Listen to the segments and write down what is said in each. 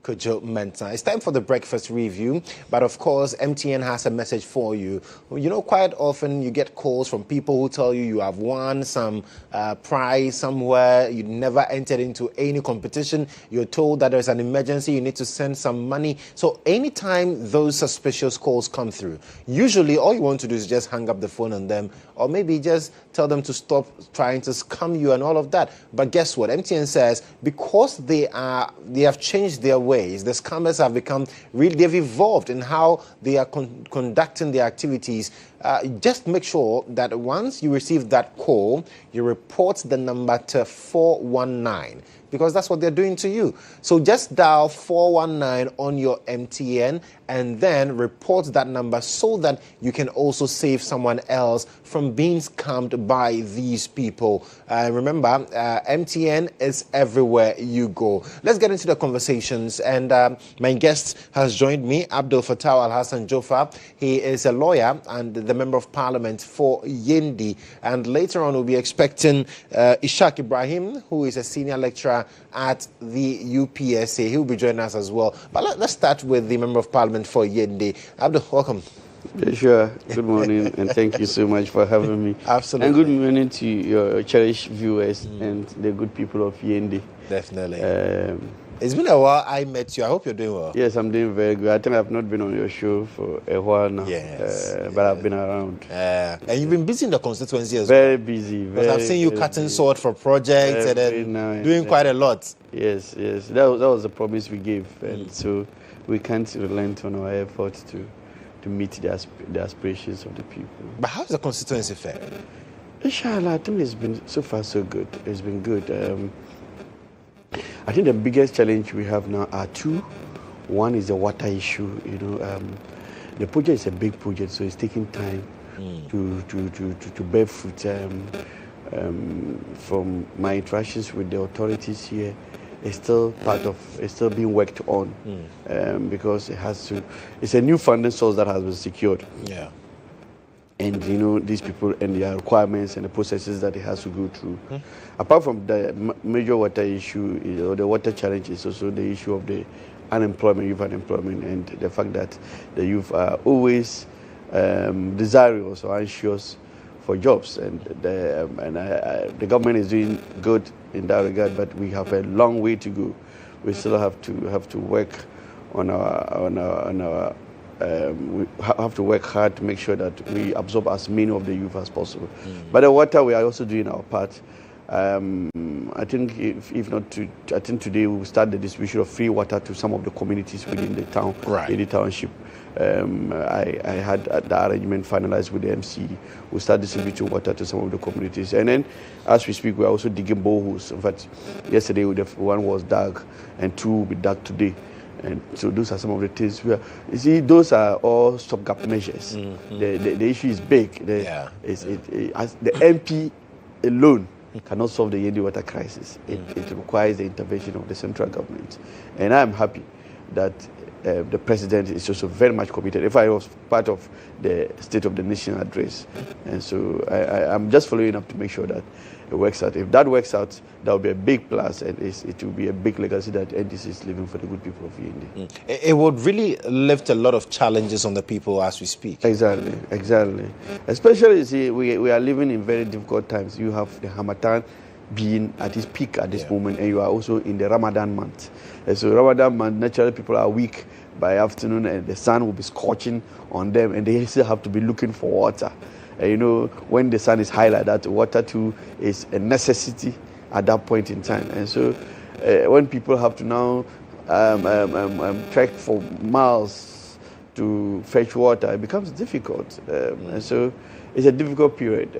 Kodjo Mensah. It's time for the breakfast review, but of course, MTN has a message for you. You know, quite often you get calls from people who tell you have won some prize somewhere, you never entered into any competition, you're told that there's an emergency, you need to send some money. So anytime those suspicious calls come through, usually all you want to do is just hang up the phone on them, or maybe just tell them to stop trying to scam you and all of that. But guess what? MTN says because they have changed their ways, the scammers have become they've evolved in how they are conducting their activities. Just make sure that once you receive that call, you report the number to 419. Because that's what they're doing to you. So just dial 419 on your MTN and then report that number so that you can also save someone else from being scammed by these people. Remember, MTN is everywhere you go. Let's get into the conversations. And my guest has joined me, Abdul Fattah Al-Hassan Jofa. He is a lawyer and the Member of Parliament for Yendi. And later on, we'll be expecting Ishaq Ibrahim, who is a senior lecturer at the UPSA. He'll be joining us as well. But let's start with the Member of Parliament for Yendi. Abdul, welcome. Yeah, sure. Good morning, and thank you so much for having me. Absolutely. And good morning to your cherished viewers and the good people of Yendi. Definitely. It's been a while I met you. I hope you're doing well. Yes, I'm doing very good. I think I've not been on your show for a while now. Yes. But I've been around. And you've been busy in the constituency as well. Very busy. Because I've seen you cutting sword for projects and then doing quite a lot. Yes. That was the promise we gave. And so we can't relent on our efforts to meet the aspirations of the people. But how's the constituency fared? Inshallah, I think it's been so far so good. It's been good. I think the biggest challenge we have now are two. One is the water issue. The project is a big project, so it's taking time to bear fruit. From my interactions with the authorities here, it's still being worked on because it's a new funding source that has been secured. Yeah. And these people and their requirements and the processes that it has to go through. Apart from the major water issue, the water challenge is also the issue of the youth unemployment, and the fact that the youth are always desirous or anxious for jobs. And the government is doing good in that regard, but we have a long way to go. We still have to work on our we have to work hard to make sure that we absorb as many of the youth as possible. But the water, we are also doing our part. I think if not I think today we will start the distribution of free water to some of the communities within the town, in the township. I had the arrangement finalized with the MC. We'll start distributing water to some of the communities. And then, as we speak, we're also digging boreholes. In fact, yesterday one was dug and two will be dug today. And so those are some of the things those are all stopgap measures. The issue is big. The MP alone cannot solve the Yendi water crisis. It requires the intervention of the central government. And I'm happy that the president is also very much committed. If I was part of the State of the Nation address. And so I'm just following up to make sure that it works out. If that works out, that will be a big plus, and it will be a big legacy that NDC is leaving for the good people of Yendi. It would really lift a lot of challenges on the people as we speak. Exactly. Especially, see, we are living in very difficult times. You have the Hamatan being at its peak at this moment, and you are also in the Ramadan month. And so Ramadan month, naturally people are weak by afternoon, and the sun will be scorching on them, and they still have to be looking for water. When the sun is high like that, water too is a necessity at that point in time. And so when people have to now trek for miles to fetch water, it becomes difficult. And so it's a difficult period,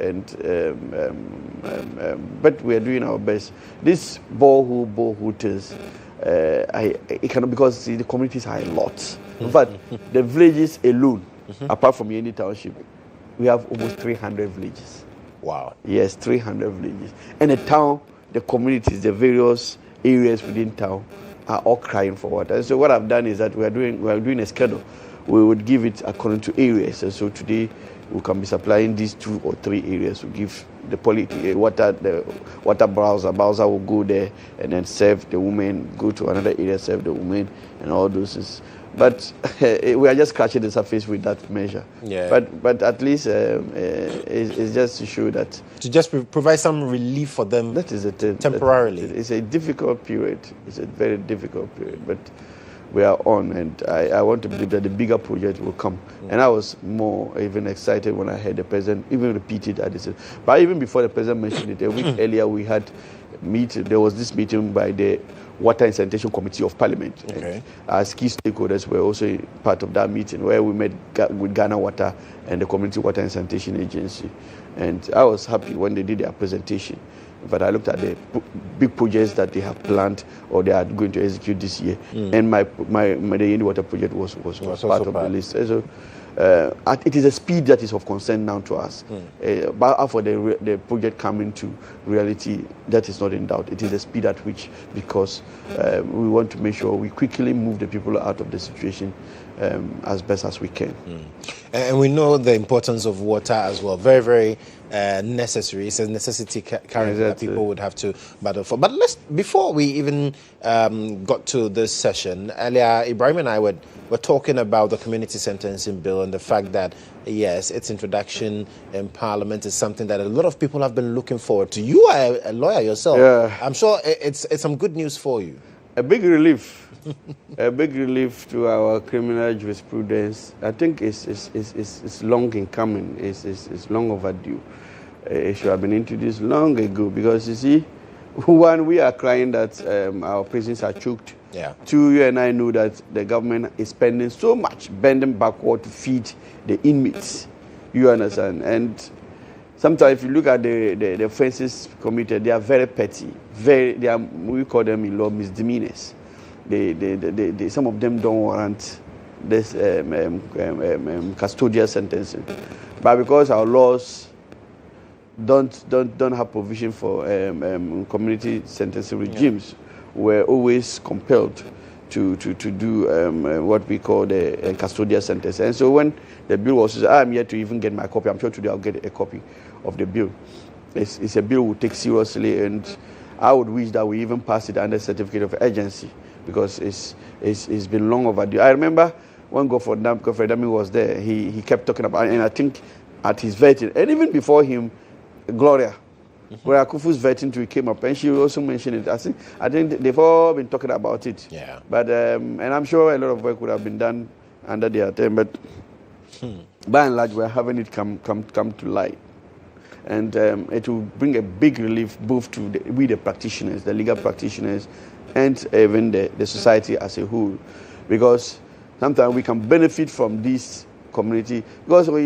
but we are doing our best. This borehole test, it cannot, because the communities are a lot. In fact, the villages alone, apart from Yendi Township, we have almost 300 villages. Wow. Yes, 300 villages. And the town, the communities, the various areas within town are all crying for water. And so what I've done is that we are doing a schedule. We would give it according to areas. And so today we can be supplying these 2 or 3 areas to give the water browser will go there and then serve the women, go to another area, serve the women, and all those things. But we are just scratching the surface with that measure. Yeah. But at least it's just to show that to just provide some relief for them. That is temporarily. It's a difficult period. It's a very difficult period, but we are on, and I want to believe that the bigger project will come. And I was more even excited when I heard the president even repeat it at this. But even before the president mentioned it, a week earlier we had there was this meeting by the Water and Sanitation Committee of Parliament. Okay. As key stakeholders were also part of that meeting, where we met with Ghana Water and the Community Water and Sanitation Agency. And I was happy when they did their presentation. But I looked at the big projects that they have planned or they are going to execute this year. And the Yendi Water project was part of the list. So it is a speed that is of concern now to us. But for the project coming to reality, that is not in doubt. It is the speed at which, because we want to make sure we quickly move the people out of the situation as best as we can. And we know the importance of water as well. Very, very necessary. It's a necessity currently that people would have to battle for. But before we even got to this session, earlier Ibrahim and I were talking about the community sentencing bill and the fact that, yes, its introduction in Parliament is something that a lot of people have been looking forward to. You are a lawyer yourself. Yeah. I'm sure it's some good news for you. A big relief. A big relief to our criminal jurisprudence. I think it's long in coming. It's long overdue. It should have been introduced long ago, because you see, one, we are crying that our prisons are choked. Yeah. 2, you and I know that the government is spending so much, bending backward to feed the inmates. You understand? And sometimes if you look at the offenses committed, they are very petty. We call them in law misdemeanors. Some of them don't warrant this custodial sentencing, but because our laws don't have provision for community sentencing regimes, we're always compelled to do what we call the custodial sentence. And so when the bill was, I'm yet to even get my copy. I'm sure today I'll get a copy of the bill. It's a bill we take seriously, and I would wish that we even pass it under certificate of urgency, because it's been long overdue. I remember when Godfrey Dami was there, he kept talking about, and I think at his vetting, and even before him, Gloria, where Akufu's vetting too came up, and she also mentioned it. I think they've all been talking about it. Yeah. But and I'm sure a lot of work would have been done under their term, but by and large, we're having it come to light. And it will bring a big relief both to the practitioners, the legal practitioners, and even the society as a whole, because sometimes we can benefit from this community. Because what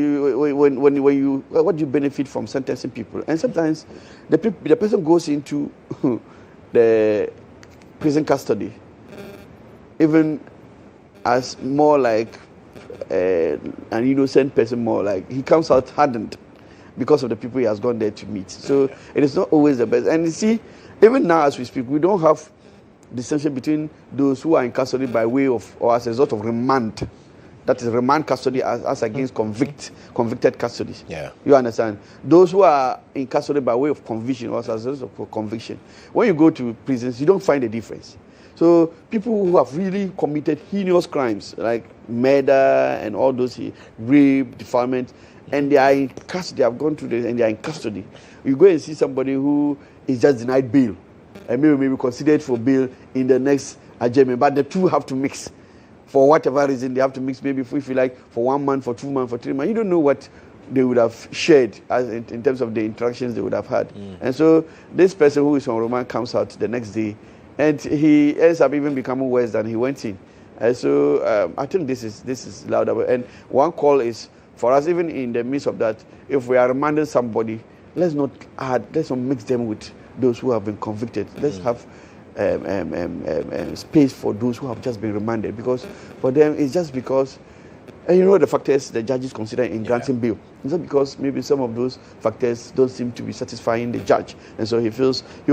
do you benefit from sentencing people? And sometimes the person goes into the prison custody even as more like an innocent person, more like he comes out hardened because of the people he has gone there to meet. So it is not always the best. And you see, even now as we speak, we don't have distinction between those who are in custody by way of or as a result of remand. That is remand custody as against convicted custody. Yeah. You understand? Those who are in custody by way of conviction or as a result of conviction. When you go to prisons, you don't find a difference. So people who have really committed heinous crimes like murder and all those, rape, defilement, and they are in custody, they have gone through this and they are in custody. You go and see somebody who is just denied bail and maybe considered for bail in the next adjournment, but the two have to mix. For whatever reason, they have to mix, maybe if you like, for 1 month, for 2 months, for 3 months. You don't know what they would have shared as in terms of the interactions they would have had. And so this person who is on remand comes out the next day, and he ends up even becoming worse than he went in. And so I think this is louder. And one call is for us, even in the midst of that, if we are remanding somebody, let's not mix them with those who have been convicted. Let's have space for those who have just been remanded, because for them it's just because, and you know the factors the judges consider in granting bail. It's not because maybe some of those factors don't seem to be satisfying the judge, and so he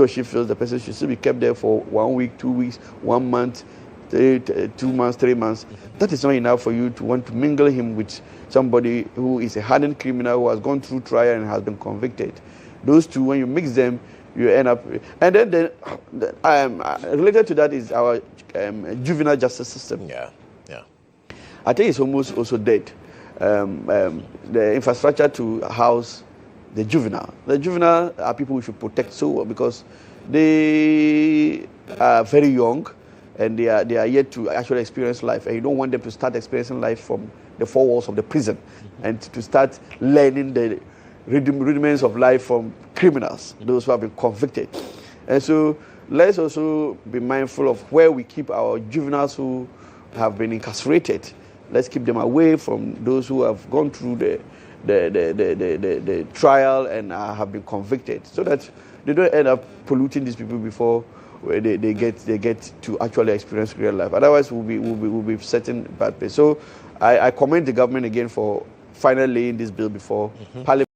or she feels the person should still be kept there for 1 week, 2 weeks, 1 month, 2 months, 3 months, that is not enough for you to want to mingle him with somebody who is a hardened criminal who has gone through trial and has been convicted. Those two, when you mix them, you end up. And then related to that is our juvenile justice system. Yeah. I think it's almost also dead. The infrastructure to house the juvenile. The juvenile are people we should protect so well because they are very young and they are yet to actually experience life. And you don't want them to start experiencing life from the four walls of the prison and to start learning the rudiments of life from criminals, those who have been convicted. And so let's also be mindful of where we keep our juveniles who have been incarcerated. Let's keep them away from those who have gone through the trial and have been convicted, so that they don't end up polluting these people before they get to actually experience real life. Otherwise, we'll be setting bad pace. So I commend the government again for finally laying this bill before Parliament.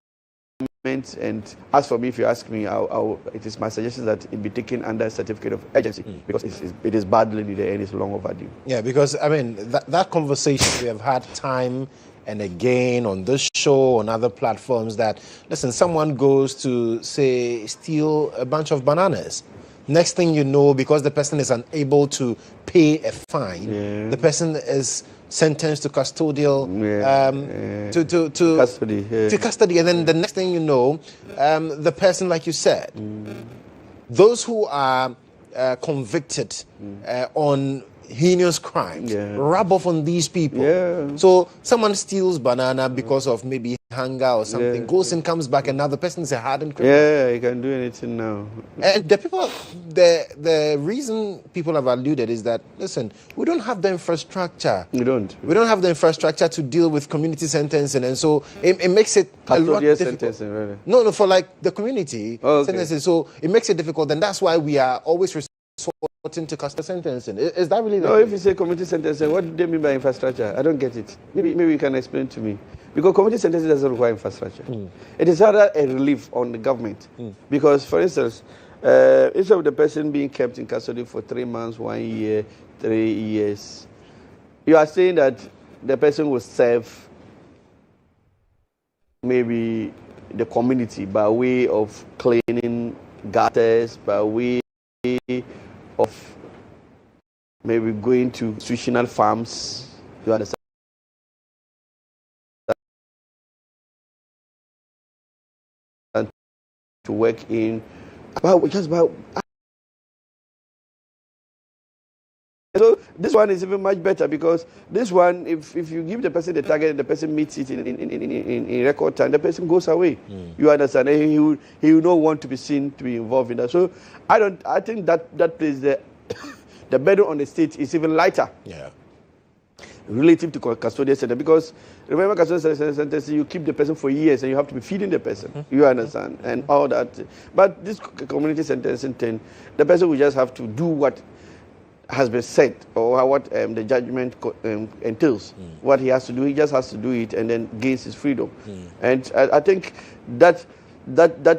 And as for me, if you ask me, it is my suggestion that it be taken under certificate of urgency because it is badly needed and it's long overdue. Yeah, because I mean that conversation we have had time and again on this show, on other platforms, that listen, someone goes to say steal a bunch of bananas. Next thing you know, because the person is unable to pay a fine, the person is sentenced to custodial to custody. To custody, and then the next thing you know, the person, like you said, those who are convicted on heinous crimes rub off on these people. So someone steals banana because of maybe hunger or something, goes and comes back, and now the person is a hardened criminal. Yeah, you can do anything now. And the reason people have alluded is that, listen, we don't have the infrastructure. We don't have the infrastructure to deal with community sentencing, and so it makes it a lot difficult. Really? No, for like the community sentencing. So it makes it difficult, and that's why we are always resorting to custodial sentencing. Is that really the No, case? if you say community sentencing, what do they mean by infrastructure? I don't get it. Maybe you can explain to me. Because community sentencing doesn't require infrastructure. It is rather a relief on the government. Because, for instance, instead of the person being kept in custody for 3 months, 1 year, 3 years, you are saying that the person will serve maybe the community by way of cleaning gutters, by way of maybe going to nutritional farms. You understand? To work in so this one is even much better because this one, if you give the person the target and the person meets it in record time, the person goes away. You understand? And he will not want to be seen to be involved in that. So I think that place the burden on the state is even lighter. Relative to custodial center, because remember custodial center, you keep the person for years and you have to be feeding the person. You understand? And all that. But this community sentencing thing, the person will just have to do what has been said or what the judgment entails. What he has to do, he just has to do it and then gains his freedom. And I think that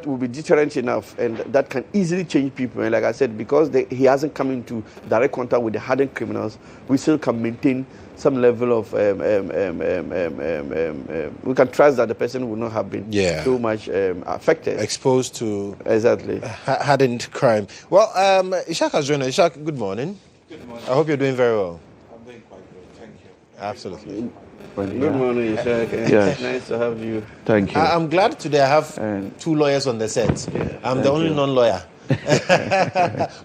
will be deterrent enough, and that can easily change people. And like I said, because he hasn't come into direct contact with the hardened criminals, we still can maintain some level of we can trust that the person will not have been so much affected, exposed to hardened crime. Well, Ishak has joined us. Ishak, good morning. Good morning. I hope you're doing very well. I'm doing quite good, thank you. Absolutely. Good morning, Ishak. It's nice to have you. Thank you. I'm glad today I have two lawyers on the set. I'm the only non-lawyer.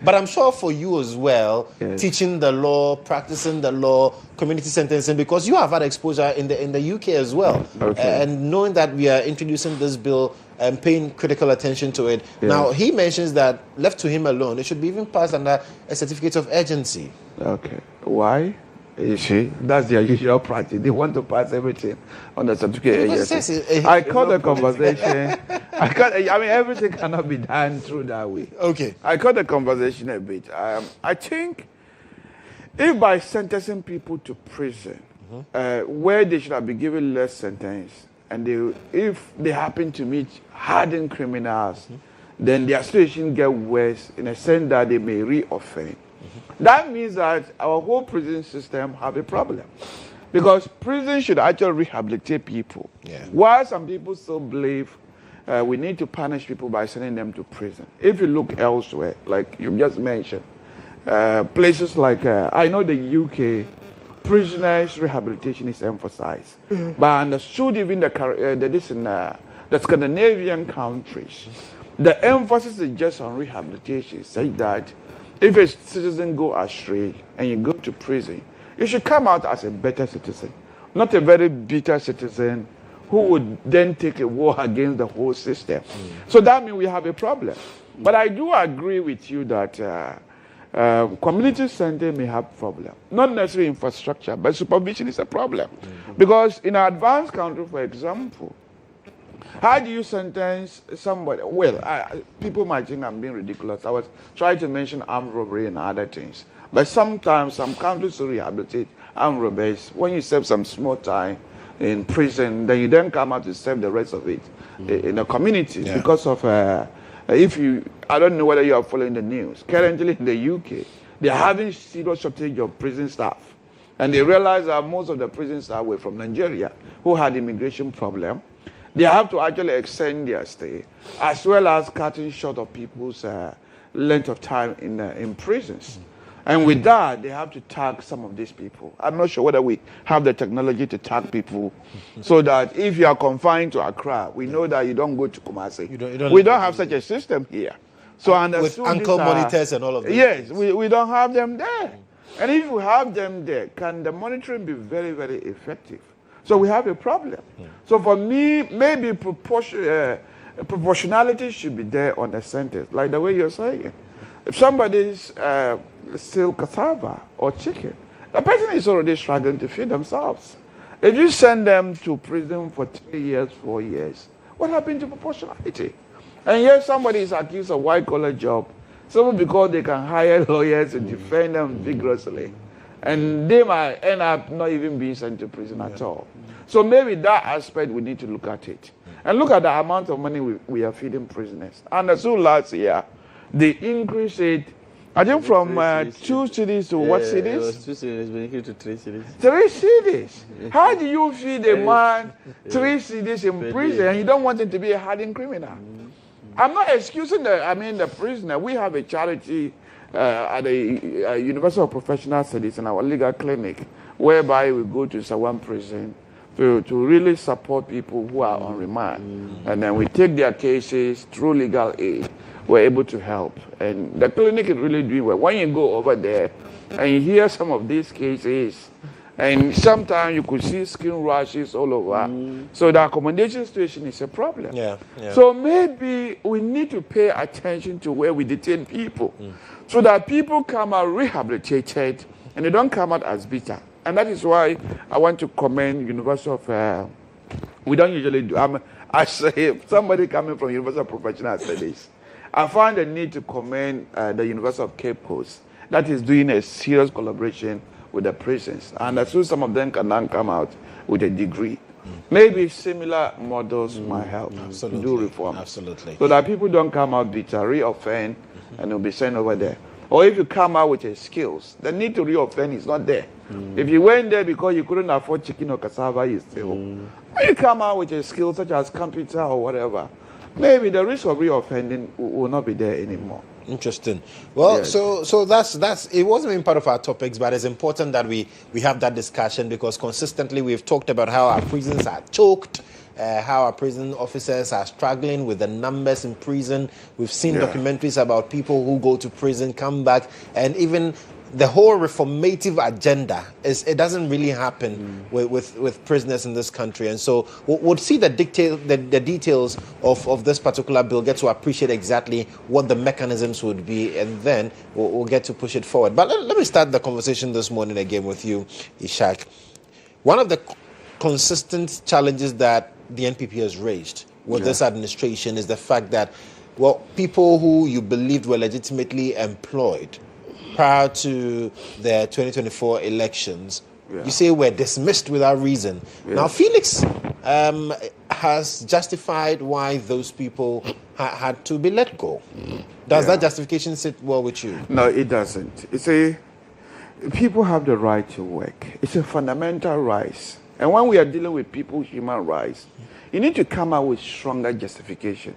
But I'm sure for you as well, teaching the law, practicing the law, community sentencing, because you have had exposure in the UK as well. And knowing that we are introducing this bill and paying critical attention to it. Now, he mentions that left to him alone, it should be even passed under a certificate of urgency. Okay. Why? You see, that's their usual practice. They want to pass everything on the certificate. I caught the conversation. I mean, everything cannot be done through that way. Okay. I caught the conversation a bit. I think if by sentencing people to prison, where they should have been given less sentence, and if they happen to meet hardened criminals, then their situation get worse in a sense that they may re-offend. That means that our whole prison system have a problem. Because prison should actually rehabilitate people. Yeah. While some people still believe we need to punish people by sending them to prison. If you look elsewhere, like you just mentioned, places like, I know the UK, prisoners' rehabilitation is emphasized. But I understood even the Scandinavian countries, the emphasis is just on rehabilitation, such that if a citizen go astray and you go to prison, you should come out as a better citizen, not a very bitter citizen who would then take a war against the whole system. So that means we have a problem. But I do agree with you that community center may have problem. Not necessarily infrastructure, but supervision is a problem. Because in an advanced country, for example, how do you sentence somebody? Well, people might think I'm being ridiculous. I was trying to mention armed robbery and other things. But sometimes some countries rehabilitate armed robbers. When you serve some small time in prison, then you then come out to serve the rest of it in the community. Yeah. Because of, I don't know whether you are following the news. Currently in the UK, they're having serious shortage of prison staff. And they realize that most of the prison staff were from Nigeria who had immigration problem. They have to actually extend their stay, as well as cutting short of people's length of time in prisons. And with that, they have to tag some of these people. I'm not sure whether we have the technology to tag people so that if you are confined to Accra, we know that you don't go to Kumasi. We don't have such a system here. So with ankle monitors and all of that. Yes, we don't have them there. And if we have them there, can the monitoring be very, very effective? So we have a problem. So for me, maybe proportionality should be there on the sentence, like the way you're saying. If somebody's steal cassava or chicken, the person is already struggling to feed themselves. If you send them to prison for 3 years, 4 years, what happened to proportionality? And yet somebody is accused of white-collar job, simply because they can hire lawyers to defend them vigorously. And they might end up not even being sent to prison at all. So maybe that aspect we need to look at it. And look at the amount of money we are feeding prisoners. And so last year, they increased it, I think from 2 cities to what cities? It was 2 cities, we increased to 3 cities. 3 cities? How do you feed a man 3 cities in prison and you don't want him to be a hardened criminal? I'm not excusing the prisoner. We have a charity at the University of Professional Studies in our legal clinic, whereby we go to Sawan prison to really support people who are on remand. And then we take their cases through legal aid. We're able to help. And the clinic is really doing well. When you go over there and you hear some of these cases, and sometimes you could see skin rashes all over. So the accommodation situation is a problem. So maybe we need to pay attention to where we detain people so that people come out rehabilitated and they don't come out as bitter. And that is why I want to commend University of, we don't usually do, I say somebody coming from University of Professional Studies, I find the need to commend the University of Cape Coast that is doing a serious collaboration with the prisons. And as soon as some of them can now come out with a degree, maybe similar models might help to do reform. Absolutely. So that people don't come out bitter, reoffend, and they'll be sent over there. Or if you come out with your skills, the need to reoffend is not there. If you went there because you couldn't afford chicken or cassava, you still. When you come out with your skills such as computer or whatever, maybe the risk of reoffending will not be there anymore. Interesting. Well, Yes. so that's it wasn't even part of our topics, but it's important that we have that discussion because consistently we've talked about how our prisons are choked, how our prison officers are struggling with the numbers in prison. We've seen documentaries about people who go to prison, come back, and even the whole reformative agenda it doesn't really happen with prisoners in this country, and so we'll see the details of this particular bill, get to appreciate exactly what the mechanisms would be, and then we'll get to push it forward. But let me start the conversation this morning again with you, Ishak. One of the consistent challenges that the NPP has raised with this administration is the fact that, well, people who you believed were legitimately employed prior to the 2024 elections, you say were dismissed without reason. Now, Felix has justified why those people had to be let go. Does that justification sit well with you? No, it doesn't. You see, people have the right to work. It's a fundamental right. And when we are dealing with people's human rights, you need to come out with stronger justification,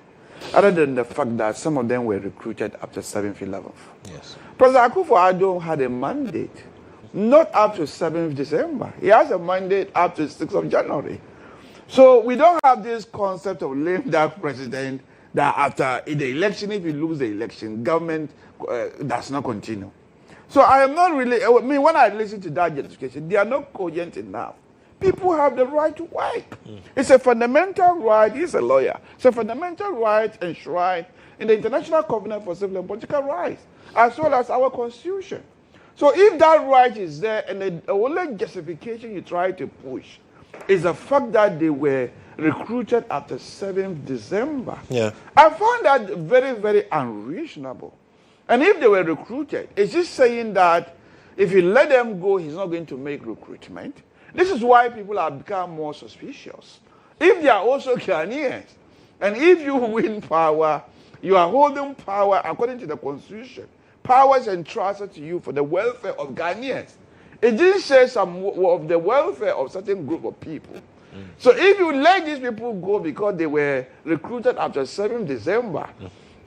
other than the fact that some of them were recruited after 7th, 11th. Yes. President Akufo-Addo had a mandate, not up to 7th December. He has a mandate up to 6th of January. So we don't have this concept of lame duck president that after the election, if you lose the election, government does not continue. So I am not really, when I listen to that justification, they are not cogent enough. People have the right to work. It's a fundamental right. He's a lawyer. It's a fundamental right enshrined in the International Covenant for Civil and Political Rights, as well as our Constitution. So if that right is there, and the only justification you try to push is the fact that they were recruited after 7th December, I found that very, very unreasonable. And if they were recruited, it's just saying that if you let them go, he's not going to make recruitment. This is why people have become more suspicious. If they are also Ghanaians, and if you win power, you are holding power according to the Constitution. Power is entrusted to you for the welfare of Ghanaians. It didn't say some of the welfare of certain group of people. So if you let these people go because they were recruited after 7th December,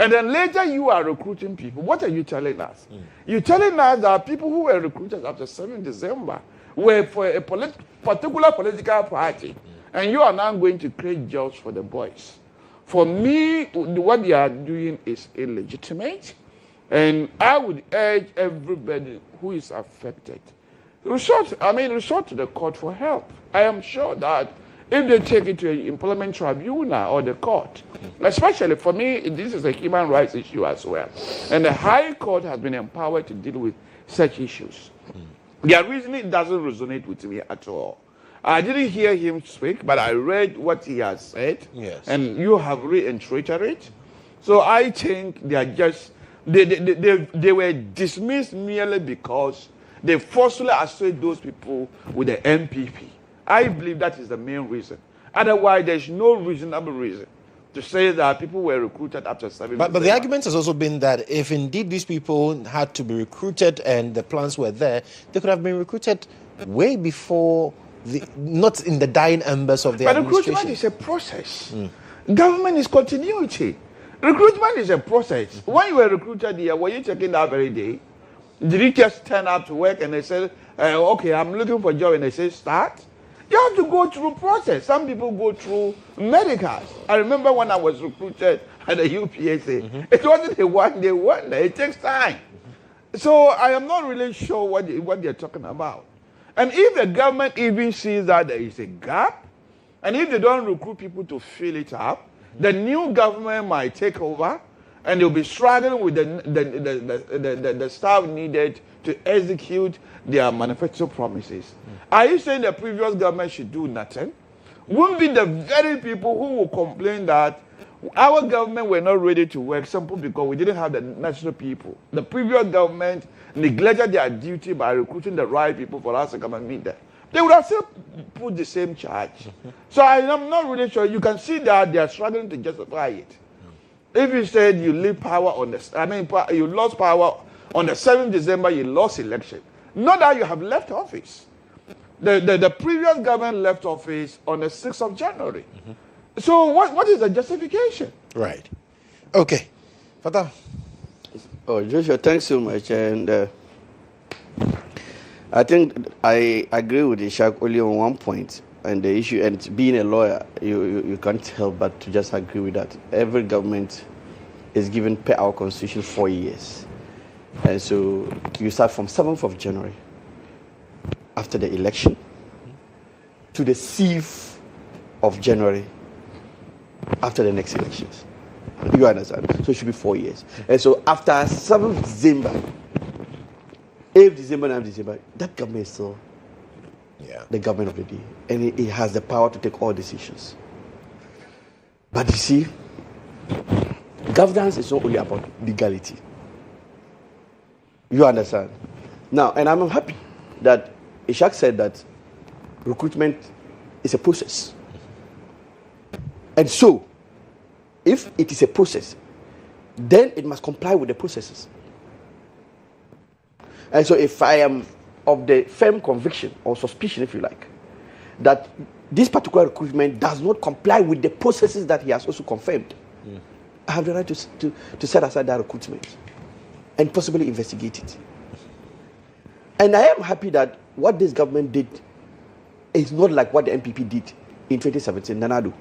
and then later you are recruiting people, what are you telling us? You're telling us that people who were recruited after 7th December were for a particular political party, and you are now going to create jobs for the boys. For me, what they are doing is illegitimate, and I would urge everybody who is affected, resort to the court for help. I am sure that if they take it to an employment tribunal or the court, especially for me, this is a human rights issue as well, and the High Court has been empowered to deal with such issues. Their reasoning doesn't resonate with me at all. I didn't hear him speak, but I read what he has said. Yes. And you have reiterated it. So I think they are just, they were dismissed merely because they forcefully associate those people with the MPP. I believe that is the main reason. Otherwise, there's no reasonable reason to say that people were recruited after 7 But the argument has also been that if indeed these people had to be recruited and the plans were there, they could have been recruited way before, not in the dying embers of the administration. But recruitment is a process. Government is continuity. Recruitment is a process. When you were recruited here, were you checking that very day? Did you just turn up to work and they said, okay, I'm looking for a job, and they say start? You have to go through process. Some people go through medicals. I remember when I was recruited at the UPSA, it wasn't a one-day wonder. It takes time. So I am not really sure what they're talking about. And if the government even sees that there is a gap, and if they don't recruit people to fill it up, the new government might take over, and they'll be struggling with the staff needed to execute their manifesto promises. Are you saying the previous government should do nothing? Won't be the very people who will complain that our government were not ready to work simply because we didn't have the national people. The previous government neglected their duty by recruiting the right people for us to come and meet them. They would have still put the same charge. So I am not really sure. You can see that they are struggling to justify it. If you said you leave power on you lost power on the 7th December, you lost election. Not that you have left office. The previous government left office on the 6th of January. So what is the justification? Right. Okay. Fatah. Oh, Joshua, thanks so much. And I think I agree with Ishak only on one point. And the issue, and being a lawyer, you can't help but to just agree with that. Every government is given per our constitution 4 years. And so you start from 7th of January, after the election, to the 6th of January, after the next elections. You understand? So it should be 4 years. And so after 7th December, 8th December, 9th December, that government is still the government of the day. And it has the power to take all decisions. But you see, governance is not only about legality. You understand? Now, and I'm happy that Ishak said that recruitment is a process. And so, if it is a process, then it must comply with the processes. And so if I am of the firm conviction or suspicion, if you like, that this particular recruitment does not comply with the processes that he has also confirmed, I have the right to set aside that recruitment and possibly investigate it. And I am happy that what this government did is not like what the NPP did in 2017, Nanado.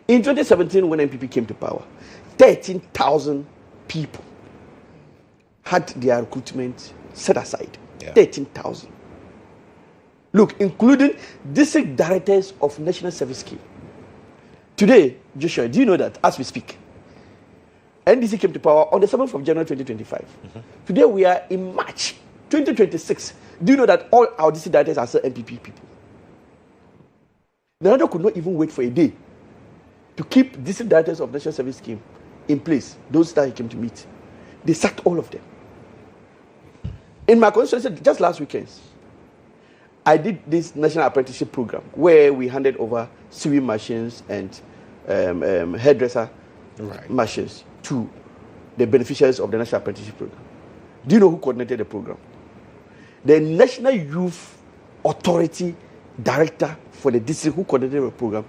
In 2017, when NPP came to power, 13,000 people had their recruitment set aside. Yeah. 13,000. Look, including district directors of National Service Scheme. Today, Joshua, do you know that as we speak, NDC came to power on the 7th of January 2025. Today we are in March 2026. Do you know that all our district directors are still NPP people? Nanado could not even wait for a day to keep district directors of National Service Scheme in place, those that he came to meet. They sacked all of them. In my constituency, just last weekend, I did this national apprenticeship program where we handed over sewing machines and hairdresser machines to the beneficiaries of the national apprenticeship program. Do you know who coordinated the program? The National Youth Authority Director for the district who coordinated the program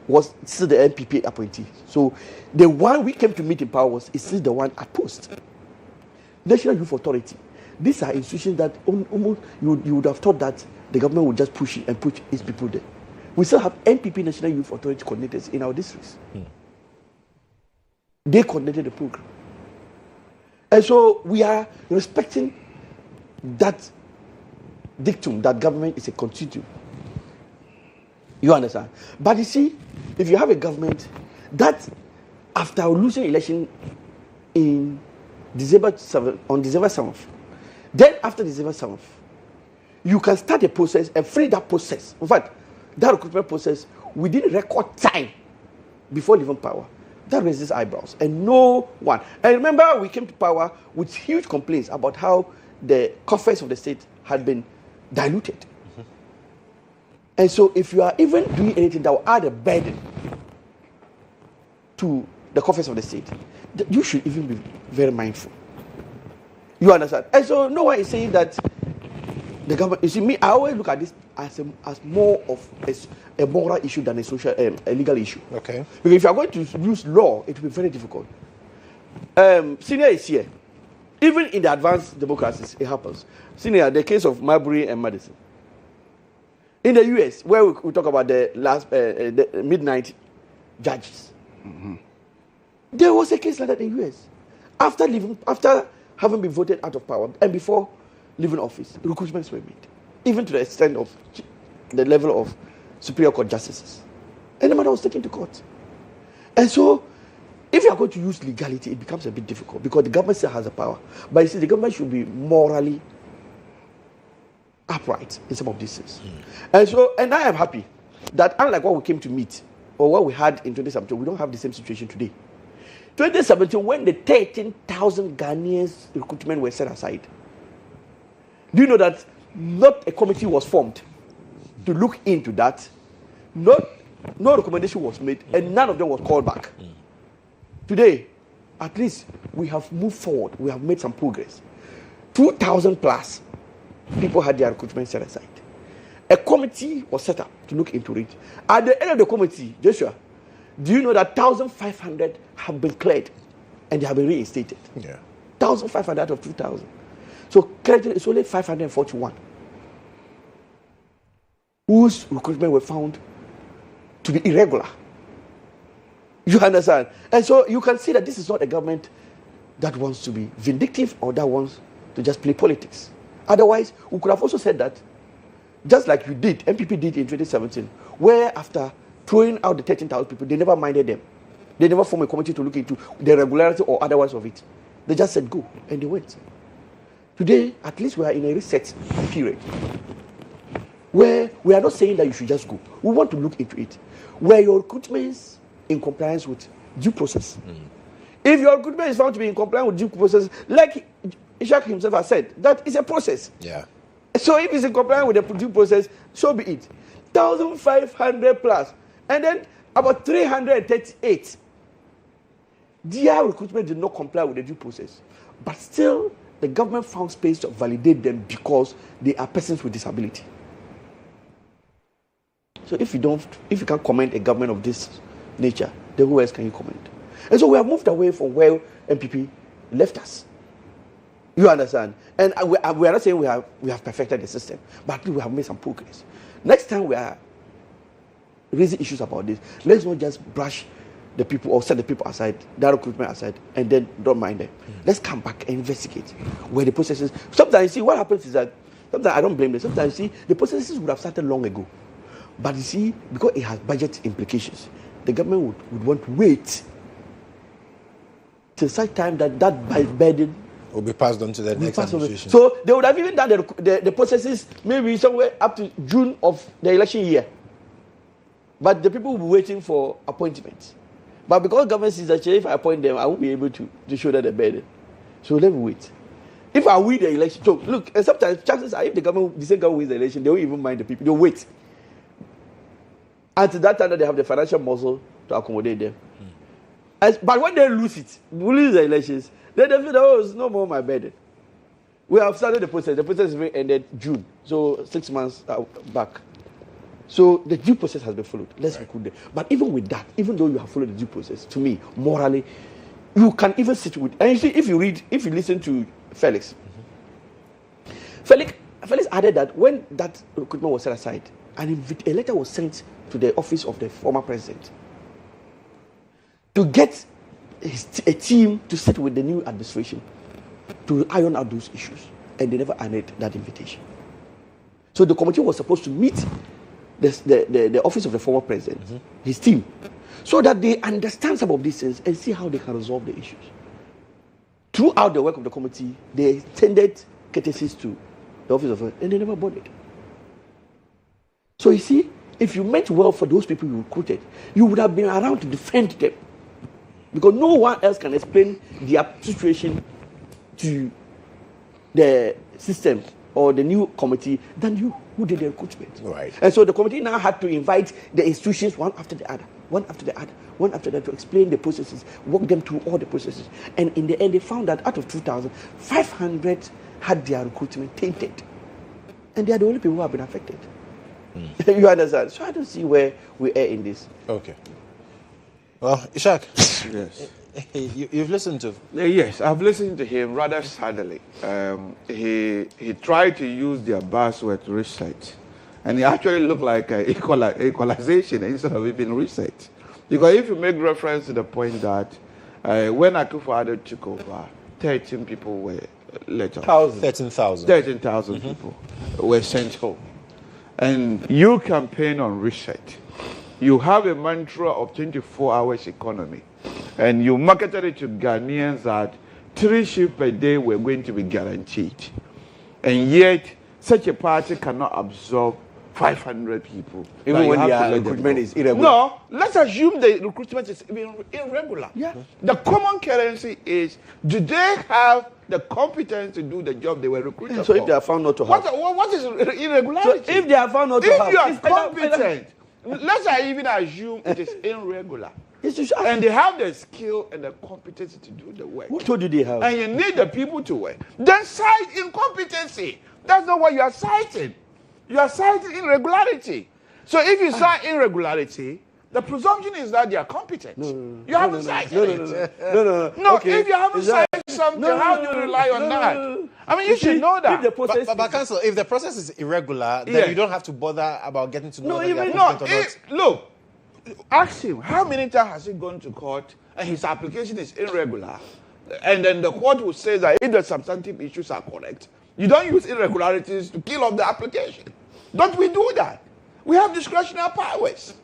was still the NPP appointee. So the one we came to meet in power is still the one at post. National Youth Authority. These are institutions that almost you would have thought that the government would just push it and put its people there. We still have NPP National Youth Authority coordinators in our districts. They coordinated the program. And so we are respecting that dictum that government is a continuum. You understand? But you see, if you have a government that after losing election on December 7th, then after December 7th, you can start a process and free that process. In fact, that recruitment process within record time before leaving power. That raises eyebrows. And no one. And remember, we came to power with huge complaints about how the coffers of the state had been diluted. And so if you are even doing anything that will add a burden to the coffers of the state, you should even be very mindful. You understand? And so no one is saying that the government, you see, me, I always look at this as more of a moral issue than a legal issue. Okay. Because if you are going to use law, it will be very difficult. Senior is here. Even in the advanced democracies, it happens. Senior, the case of Marbury and Madison. In the US, where we talk about the last the midnight judges, there was a case like that in the US. After having been voted out of power and before leaving office, recruitments were made, even to the extent of the level of Superior Court justices. And the matter was taken to court. And so, if you are going to use legality, it becomes a bit difficult because the government still has the power. But you see, the government should be morally upright in some of these things. And I am happy that unlike what we came to meet or what we had in 2017, we don't have the same situation today. 2017, when the 13,000 Ghanaians recruitment were set aside, do you know that not a committee was formed to look into that? No recommendation was made, and none of them was called back. Today, at least we have moved forward. We have made some progress. 2,000 plus people had their recruitment set aside. A committee was set up to look into it. At the end of the committee, Joshua, do you know that 1,500 have been cleared and they have been reinstated? Yeah. 1,500 out of 2,000. So currently it's only 541 whose recruitment were found to be irregular. You understand? And so you can see that this is not a government that wants to be vindictive or that wants to just play politics. Otherwise, we could have also said that, just like you did, MPP did in 2017, where after throwing out the 13,000 people, they never minded them. They never formed a committee to look into the regularity or otherwise of it. They just said go, and they went. Today, at least we are in a reset period where we are not saying that you should just go. We want to look into it. Where your recruitment is in compliance with due process. If your recruitment is found to be in compliance with due process, like Ishak himself has said, that is a process. Yeah. So if it's in compliance with the due process, so be it. 1,500 plus. And then about 338, their recruitment did not comply with the due process. But still, the government found space to validate them because they are persons with disability. So if you can't comment a government of this nature, then who else can you comment? And so we have moved away from where MPP left us. You understand? And we are not saying we have perfected the system, but we have made some progress. Next time we are raising issues about this, let's not just brush the people or set the people aside, that recruitment aside, and then don't mind them. Let's come back and investigate where the processes. Sometimes you see what happens is that sometimes I don't blame them. Sometimes you see the processes would have started long ago, but you see because it has budget implications, the government would want to wait till such time that burden will be passed on to the next administration. So they would have even done the processes maybe somewhere up to June of the election year. But the people will be waiting for appointments. But because government says that if I appoint them, I won't be able to shoulder the burden. So let me wait. If I win the election, so look, and sometimes chances are if the same government wins the election, they won't even mind the people. They'll wait. Until that time that they have the financial muscle to accommodate them. But when they lose the elections, then they feel, oh, it's no more my burden. We have started the process. The process ended June, so 6 months back. So the due process has been followed. Let's recruit them. But even with that, even though you have followed the due process, to me, morally, you can even sit with. And you see, if you listen to Felix, Felix added that when that recruitment was set aside, a letter was sent to the office of the former president to get a team to sit with the new administration to iron out those issues, and they never honored that invitation. So the committee was supposed to meet the office of the former president, his team, so that they understand some of these things and see how they can resolve the issues. Throughout the work of the committee, they extended courtesies to the office of, and they never bothered. So you see, if you meant well for those people you recruited, you would have been around to defend them. Because no one else can explain their situation to the system or the new committee than you who did the recruitment. Right. And so the committee now had to invite the institutions one after the other to explain the processes, walk them through all the processes. And in the end, they found that out of 2,500 had their recruitment tainted. And they are the only people who have been affected. You understand? So I don't see where we are in this. Okay. Well, Ishak. Yes. You've listened to? Yes, I've listened to him rather sadly. He tried to use their buzzword research, and it actually looked like equalization instead of it being research. Because if you make reference to the point that when Akufo-Addo took over, 13 people were let off. 13,000. 13,000 people were sent home. And you campaign on research. You have a mantra of 24 hours economy. And you marketed it to Ghanaians that 3 shifts per day were going to be guaranteed. And yet, such a party cannot absorb 500 people. Even when the recruitment is irregular. No, let's assume the recruitment is irregular. Yeah. The common currency is, do they have the competence to do the job they were recruited So for? if they are found not to have. What is irregularity? So if they are found not to have. If you are competent, let's even assume it is irregular. And they have the skill and the competency to do the work. Who told you they have? And you need the people to work. Then cite incompetency. That's not what you are citing. You are citing irregularity. So if you cite irregularity, the presumption is that they are competent. You haven't cited it. No, okay. If you haven't cited something, how do you rely on that? I mean, you should know that. But Council, if the process is irregular, then you don't have to bother about getting to know whether they are competent or not. Look, ask him, how many times has he gone to court and his application is irregular? And then the court will say that if the substantive issues are correct, you don't use irregularities to kill off the application. Don't we do that? We have discretionary powers.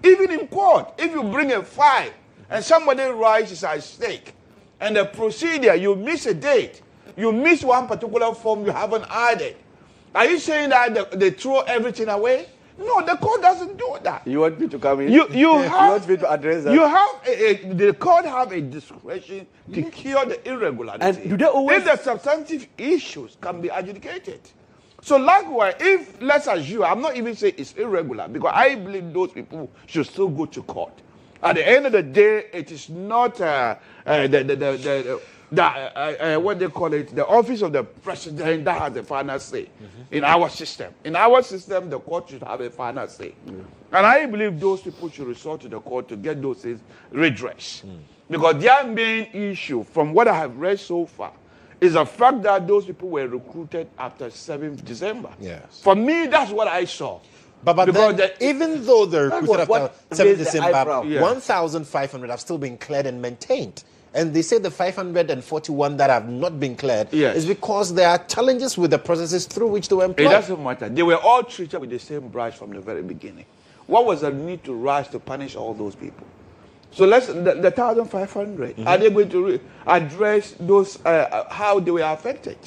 Even in court, if you bring a file and somebody writes at stake, and the procedure, you miss a date, you miss one particular form you haven't added, are you saying that they throw everything away? No, the court doesn't do that. You want me to come in? You want me to address that? You have the court have a discretion to cure the irregularity. And do they always? If the substantive issues can be adjudicated. So likewise, if let's assume, I'm not even saying it's irregular because I believe those people should still go to court. At the end of the day, it is not what they call it, the office of the president that has the final say in our system. In our system, the court should have a final say. And I believe those people should resort to the court to get those things redressed. Because their main issue, from what I have read so far, is the fact that those people were recruited after 7th December. Yes. For me, that's what I saw. But then, even though they're recruited after 7th December, Yeah. 1,500 have still been cleared and maintained. And they say the 541 that have not been cleared is because there are challenges with the processes through which they were employed. It doesn't matter. They were all treated with the same brush from the very beginning. What was the need to rush to punish all those people? So the 1,500, are they going to address those, how they were affected?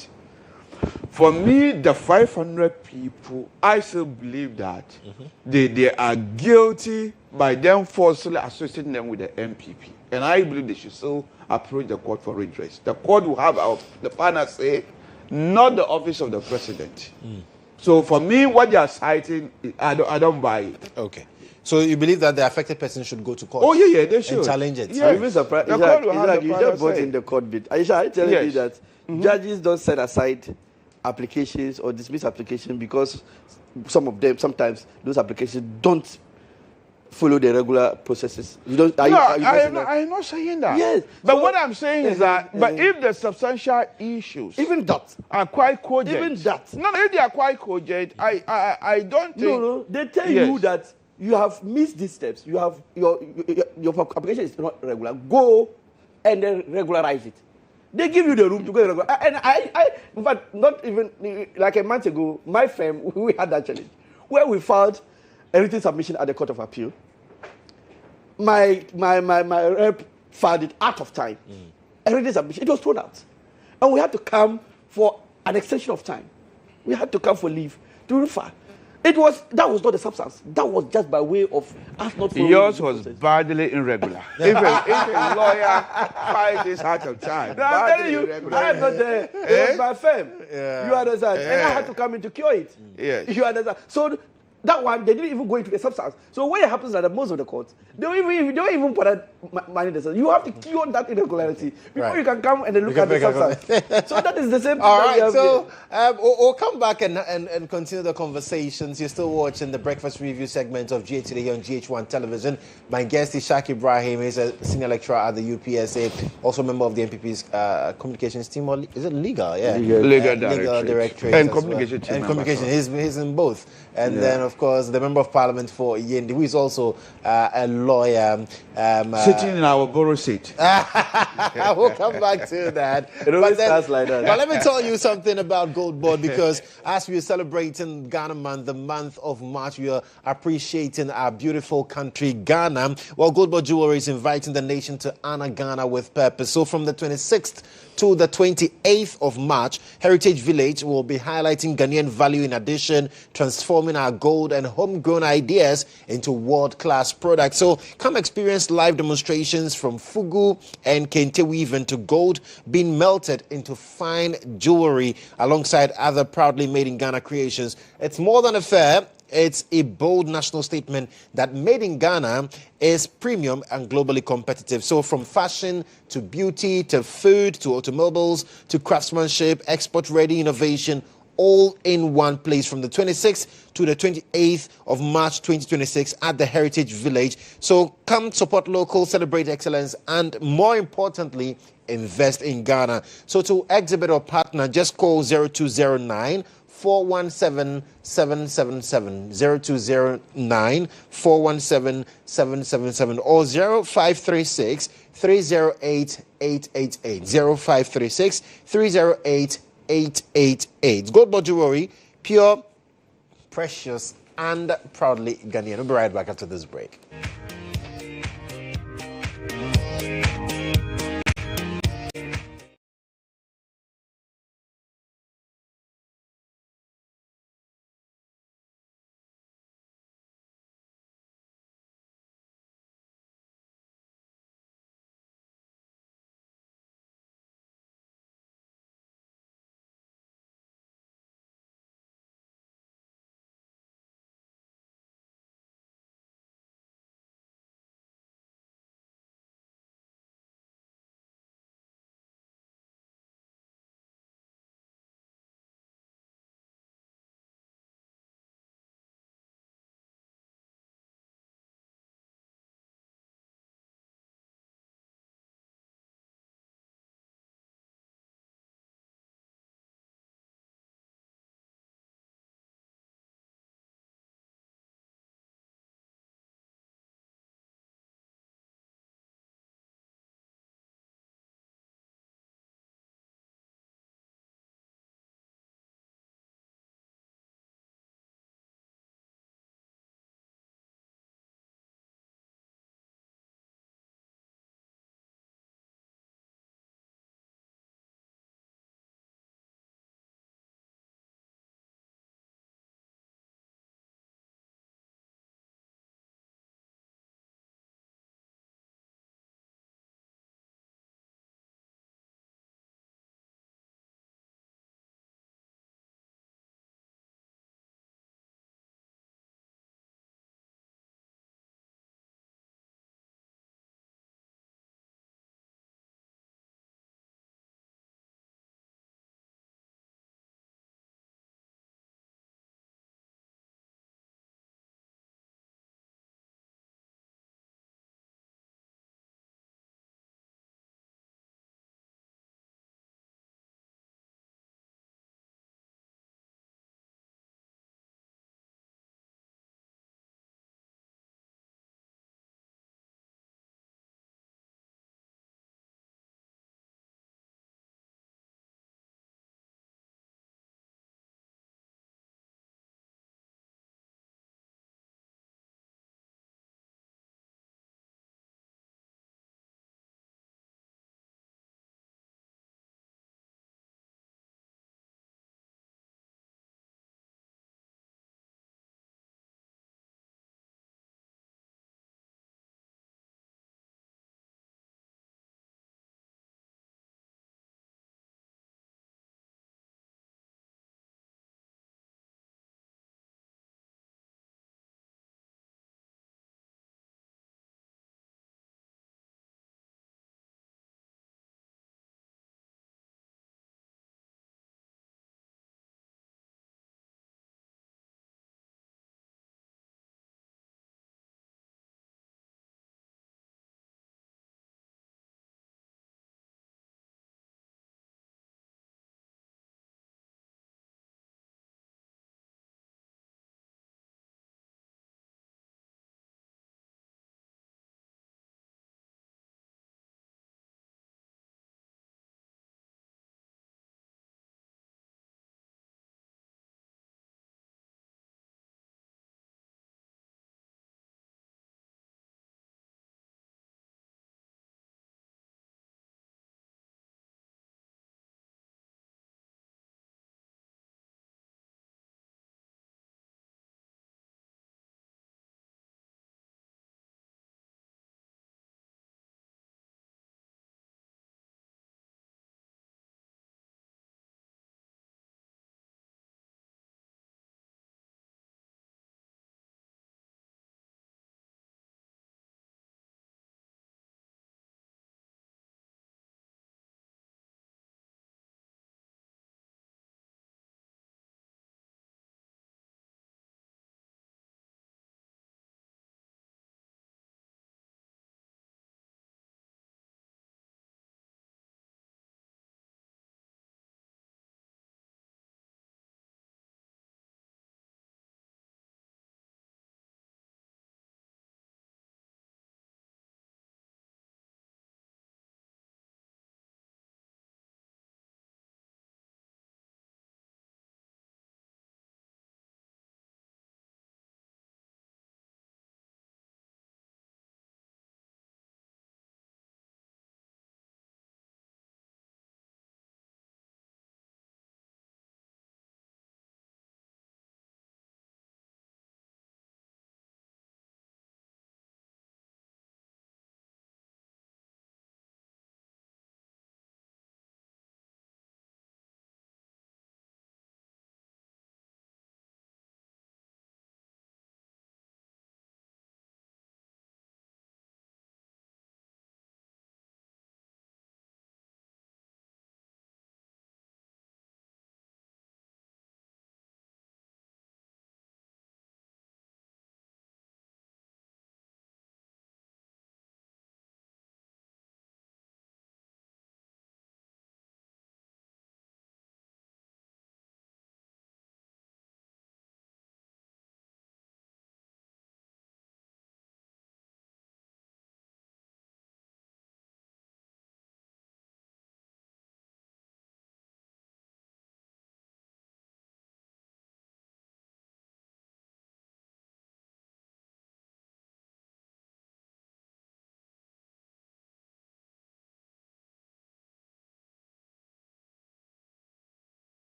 For me, the 500 people, I still believe that they are guilty by them falsely associating them with the MPP. And I believe they should still approach the court for redress. The court will have the final say, not the office of the president. So for me, what they are citing, I don't buy it. Okay. So you believe that the affected person should go to court? Oh, yeah, they should. And challenge it? Yeah. I'm even surprised. The It's court will have like the you final just brought say. in the court bit. Aisha, I tell you Yes. that judges don't set aside applications or dismiss applications because some of them, sometimes those applications don't follow the regular processes. You don't. I'm not saying that. Yes. But So- what I'm saying is that, but if the substantial issues Even that. are quite cogent. Even that. No, if they are quite cogent, I don't think. No. They tell Yes. you that you have missed these steps. You have your application is not regular. Go and then regularize it. They give you the room to go regular. And but not even like a month ago, my firm we had that challenge where we filed a written submission at the Court of Appeal. My rep filed it out of time. A written submission. It was thrown out, and we had to come for an extension of time. We had to come for leave to refer. That was not the substance. That was just by way of us not following Yours the was process. badly irregular. if a lawyer files this out of time, No, I'm telling you, irregular. I was there. It was my firm. Yeah. You understand? And I had to come in to cure it. Yes. You understand? So that one, they didn't even go into the substance. So what happens at most of the courts, they don't even put that money in the substance. You have to cure that irregularity before Right. you can come and then look at the substance. So that is the same thing. All that we right, have so here. we'll come back and continue the conversations. You're still watching the Breakfast Review segment of GH Today here on GHOne Television. My guest is Shak Ibrahim. He's a senior lecturer at the UPSA, also a member of the MPP's communications team, or is it legal? Yeah, Legal directorate and as well. communication team And member. communication. He's in both. And then, of course, the member of parliament for Yendi, who is also a lawyer. Sitting in our borough seat. We'll come back to that. It always starts like that. But let me tell you something about Gold Board, because as we are celebrating Ghana Month, the month of March, we are appreciating our beautiful country, Ghana. Well, Gold Board Jewelry is inviting the nation to honor Ghana with purpose. So from the 26th to the 28th of March, Heritage Village will be highlighting Ghanaian value in addition, transforming our gold and homegrown ideas into world-class products. So come experience live demonstrations from Fugu and Kente weave to gold being melted into fine jewelry alongside other proudly made in Ghana creations. It's more than a fair. It's a bold national statement that made in Ghana is premium and globally competitive. So from fashion to beauty to food to automobiles to craftsmanship, export-ready innovation, all in one place from the 26th to the 28th of March 2026 at the Heritage Village. So come support local, celebrate excellence, and more importantly, invest in Ghana. So to exhibit or partner, just call 0209 417 777 0209 417 777 or 0536 308 888 0536 308 888. Gold Board Jewelry, pure, precious, and proudly Ghanaian. We'll be right back after this break.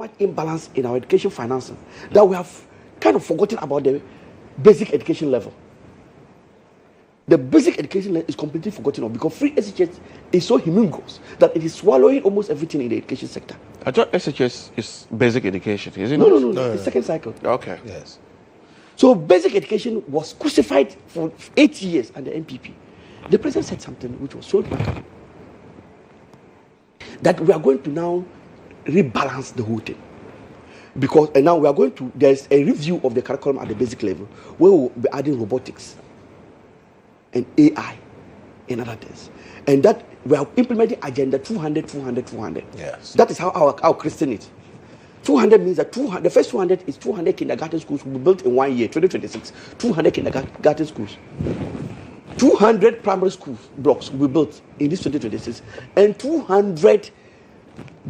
much imbalance in our education financing that we have kind of forgotten about the basic education level. The basic education level is completely forgotten of because free SHS is so humongous that it is swallowing almost everything in the education sector. I thought SHS is basic education, is it No, not? no. It's second cycle. Okay. Yes. So basic education was crucified for 8 years under NPP. The president said something which was so remarkable. That we are going to now rebalance the whole thing. Because and now we are going to, there's a review of the curriculum at the basic level where we'll be adding robotics and AI and other things. And that we are implementing agenda 200, 200, 200. Yes. That is how our Christian is. 200 means that the first 200 is 200 kindergarten schools will be built in 1 year, 2026. 200 kindergarten schools. 200 primary school blocks will be built in this 2026. And 200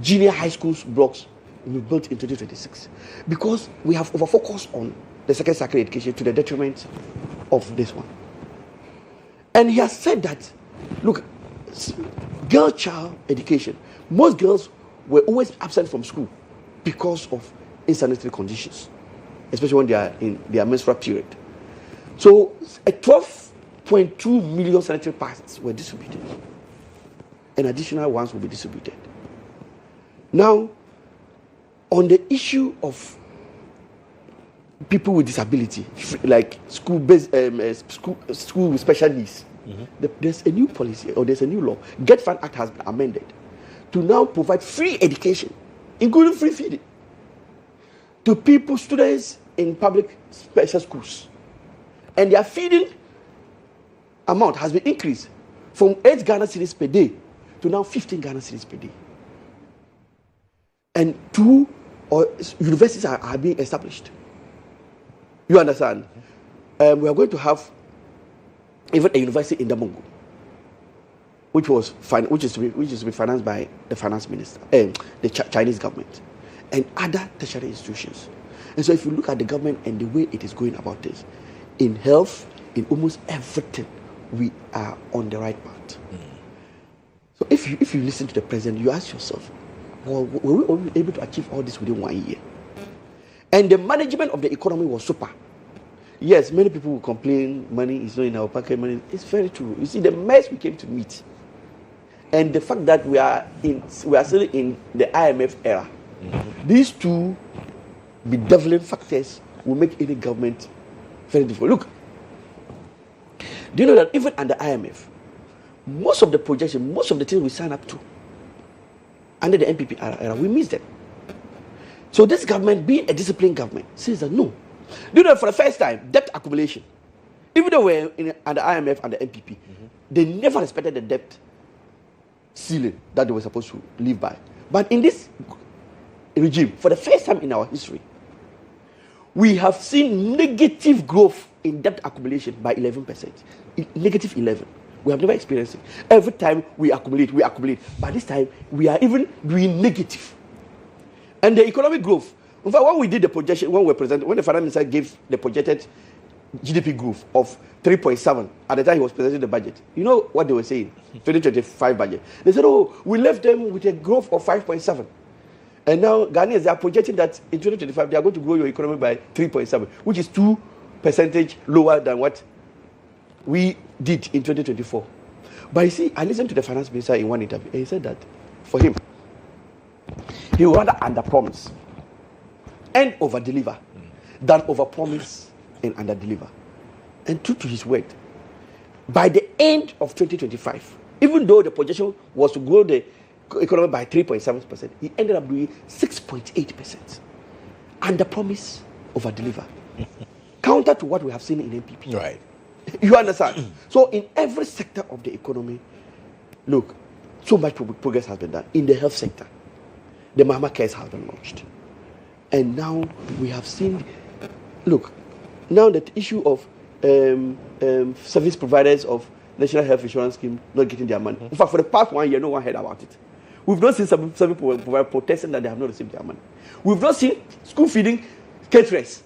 junior high schools blocks will be built in 2026. Because we have over-focused on the second cycle education to the detriment of this one. And he has said that, look, girl child education, most girls were always absent from school because of insanitary conditions, especially when they are in their menstrual period. So, 12.2 million sanitary pads were distributed, and additional ones will be distributed. Now, on the issue of people with disability, like school with special needs, there's a new policy or there's a new law. GHOne Act has been amended to now provide free education, including free feeding, to students in public special schools. And their feeding amount has been increased from 8 Ghana cedis per day to now 15 Ghana cedis per day. And 2 universities are being established. You understand? We are going to have even a university in Damongo, which is to be financed by the finance minister and the Chinese government and other tertiary institutions. And so if you look at the government and the way it is going about this, in health, in almost everything, we are on the right path. So if you listen to the president, you ask yourself, well, were we only able to achieve all this within 1 year? And the management of the economy was super. Yes, many people will complain, money is not in our pocket, money. It's very true. You see, the mess we came to meet, and the fact that we are still in the IMF era, these two bedeviling factors will make any government very difficult. Look, do you know that even under IMF, most of the projections, most of the things we sign up to under the NPP era, we miss them. So this government, being a disciplined government, says that no. Do you know, for the first time, debt accumulation, even though we're under IMF and the NPP, they never respected the debt ceiling that they were supposed to live by. But in this regime, for the first time in our history, we have seen negative growth in debt accumulation by 11%. Negative 11. We have never experienced it. Every time we accumulate. But this time, we are even doing negative. And the economic growth, in fact, when we did the projection, when the finance minister gave the projected GDP growth of 3.7 at the time he was presenting the budget, you know what they were saying? 2025 budget. They said, oh, we left them with a growth of 5.7. And now Ghanaians, they are projecting that in 2025 they are going to grow your economy by 3.7, which is 2% lower than what we did in 2024. But you see, I listened to the finance minister in one interview, and he said that for him, he would rather under-promise and over-deliver than over-promise and under-deliver. And true to his word, by the end of 2025, even though the projection was to grow the economy by 3.7%, he ended up doing 6.8%. Under-promise, over-deliver. Counter to what we have seen in NPP. Right. You understand? So in every sector of the economy, look, so much progress has been done. In the health sector, the Mama Cares has been launched. And now we have seen, look, now the issue of service providers of National Health Insurance Scheme not getting their money. In fact, for the past 1 year, no one heard about it. We've not seen some service providers protesting that they have not received their money. We've not seen school feeding caterers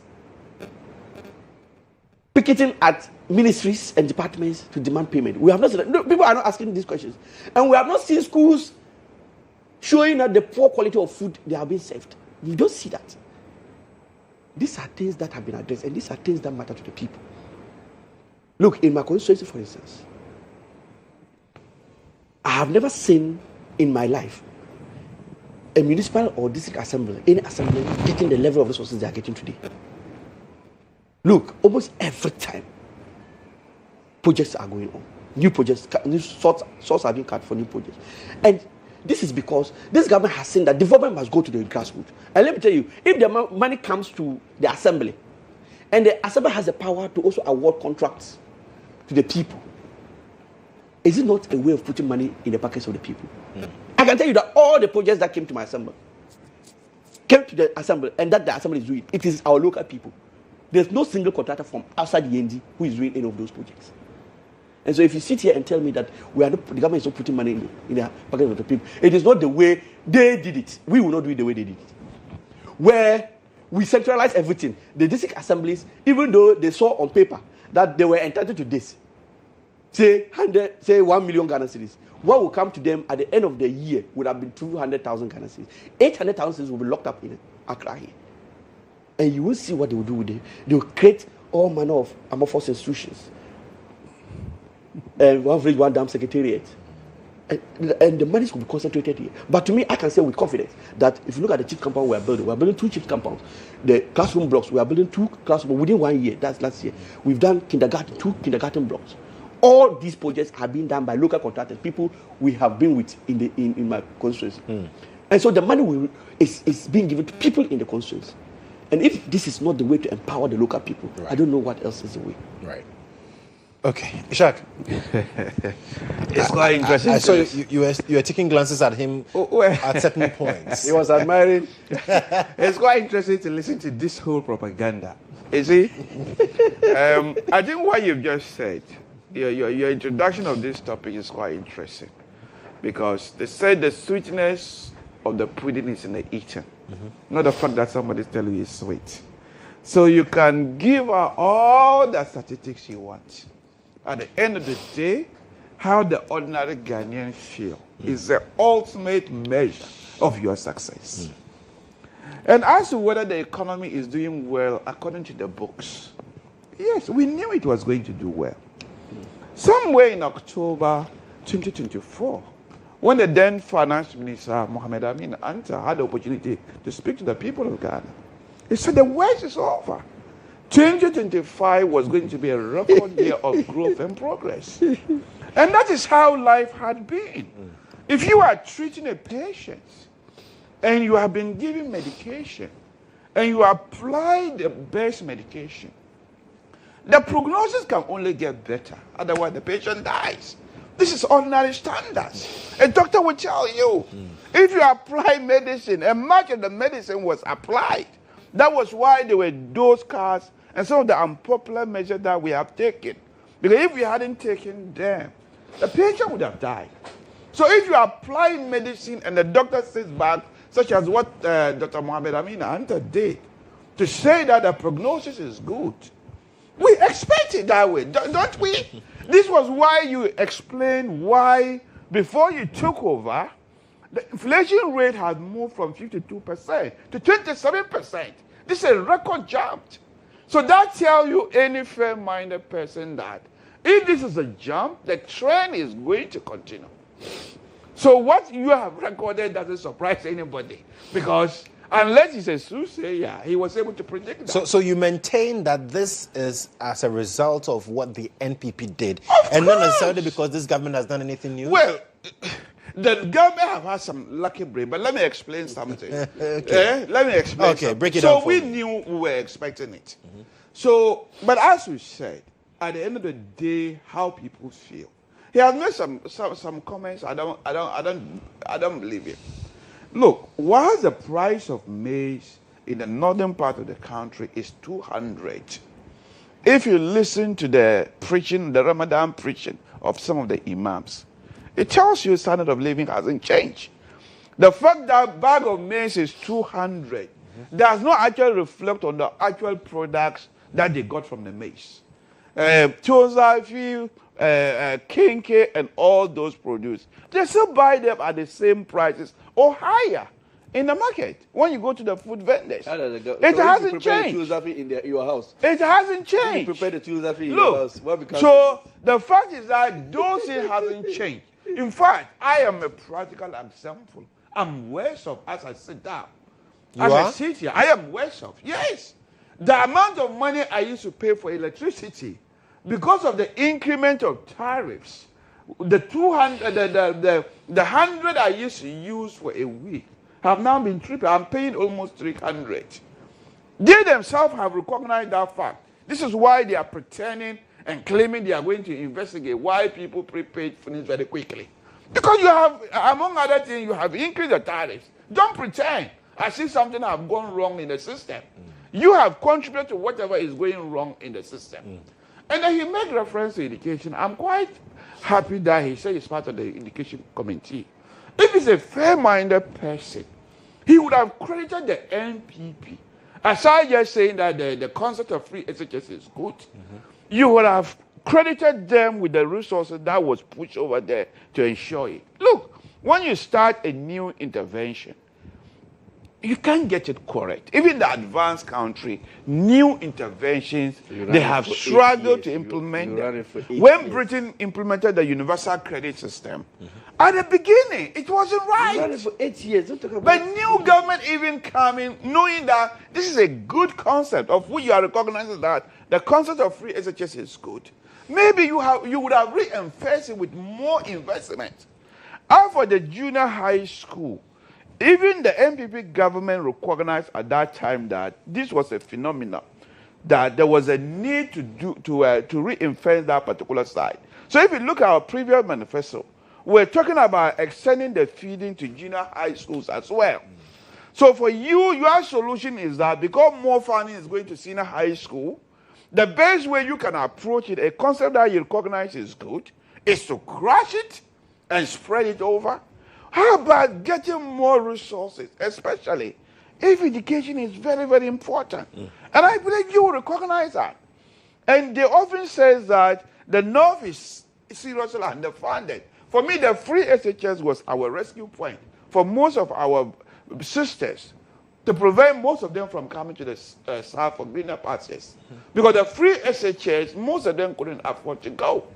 picketing at ministries and departments to demand payment. We have not seen that. No, people are not asking these questions. And we have not seen schools showing that the poor quality of food they are being served. You don't see that. These are things that have been addressed, and these are things that matter to the people. Look, in my constituency, for instance, I have never seen in my life a municipal or district assembly, any assembly, getting the level of resources they are getting today. Look, almost every time, projects are going on. New projects, new sorts are being cut for new projects. And this is because this government has seen that development must go to the grassroots. And let me tell you, if the money comes to the assembly, and the assembly has the power to also award contracts to the people, is it not a way of putting money in the pockets of the people? I can tell you that all the projects that came to my assembly, came to the assembly, and that the assembly is doing, it is our local people. There's no single contractor from outside Yendi who is doing any of those projects. And so if you sit here and tell me that the government is not putting money in the pockets of the people, it is not the way they did it. We will not do it the way they did it. Where we centralize everything. The district assemblies, even though they saw on paper that they were entitled to this, say 1 million Ghana cedis, what will come to them at the end of the year would have been 200,000 Ghana cedis. 800,000 cedis will be locked up in Accra here. And you will see what they will do with it. They will create all manner of amorphous institutions. And one village, one dam secretariat. And the money will be concentrated here. But to me, I can say with confidence that if you look at the chief compound we are building 2 chief compounds. The classroom blocks, we are building 2 classrooms within 1 year. That's last year. We've done 2 kindergarten blocks. All these projects are being done by local contractors, people we have been with in my constituency. And so the money is being given to people in the constituency. And if this is not the way to empower the local people, right, I don't know what else is the way. Right. Okay, Ishak. It's quite interesting. I saw you were taking glances at him at certain points. He was admiring. It's quite interesting to listen to this whole propaganda. You see, I think what you've just said, your introduction of this topic is quite interesting, because they said the sweetness of the pudding is in the eating, not the fact that somebody's telling you it's sweet. So you can give her all the statistics you want. At the end of the day, how the ordinary Ghanaian feel is the ultimate measure of your success. And as to whether the economy is doing well according to the books, yes, we knew it was going to do well. Somewhere in October 2024, when the then Finance Minister, Mohamed Amin Anta, had the opportunity to speak to the people of Ghana, he said the worst is over. 2025 was going to be a record year of growth and progress. And that is how life had been. If you are treating a patient and you have been given medication and you apply the best medication, the prognosis can only get better. Otherwise, the patient dies. This is ordinary standards. A doctor will tell you, if you apply medicine, and much of the medicine was applied, that was why there were those cards and some of the unpopular measures that we have taken. Because if we hadn't taken them, the patient would have died. So if you apply medicine and the doctor says back, such as what Dr. Mohamed Amin Anta did, to say that the prognosis is good, we expect it that way, don't we? This was why you explained why, before you took over, the inflation rate had moved from 52% to 27%. This is a record jump. So that tells you, any fair-minded person, that if this is a jump, the trend is going to continue. So what you have recorded doesn't surprise anybody, because unless he's a soothsayer, he was able to predict that. So you maintain that this is as a result of what the NPP did, and not necessarily because this government has done anything new? Well, the government have had some lucky break, but let me explain something. Okay. Let me explain something. Break it down for me. me. Knew we were expecting it. So, but as we said, at the end of the day, how people feel. He has made some comments. I don't believe it. Look, while the price of maize in the northern part of the country is 200, if you listen to the preaching, the Ramadan preaching of some of the imams, it tells you standard of living hasn't changed. The fact that bag of maize is 200 does not actually reflect on the actual products that they got from the maize. Tozafi, Kinke, and all those produce, they still buy them at the same prices or higher. in the market. When you go to the food vendors, it hasn't changed. In your house. It hasn't changed. You prepare the tools in Look, your house. So the fact is that those things haven't changed. In fact, I am a practical example. I'm worse off as I sit down. I sit here, I am worse off. Yes. The amount of money I used to pay for electricity, because of the increment of tariffs, the 200, the 100 I used to use for a week have now been tripled. I'm paying almost 300. They themselves have recognized that fact. This is why they are pretending and claiming they are going to investigate why people prepaid finish very quickly. Because you have, among other things, you have increased the tariffs. Don't pretend as if something has gone wrong in the system. You have contributed to whatever is going wrong in the system. And then he made reference to education. I'm quite happy that he said he's part of the education committee. If he's a fair-minded person, he would have credited the NPP. Aside just saying that the concept of free SHS is good, you would have credited them with the resources that was pushed over there to ensure it. Look, when you start a new intervention, you can't get it correct. Even the advanced country, new interventions, they have struggled to implement them. When Britain implemented the universal credit system, at the beginning, it wasn't right. You ran it for 8 years. Don't talk about But new government even coming, knowing that this is a good concept, of which you are recognizing that the concept of free SHS is good. Maybe you would have reinforced it with more investment. And for the junior high school, even the NPP government recognized at that time that this was a phenomenon, that there was a need to reinforce that particular side. So if you look at our previous manifesto, we're talking about extending the feeding to junior high schools as well. So for you, your solution is that because more funding is going to senior high school, the best way you can approach it, a concept that you recognize is good, is to crush it and spread it over. How about getting more resources, especially if education is very, very important? And I believe you will recognize that. And they often say that the North is seriously underfunded. For me, the free SHS was our rescue point for most of our sisters, to prevent most of them from coming to the South for greener pastures. Because the free SHS, most of them couldn't afford to go.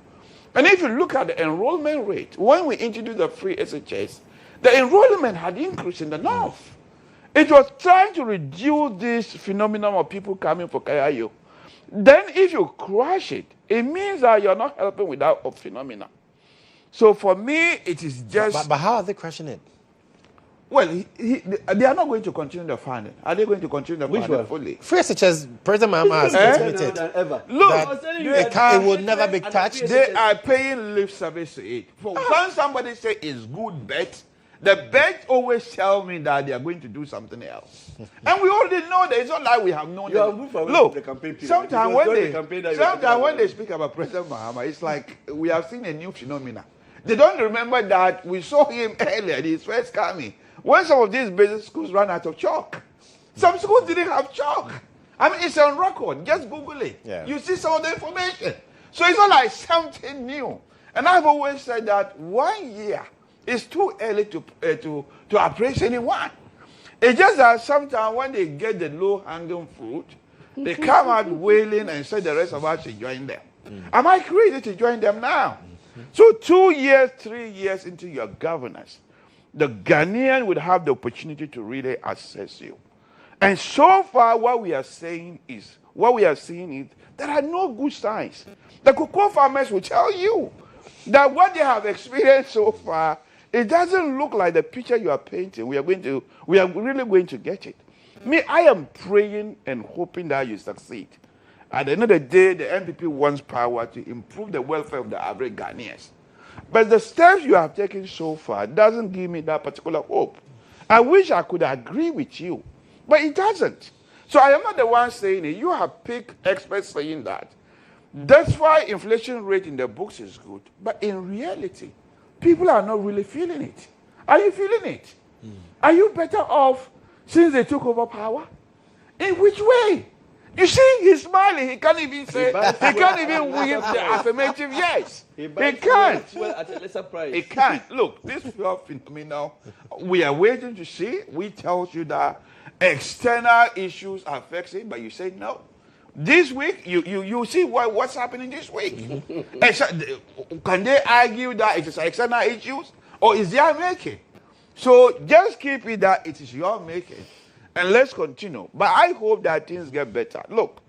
And if you look at the enrollment rate, when we introduced the free SHS, the enrollment had increased in the North. It was trying to reduce this phenomenon of people coming for KIU. Then if you crush it, it means that you're not helping with that phenomenon. So for me, it is just... But how are they crushing it? Well, they are not going to continue the funding. Are they going to continue the funding fully? Free SHS, President Mahama has admitted Look, it will never be touched. They are paying lip service to it. When somebody say it's good bet, the bet always tell me that they are going to do something else. And we already know that. It's not like we have known that. Look, sometimes when they speak about President Mahama, it's like we have seen a new phenomenon. They don't remember that we saw him earlier, his first coming, when some of these basic schools ran out of chalk. Some schools didn't have chalk. I mean, it's on record. Just Google it. Yeah. You see some of the information. So it's not like something new. And I've always said that 1 year is too early to appraise anyone. It's just that sometimes when they get the low-hanging fruit, they come out wailing and say the rest of us should join them. Am I crazy to join them now? So 2 years, 3 years into your governance, the Ghanaian would have the opportunity to really assess you. And so far, what we are seeing is there are no good signs. The cocoa farmers will tell you that what they have experienced so far, it doesn't look like the picture you are painting. We are really going to get it. Me, I am praying and hoping that you succeed. At the end of the day, the NPP wants power to improve the welfare of the average Ghanaians. But the steps you have taken so far doesn't give me that particular hope. I wish I could agree with you, but it doesn't. So I am not the one saying it. You have picked experts saying that. That's why inflation rate in the books is good. But in reality, people are not really feeling it. Are you feeling it? Are you better off since they took over power? In which way? You see, he's smiling. He can't even say, he can't even give the affirmative yes. He can't. Well, at a lesser price. He can't. Look, this fuel phenomenon, we are waiting to see. We tell you that external issues are affecting, but you say no. This week, you see what's happening this week. Can they argue that it is external issues, or is their making? So just keep it that it is your making, and let's continue. But I hope that things get better. Look,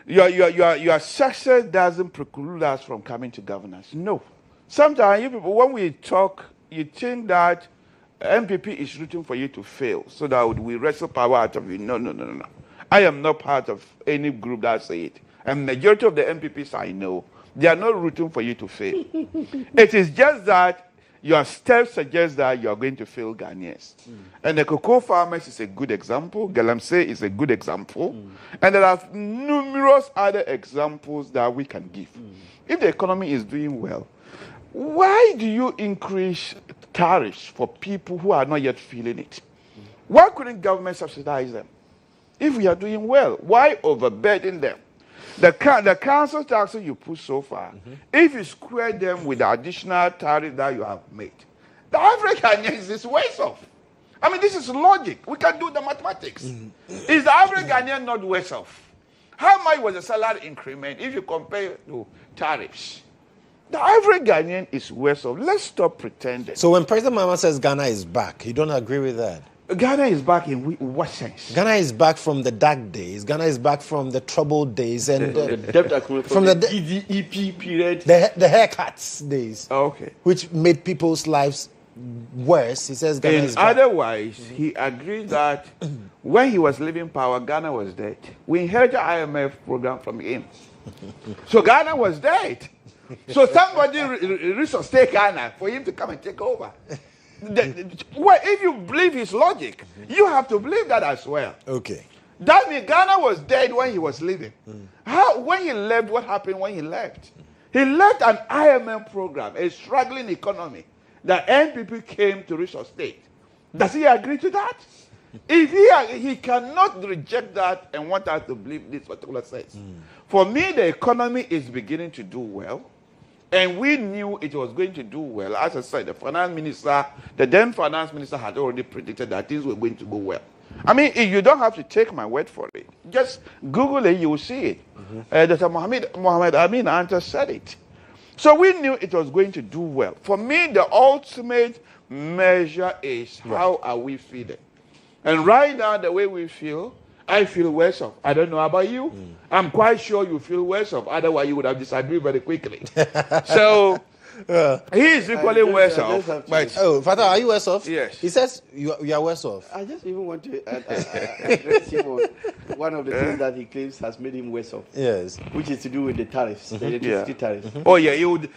your success doesn't preclude us from coming to governance. No. Sometimes you people, when we talk, you think that MPP is rooting for you to fail so that we wrestle power out of you. No. I am not part of any group that say it. And majority of the MPPs I know, they are not rooting for you to fail. It is just that your steps suggest that you are going to fail Ghanaians. And the cocoa farmers is a good example. Galamsey is a good example. And there are numerous other examples that we can give. If the economy is doing well, why do you increase tariffs for people who are not yet feeling it? Why couldn't government subsidize them? If we are doing well, why overburden them? The council taxes you put so far, if you square them with the additional tariff that you have made, the average Ghanaian is worse off. I mean, this is logic. We can do the mathematics. Is the average Ghanaian not worse off? How much was the salary increment if you compare to tariffs? The average Ghanaian is worse off. Let's stop pretending. So when President Mahama says Ghana is back, you don't agree with that? Ghana is back in what sense? Ghana is back from the dark days. Ghana is back from the troubled days and The debt accumulation from the EDEP period. the haircuts days, Okay. which made people's lives worse. He says Ghana is back. Otherwise, he agreed that when he was leaving power, Ghana was dead. We inherited IMF program from him. So Ghana was dead. So somebody resuscitate Ghana for him to come and take over. If you believe his logic, you have to believe that as well. Okay. That means Ghana was dead when he was leaving. When he left, what happened when he left? He left an IMF program, a struggling economy, that NPP came to resuscitate. Does he agree to that? If he cannot reject that and want us to believe this particular sense. For me, the economy is beginning to do well. And we knew it was going to do well. As I said, the then finance minister had already predicted that things were going to go well. I mean, you don't have to take my word for it. Just Google it, you will see it. Dr. Mohammed Amin Anta said it. So we knew it was going to do well. For me, the ultimate measure is how are we feeling? And right now, the way we feel, I feel worse off. I don't know about you. I'm quite sure you feel worse off. Otherwise, you would have disagreed very quickly. So he is equally worse off. But Father, are you worse off? Yes. He says you are worse off. I just even want to address him on one of the things that he claims has made him worse off. Yes. Which is to do with the tariffs, the electricity tariffs. Oh yeah, he would.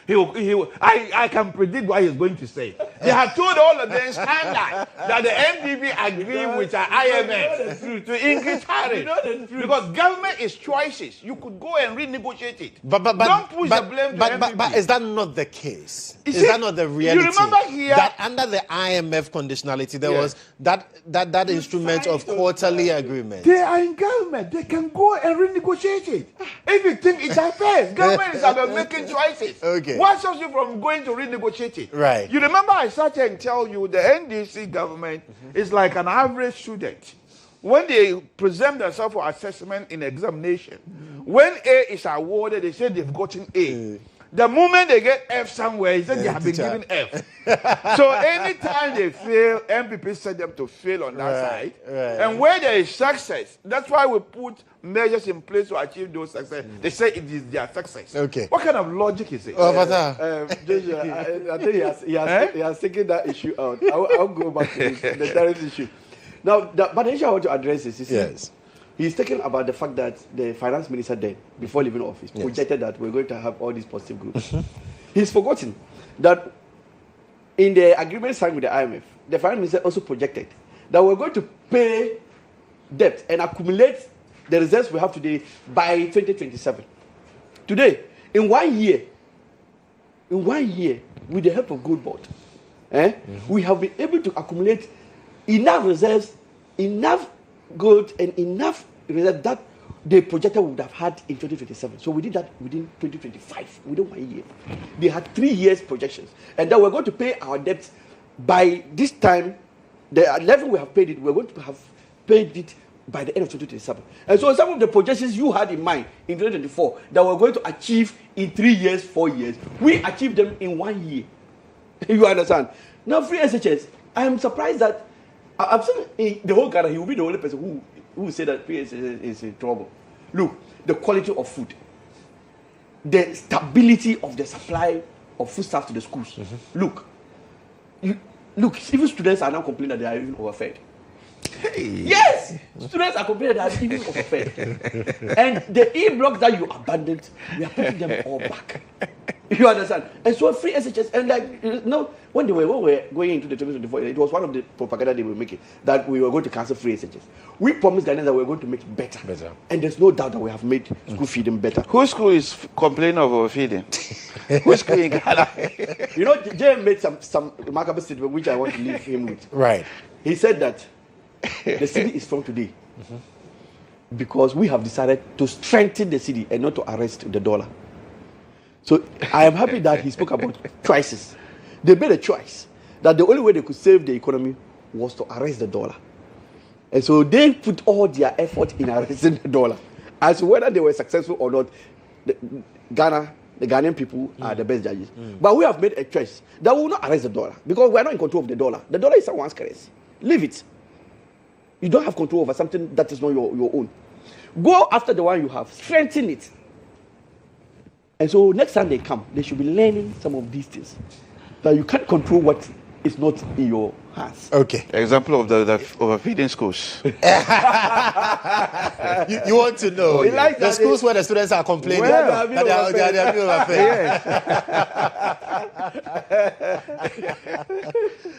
I can predict what he's going to say. They have told all of them standard that the MPP agree with the IMF to increase tariff because government is choices. You could go and renegotiate it. But don't push the blame to MPP. But is that not the case? Is see, that not the reality? You remember here that under the IMF conditionality there was that instrument of quarterly agreement. They are in government. They can go and renegotiate it. If you think it's unfair, government is about making choices. Okay. What stops you from going to renegotiate it? Right. You remember I started and tell you the NDC government is like an average student. When they present themselves for assessment in examination, when A is awarded, they say they've gotten A. The moment they get F somewhere, he said they have been given F. So anytime they fail, MPP set them to fail on that side. And where there is success, that's why we put measures in place to achieve those success. They say it is their success. Okay. What kind of logic is it? Joshua, I think he has taken that issue out. I'll go back to the tariff issue. Now, but the issue I want to address is, Yes. he's talking about the fact that the finance minister then, before leaving office, projected that we're going to have all these positive groups. He's forgotten that in the agreement signed with the IMF, the finance minister also projected that we're going to pay debt and accumulate the reserves we have today by 2027. Today, in 1 year, with the help of Gold Board, we have been able to accumulate enough reserves, enough gold, and enough reserves that they projected we would have had in 2027. So we did that within 2025, within 1 year. They had 3 years projections. And then we're going to pay our debts by this time, the level we have paid it, we're going to have paid it by the end of 2027. And so some of the projections you had in mind in 2024 that we're going to achieve in 3 years, 4 years, we achieved them in 1 year. You understand? Now, free SHS, I am surprised that I've seen in the whole Ghana, he will be the only person who will say that free SHS is in trouble. Look, the quality of food, the stability of the supply of foodstuffs to the schools. Look, even students are now complaining that they are even overfed. Hey. Yes, students are complaining that they are even overfed. And the E-blocks that you abandoned, we are putting them all back. You understand? And so free SHS, and like, you know, when we were going into the 2024, it was one of the propaganda they were making that we were going to cancel free SHS. We promised Ghanaians that we were going to make it better. And there's no doubt that we have made school feeding better. Whose school is complaining of overfeeding? Whose school in Ghana? You know, Jay made some remarkable statement which I want to leave him with. Right. He said that the city is strong today because we have decided to strengthen the city and not to arrest the dollar. So I am happy that he spoke about choices. They made a choice that the only way they could save the economy was to arrest the dollar. And so they put all their effort in arresting the dollar. As to whether they were successful or not, the Ghanaian people are the best judges. But we have made a choice that we will not arrest the dollar because we are not in control of the dollar. The dollar is someone's currency. Leave it. You don't have control over something that is not your own. Go after the one you have. Strengthen it. And so next time they come, they should be learning some of these things. That you can't control what is not in your hands. Okay. Example of the overfeeding schools. You want to know the schools where the students are complaining that they are being overfed.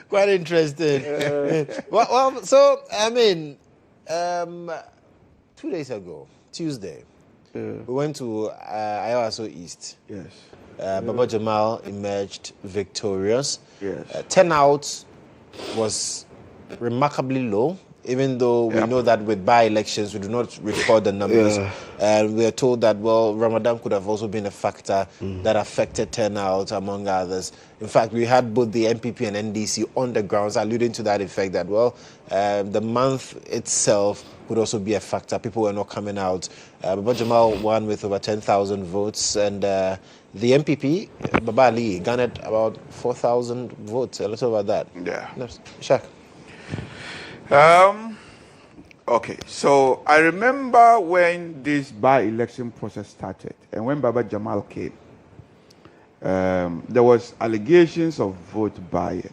Quite interesting. Well, so I mean, 2 days ago, Tuesday, we went to Ayawasu East. Yes. Baba Jamal emerged victorious. Yes. Turnout was remarkably low, even though we know that with by-elections we do not record the numbers. And we are told that, well, Ramadan could have also been a factor that affected turnout, among others. In fact, we had both the MPP and NDC on the grounds alluding to that effect that, well, the month itself would also be a factor. People were not coming out. Baba Jamal won with over 10,000 votes, and the MPP, Baba Ali, garnered about 4,000 votes, a little about that. Yeah. No, Shaq. Okay, so I remember when this by-election process started and when Baba Jamal came, there was allegations of vote buying.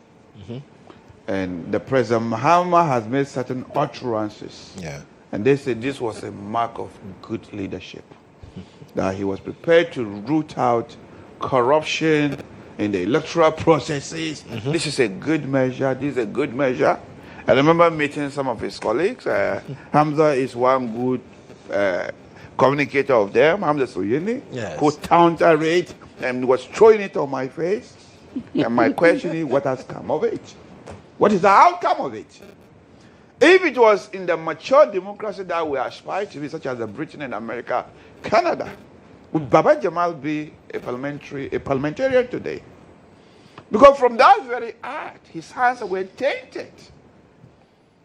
And the President Mahama has made certain utterances. Yeah. And they said this was a mark of good leadership. That he was prepared to root out corruption in the electoral processes. This is a good measure. This is a good measure. I remember meeting some of his colleagues. Hamza is one good communicator of them, Hamza Yendi, who countered it and was throwing it on my face. And my question is, what has come of it? What is the outcome of it? If it was in the mature democracy that we aspire to be, such as the Britain and America, Canada, would Baba Jamal be a parliamentarian today? Because from that very act, his hands were tainted.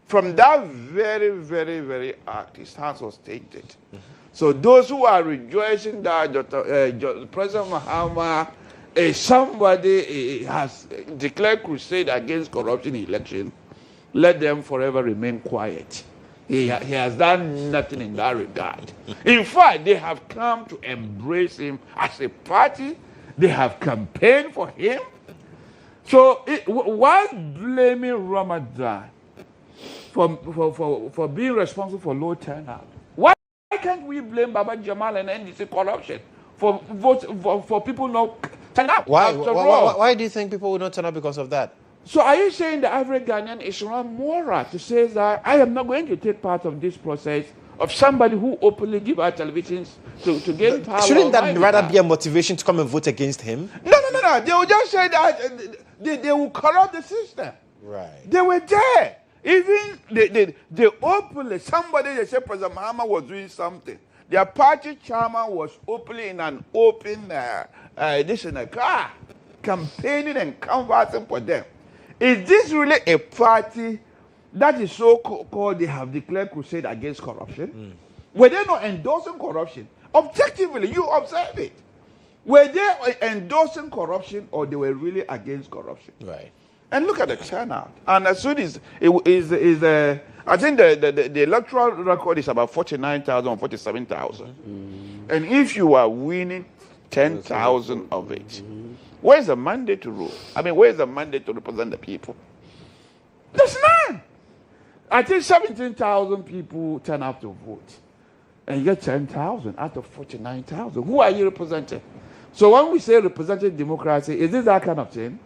From that very, very, very act, his hands was tainted. So those who are rejoicing that President Mahama somebody has declared crusade against corruption in election, let them forever remain quiet. He has done nothing in that regard. In fact, they have come to embrace him as a party. They have campaigned for him. So while blaming Ramadan for being responsible for low turnout, why can't we blame Baba Jamal and NDC corruption for people not turn up? Why do you think people would not turn up because of that? So are you saying the average Ghanaian is wrong moral to say that I am not going to take part of this process of somebody who openly give out televisions to gain power? Shouldn't that rather be a motivation to come and vote against him? No. They will just say that they will corrupt the system. Right. They were there. Even they openly, somebody, they said President Mahama was doing something. Their party chairman was openly in an open this in a car, campaigning and canvassing for them. Is this really a party that is so called they have declared crusade against corruption? Were they not endorsing corruption? Objectively, you observe it. Were they endorsing corruption or they were really against corruption? Right. And look at the turnout. And as soon as I think the electoral record is about 49,000 or 47,000. And if you are winning 10,000 of it, where's the mandate to rule? I mean, where's the mandate to represent the people? There's none. I think 17,000 people turn out to vote. And you get 10,000 out of 49,000. Who are you representing? So when we say representative democracy, is this that kind of thing?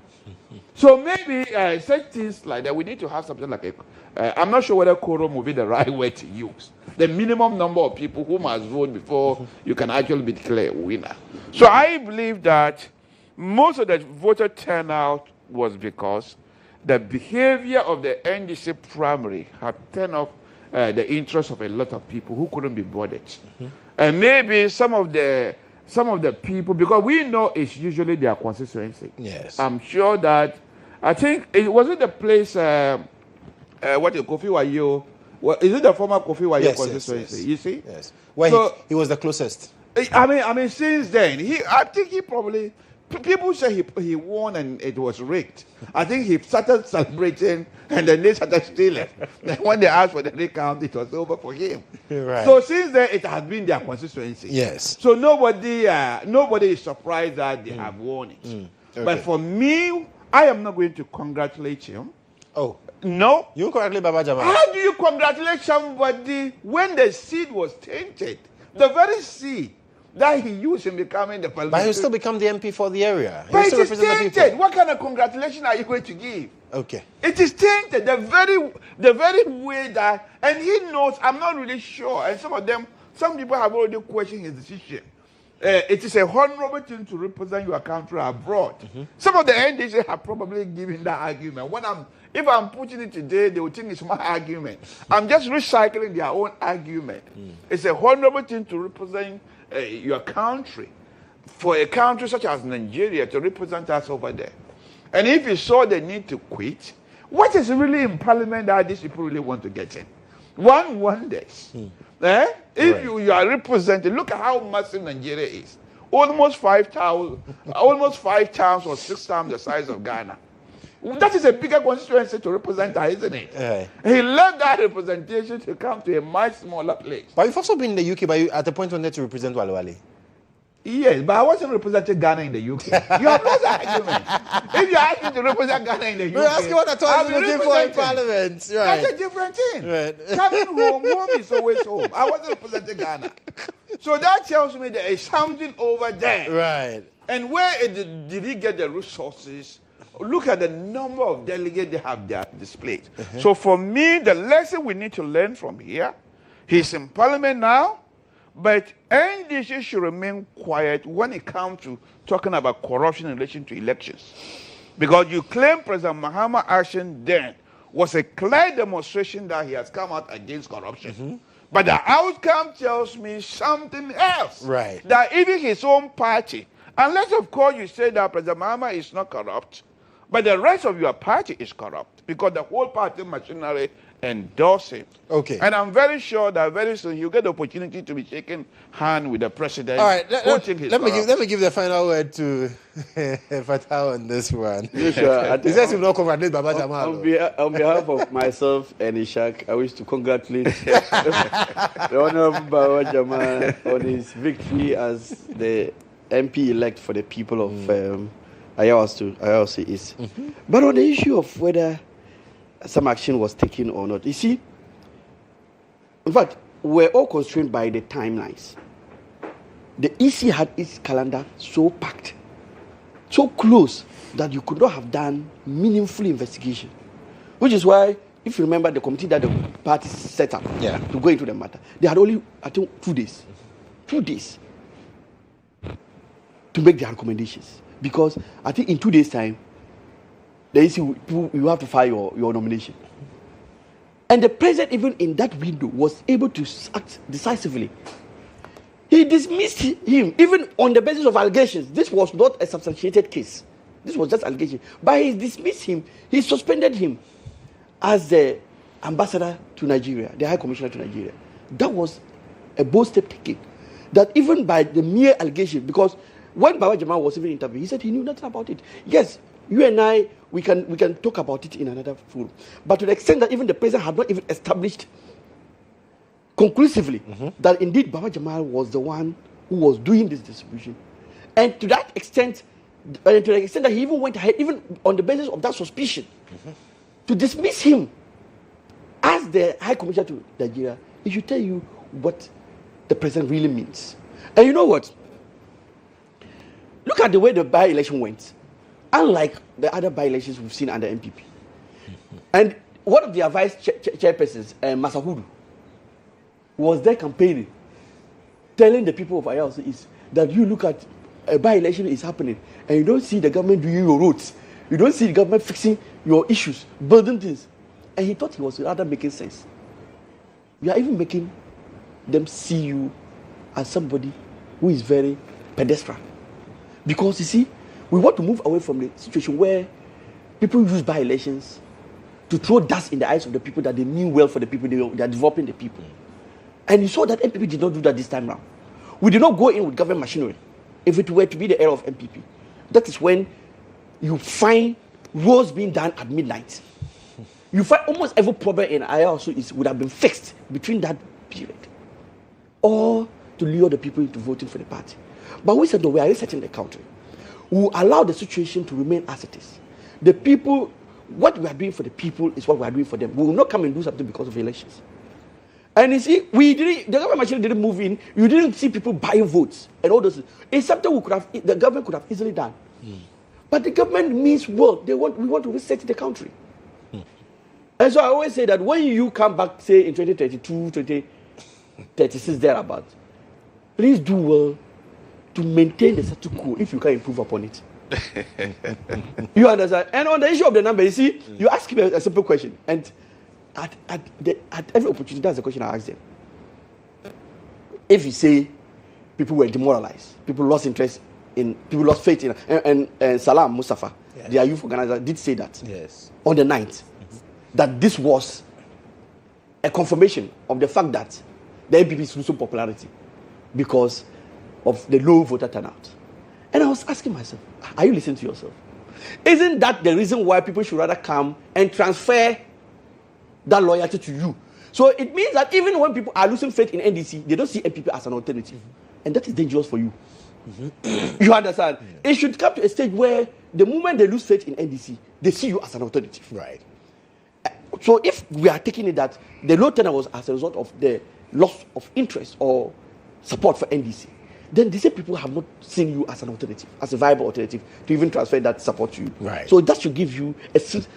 So maybe such things like that, we need to have something like I'm not sure whether quorum will be the right word to use. The minimum number of people who must vote before you can actually be declared a winner. So I believe that most of the voter turnout was because the behavior of the NDC primary had turned off the interest of a lot of people who couldn't be bothered. And maybe some of the people, because we know it's usually their constituency. Yes. I'm sure that, I think, it wasn't the place, what is Kofi Wayo, is it the former Kofi Wayo constituency? Yes. You see? Yes. Well, so, he was the closest. I mean, since then, I think he probably, people say he won and it was rigged. I think he started celebrating and then they started stealing. Then when they asked for the recount, it was over for him. Right. So since then, it has been their constituency. Yes. So nobody is surprised that they have won it. Okay. But for me, I am not going to congratulate him. Oh. No. You congratulate Baba Jamal. How do you congratulate somebody when the seed was tainted? The very seed that he used in becoming the parliament. But he'll still become the MP for the area. But it is tainted. What kind of congratulation are you going to give? Okay. It is tainted. The very way that, and he knows, I'm not really sure, and some people have already questioned his decision. It is a honorable thing to represent your country abroad. Some of the NDC have probably given that argument. If I'm putting it today, they will think it's my argument. I'm just recycling their own argument. It's a honorable thing to represent your country, for a country such as Nigeria to represent us over there. And if you saw the need to quit, what is really in parliament that these people really want to get in? One wonders. If you are represented, look at how massive Nigeria is. Almost 5,000, almost 5 times or 6 times the size of Ghana. That is a bigger constituency to represent her, isn't it? He left that representation to come to a much smaller place. But you've also been in the UK, but you, at the point wanted to represent Walewale. Yes, but I wasn't representing Ghana in the UK. You have lost the argument. If you're asking to represent Ghana in the UK, We're asking what I thought you were looking for in Parliament. Right. That's a different thing. Right. Coming home is always home. I wasn't representing Ghana. So that tells me there is something over there. Right. And where did he get the resources? Look at the number of delegates they have there displayed. So for me, the lesson we need to learn from here, he's in Parliament now, but NDC should remain quiet when it comes to talking about corruption in relation to elections. Because you claim President Mahama action then was a clear demonstration that he has come out against corruption. But the outcome tells me something else. Right. That even his own party, unless of course you say that President Mahama is not corrupt, but the rest of your party is corrupt because the whole party machinery endorse him. Okay. And I'm very sure that very soon you get the opportunity to be shaking hand with the president. All right. Let me give the final word to Fatah on this one. Yes, sure. He says he will not congratulate Baba Jamal. On behalf of myself and Ishak, I wish to congratulate the Honorable Baba Jamal on his victory as the MP-elect for the people of Ayawasu is. But on the issue of whether some action was taken or not, you see, in fact, we're all constrained by the timelines. The EC had its calendar so packed, so close, that you could not have done meaningful investigation. Which is why, if you remember the committee that the party set up to go into the matter, they had only, I think, 2 days. 2 days to make their recommendations. Because I think in 2 days' time, the EC you have to file your nomination. And the president, even in that window, was able to act decisively. He dismissed him even on the basis of allegations. This was not a substantiated case. This was just allegation. But he dismissed him. He suspended him as the ambassador to Nigeria, the High Commissioner to Nigeria. That was a bold step taken. That even by the mere allegation, because when Baba Jamal was even interviewed, he said he knew nothing about it. Yes, you and I, we can talk about it in another forum. But to the extent that even the president had not even established conclusively that indeed Baba Jamal was the one who was doing this distribution. And to that extent, that he even went ahead, even on the basis of that suspicion, to dismiss him as the High Commissioner to Nigeria, it should tell you what the president really means. And you know what? Look at the way the by-election went. Unlike the other by-elections we've seen under MPP. And one of their vice chairpersons, Masahudu, was there campaigning, telling the people of Ayawasu is that you look at a by-election is happening and you don't see the government doing your roads. You don't see the government fixing your issues, building things. And he thought he was rather making sense. You are even making them see you as somebody who is very pedestrian. Because you see, we want to move away from the situation where people use by-elections to throw dust in the eyes of the people that they mean well for the people, they are developing the people. And you saw that MPP did not do that this time round. We did not go in with government machinery. If it were to be the era of MPP, that is when you find roads being done at midnight. You find almost every problem in Ayawasu would have been fixed between that period. Or to lure the people into voting for the party. But we said, no, we are resetting the country. We will allow the situation to remain as it is. The people, what we are doing for the people is what we are doing for them. We will not come and do something because of elections. And you see, the government actually didn't move in. You didn't see people buying votes and all those. It's something the government could have easily done. But the government means well. We want to reset the country. And so I always say that when you come back, say in 2032, 2036, thereabouts, please do well to maintain the status quo if you can improve upon it. You understand? And on the issue of the number, you see, you ask me a simple question, and at every opportunity, that's the question I ask them. If you say people were demoralized, people lost faith in, and Salam Mustafa, their youth organizer, did say that on the 9th, that this was a confirmation of the fact that the MPP is losing popularity because of the low voter turnout. And I was asking myself, are you listening to yourself? Isn't that the reason why people should rather come and transfer that loyalty to you? So it means that even when people are losing faith in NDC, they don't see MPP as an alternative. And that is dangerous for you. You understand? It should come to a stage where the moment they lose faith in NDC, they see you as an alternative. Right. So if we are taking it that the low turnout was as a result of the loss of interest or support for NDC, then these people have not seen you as an alternative, as a viable alternative to even transfer that support to you. Right. So that should give you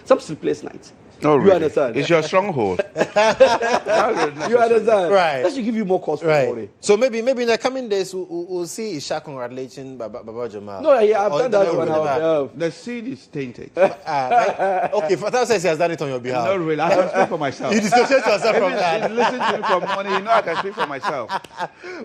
some sleepless nights. Oh, really? You understand? It's your stronghold. You understand? Right. That should give you more cause for Right. worry. So maybe in the coming days we'll see Isha congratulating Baba Jamal. No, yeah, I've done that no, one. no, The seed is tainted. Okay, Fatal says he has done it on your behalf. Not really. I can speak for myself. You dissociate yourself from If that. listen to me for money, you know I can speak for myself.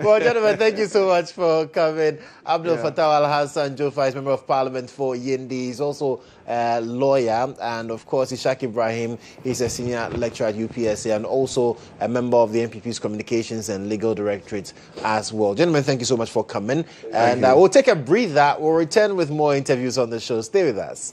Well, gentlemen, thank you so much for coming. Abdul Fattah Al-Hassan Jofa is Member of Parliament for Yendi. He's also a lawyer. And, of course, Ishaq Ibrahim, he's a senior lecturer at UPSA and also a member of the NPP's Communications and Legal Directorate as well. Gentlemen, thank you so much for coming. And we'll take a breather. We'll return with more interviews on the show. Stay with us.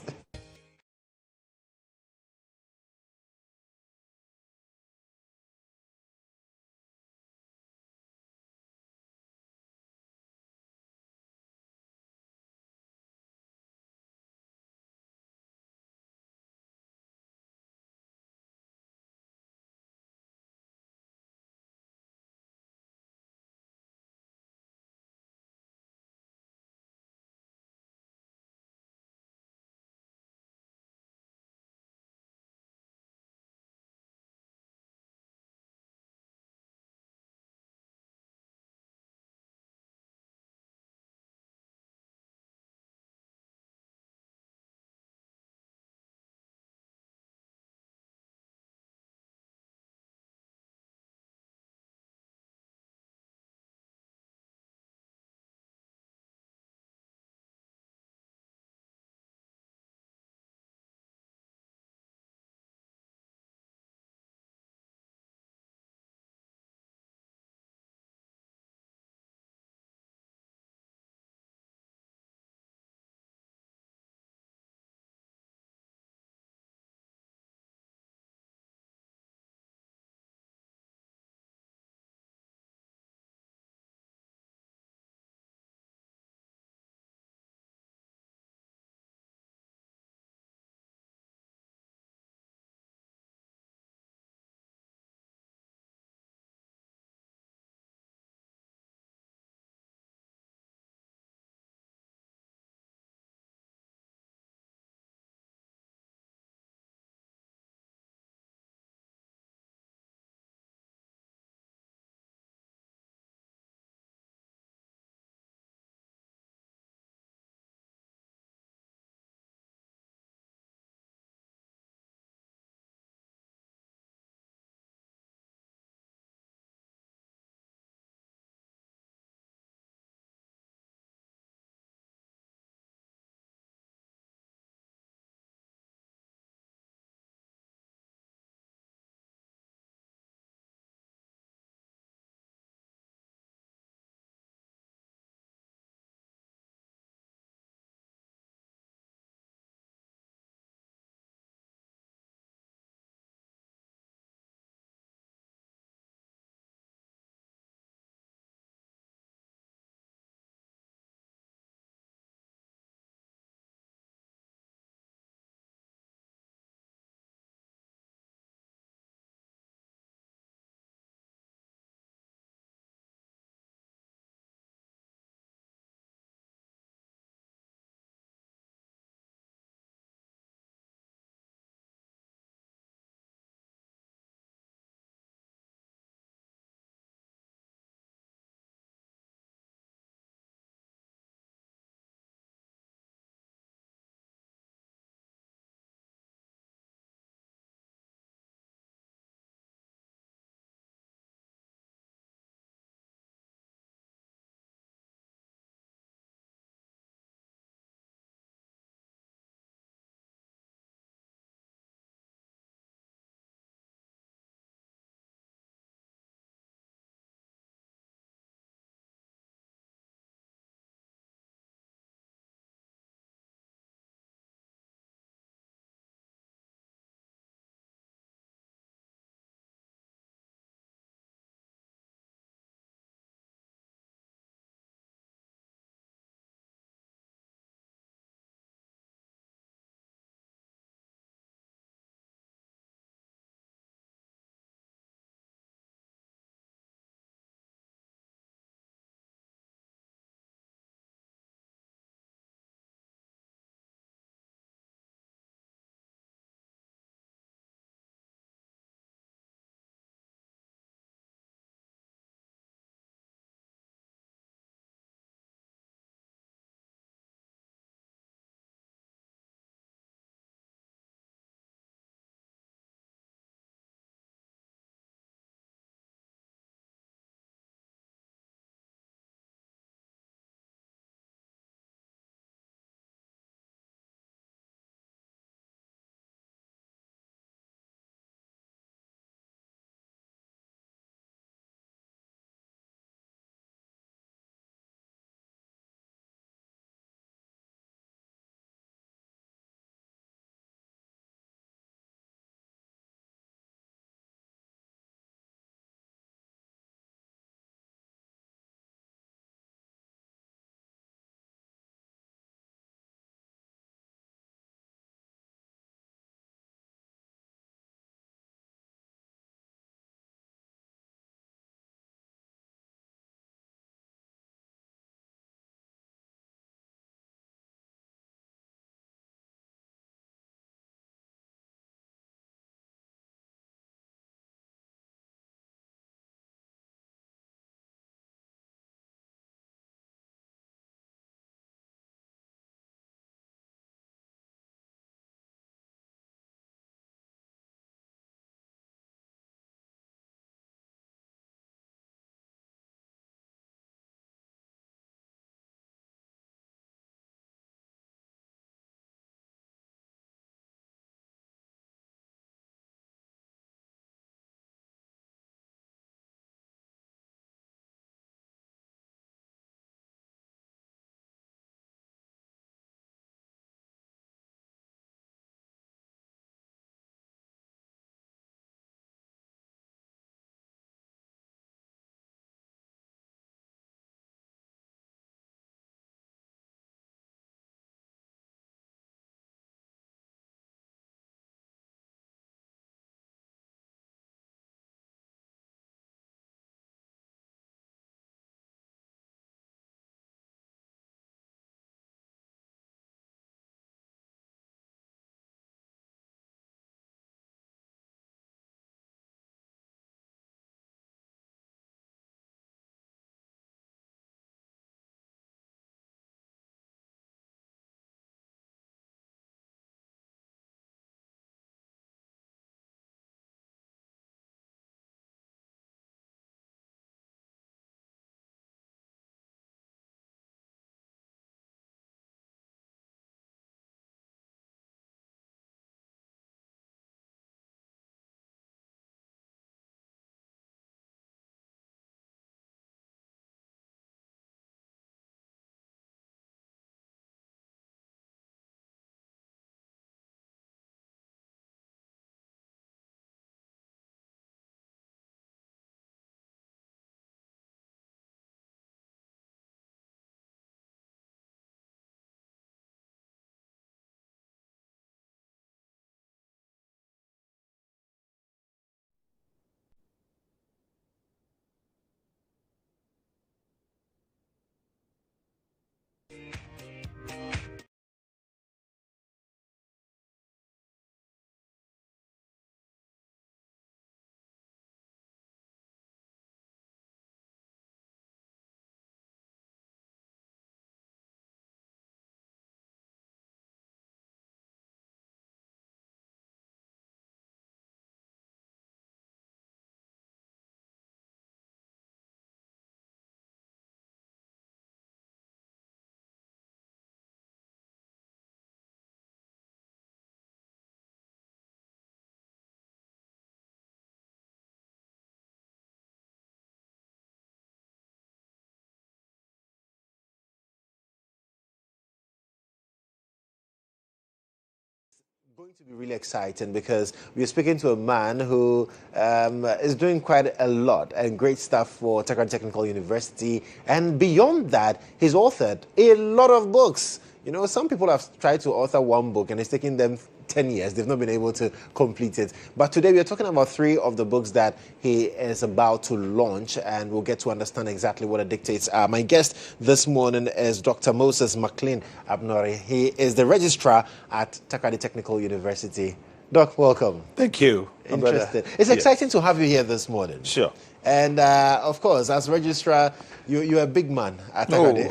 Going to be really exciting because we're speaking to a man who is doing quite a lot and great stuff for Takoradi Technical University. And beyond that, he's authored a lot of books. You know, some people have tried to author one book and it's taken them 10 years. They've not been able to complete it. But today we are talking about 3 of the books that he is about to launch, and we'll get to understand exactly what the dictates are. My guest this morning is Dr. Moses McLean Abnori. He is the registrar at Takoradi Technical University. Doc, welcome. Thank you. Interested. It's exciting to have you here this morning. Sure. And of course, as registrar, you're a big man at Takoradi.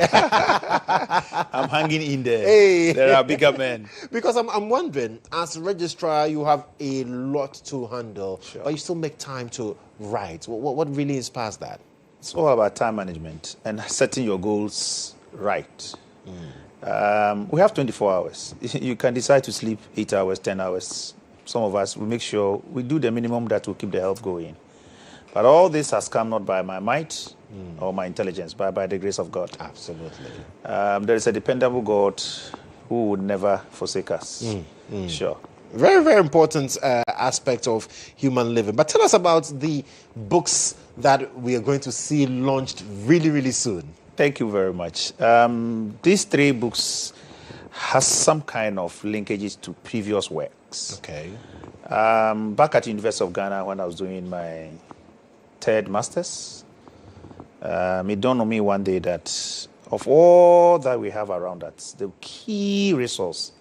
I'm hanging in there. Hey. There are bigger men. Because I'm wondering, as registrar, you have a lot to handle, Sure. but you still make time to write. What really inspires that? It's all about time management and setting your goals right. We have 24 hours. You can decide to sleep 8 hours, 10 hours. Some of us, we make sure we do the minimum that will keep the health going. But all this has come not by my might or my intelligence, but by the grace of God. Absolutely. There is a dependable God who would never forsake us. Sure. Very, very important aspect of human living. But tell us about the books that we are going to see launched really, really soon. Thank you very much. These 3 books has some kind of linkages to previous works. Okay. Back at the University of Ghana when I was doing my 3rd master's, it dawned on me one day that of all that we have around us, the key resource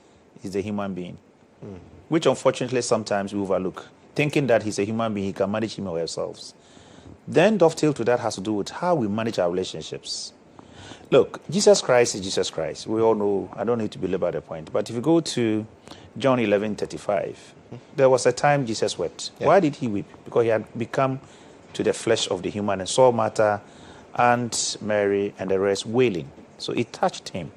is the human being, which unfortunately sometimes we overlook, thinking that he's a human being, he can manage him or ourselves. Then dovetail to that has to do with how we manage our relationships. Look, Jesus Christ is Jesus Christ. We all know, I don't need to belabor the point, but if you go to John 11:35, there was a time Jesus wept. Yeah. Why did he weep? Because he had become to the flesh of the human and saw Martha and Mary and the rest wailing. So it touched him.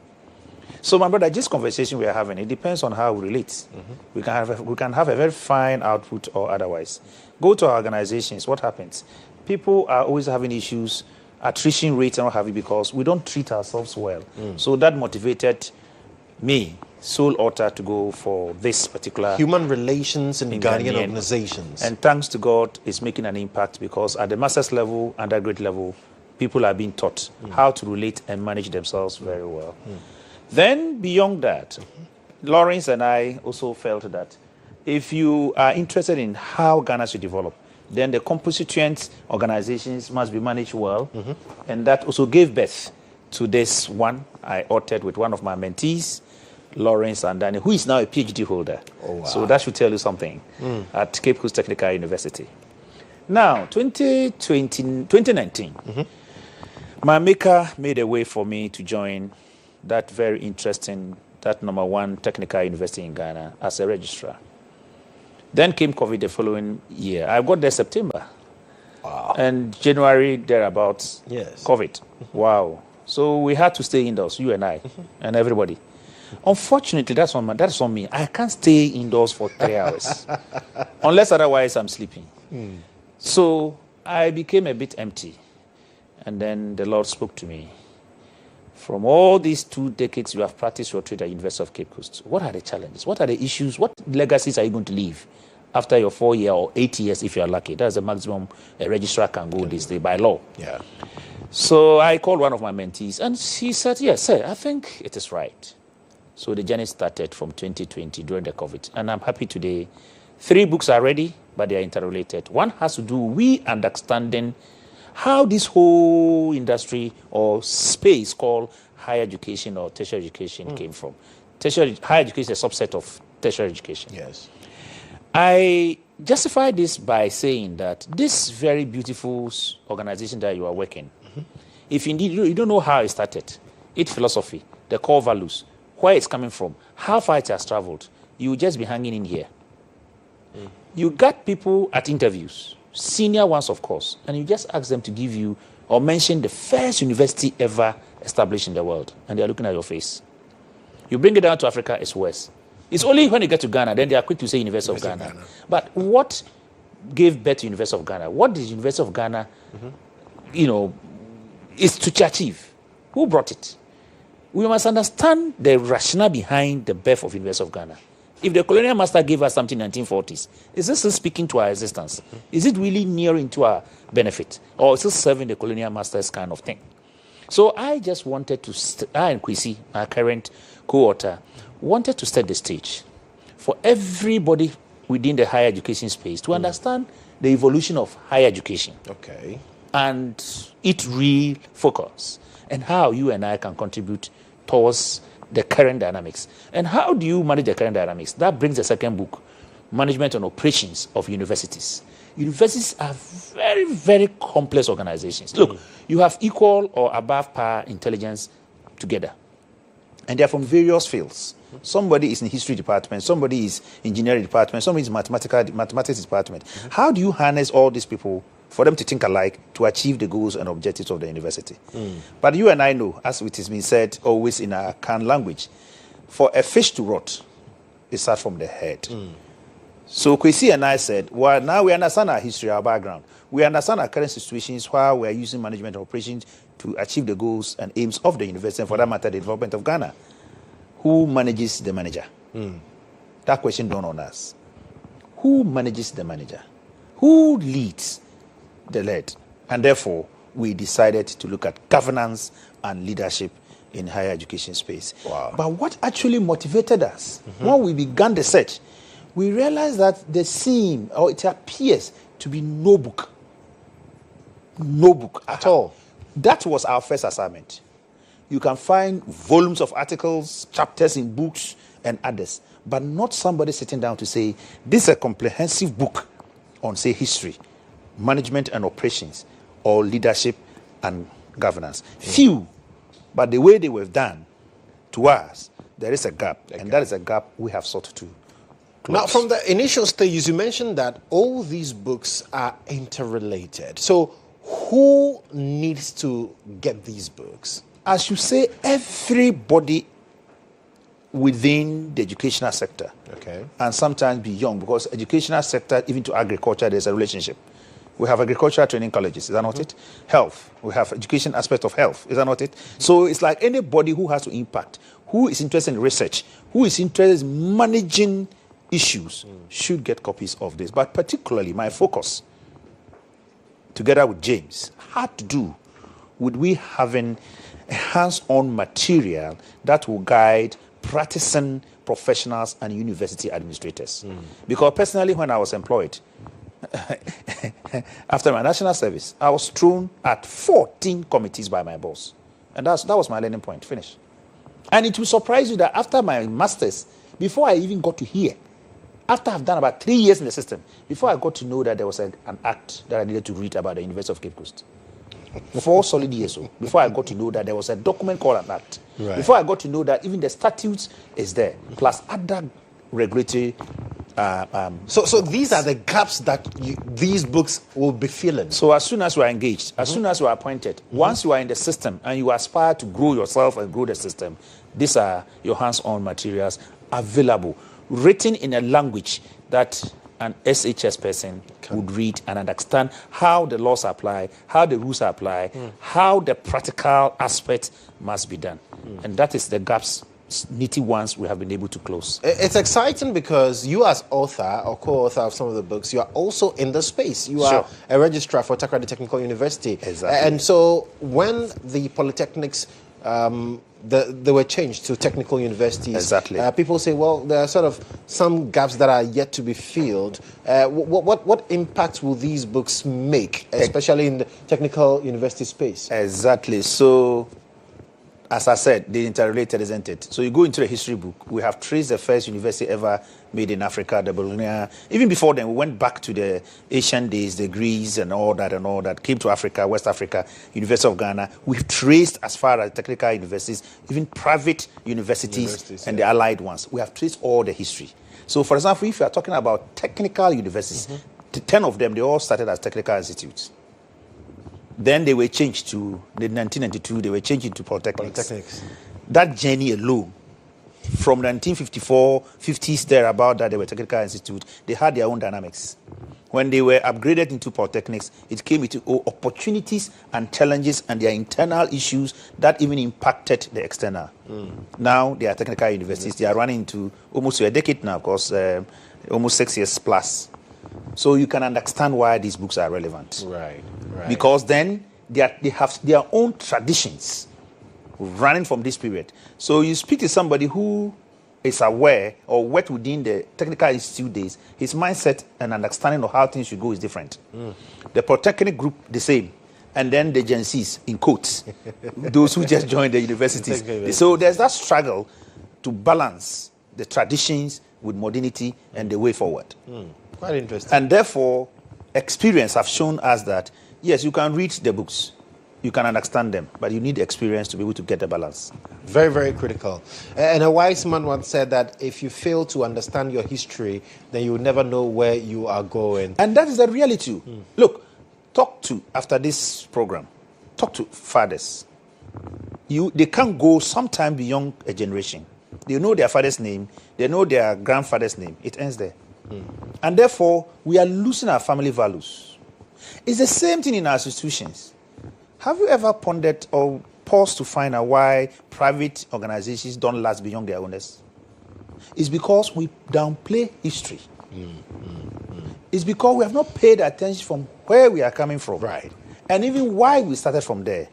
So my brother, this conversation we are having, it depends on how we relate. We can have a very fine output or otherwise. Go to our organizations, what happens? People are always having issues, attrition rates and what have you, because we don't treat ourselves well. So that motivated me, sole author, to go for this particular Human relations and Ghanaian organizations. And thanks to God, it's making an impact because at the master's level, undergraduate level, people are being taught how to relate and manage themselves very well. Then beyond that, Lawrence and I also felt that if you are interested in how Ghana should develop, then the constituent organizations must be managed well. And that also gave birth to this one I authored with one of my mentees, Lawrence and Danny, who is now a PhD holder. Oh, wow. So that should tell you something at Cape Coast Technical University. Now, 2019, my maker made a way for me to join that very interesting, that #1 technical university in Ghana as a registrar. Then came COVID the following year. I got there September. Wow. And January, thereabouts, Yes. COVID. Wow. So we had to stay indoors, you and I, and everybody. Unfortunately, that's on me. I can't stay indoors for 3 hours. Unless otherwise I'm sleeping. So I became a bit empty. And then the Lord spoke to me. From all these 2 decades you have practiced your trade at University of Cape Coast, what are the challenges? What are the issues? What legacies are you going to leave after your 4 year or 8 years if you are lucky? That's the maximum a registrar can go this day by law. Yeah. So I called one of my mentees and she said, yes, sir, I think it is right. So the journey started from 2020 during the COVID. And I'm happy today. 3 books are ready, but they are interrelated. One has to do with understanding how this whole industry or space called higher education or tertiary education came from. Higher education is a subset of tertiary education. Yes. I justify this by saying that this very beautiful organization that you are working, if indeed you don't know how it started, its philosophy, the core values, where it's coming from, how far it has traveled, you will just be hanging in here. You got people at interviews, senior ones, of course, and you just ask them to give you or mention the first university ever established in the world, and they're looking at your face. You bring it down to Africa, it's worse. It's only when you get to Ghana, then they are quick to say University of Ghana. But what gave birth to University of Ghana? What did University of Ghana, is to achieve? Who brought it? We must understand the rationale behind the birth of University of Ghana. If the colonial master gave us something in the 1940s, is this still speaking to our existence? Is it really nearing to our benefit? Or is it serving the colonial master's kind of thing? So I just wanted to, I and Kwesi, our current co-author, wanted to set the stage for everybody within the higher education space to understand the evolution of higher education. Okay. And its real focus, and how you and I can contribute towards the current dynamics. And how do you manage the current dynamics? That brings the second book, Management and Operations of Universities. Universities are very, very complex organizations. Look, you have equal or above par intelligence together. And they're from various fields. Somebody is in history department, somebody is engineering department, somebody is mathematics department. How do you harness all these people for them to think alike to achieve the goals and objectives of the university? But you and I know, as it has been said always in our canned language, for a fish to rot, it starts from the head. So Kwesi and I said, well, now we understand our history, our background. We understand our current situations while we are using management and operations to achieve the goals and aims of the university, and for that matter, the development of Ghana. Who manages the manager? That question dawned on us. Who manages the manager? Who leads the led? And therefore, we decided to look at governance and leadership in higher education space. Wow. But what actually motivated us, when we began the search, we realized that there seemed, or it appears to be no book at all. That was our first assignment. You can find volumes of articles, chapters in books, and others, but not somebody sitting down to say, this is a comprehensive book on, say, history, management and operations, or leadership and governance. Few, but the way they were done, to us, there is a gap, and that is a gap we have sought to close. Now, from the initial stages, you mentioned that all these books are interrelated. So who needs to get these books? As you say, everybody within the educational sector, and sometimes beyond, because educational sector, even to agriculture, there's a relationship. We have agricultural training colleges, is that not it? Health, we have education aspect of health, is that not it? So it's like anybody who has to impact, who is interested in research, who is interested in managing issues, should get copies of this. But particularly, my focus, together with James, had to do with we having a hands-on material that will guide practicing professionals and university administrators. Because personally, when I was employed, after my national service, I was thrown at 14 committees by my boss. And that was my learning point. Finish. And it will surprise you that after my master's, before I even got to here, after I've done about 3 years in the system, before I got to know that there was an act that I needed to read about the University of Cape Coast. 4 solid years old, before I got to know that there was a document called an act. Before I got to know that even the statutes is there, plus other regulatory. So these are the gaps that these books will be filling. So as soon as you are engaged, as soon as you are appointed, once you are in the system and you aspire to grow yourself and grow the system, these are your hands-on materials available, written in a language that an SHS person would read and understand how the laws apply, how the rules apply, how the practical aspect must be done. And that is the gaps, nitty ones, we have been able to close. It's exciting because you as author or co-author of some of the books, you are also in the space. You are a registrar for Takoradi Technical University. Exactly. And so when the polytechnics they were changed to technical universities. Exactly. People say, well, there are sort of some gaps that are yet to be filled. What impact will these books make, especially in the technical university space? Exactly. So, as I said, they're interrelated, isn't it? So you go into the history book. We have traced the first university ever made in Africa, the Bologna. Even before then, we went back to the Asian days, the Greece and all that, came to Africa, West Africa, University of Ghana. We've traced as far as technical universities, even private universities and the allied ones. We have traced all the history. So, for example, if you are talking about technical universities, 10 of them, they all started as technical institutes. Then they were changed to, in 1992, they were changed into polytechnics. That journey alone, from 1954, 50s, thereabout, that they were technical institute, they had their own dynamics. When they were upgraded into polytechnics, it came with opportunities and challenges and their internal issues that even impacted the external. Now they are technical universities. They are running into almost a decade now, of course, almost 6 years plus. So you can understand why these books are relevant. Right. Because then they have their own traditions running from this period. So you speak to somebody who is aware or worked within the technical institute days, his mindset and understanding of how things should go is different. The Polytechnic group, the same. And then the Gen Zs, in quotes, those who just joined the universities. So there's that struggle to balance the traditions with modernity and the way forward. Quite interesting. And therefore, experience have shown us that, yes, you can read the books, you can understand them, but you need experience to be able to get the balance. Very, very critical. And a wise man once said that if you fail to understand your history, then you will never know where you are going. And that is the reality. Look, after this program, talk to fathers. They can't go sometime beyond a generation. They know their father's name, they know their grandfather's name. It ends there. And therefore, we are losing our family values. It's the same thing in our institutions. Have you ever pondered or paused to find out why private organizations don't last beyond their owners? It's because we downplay history. It's because we have not paid attention from where we are coming from. Right. And even why we started from there.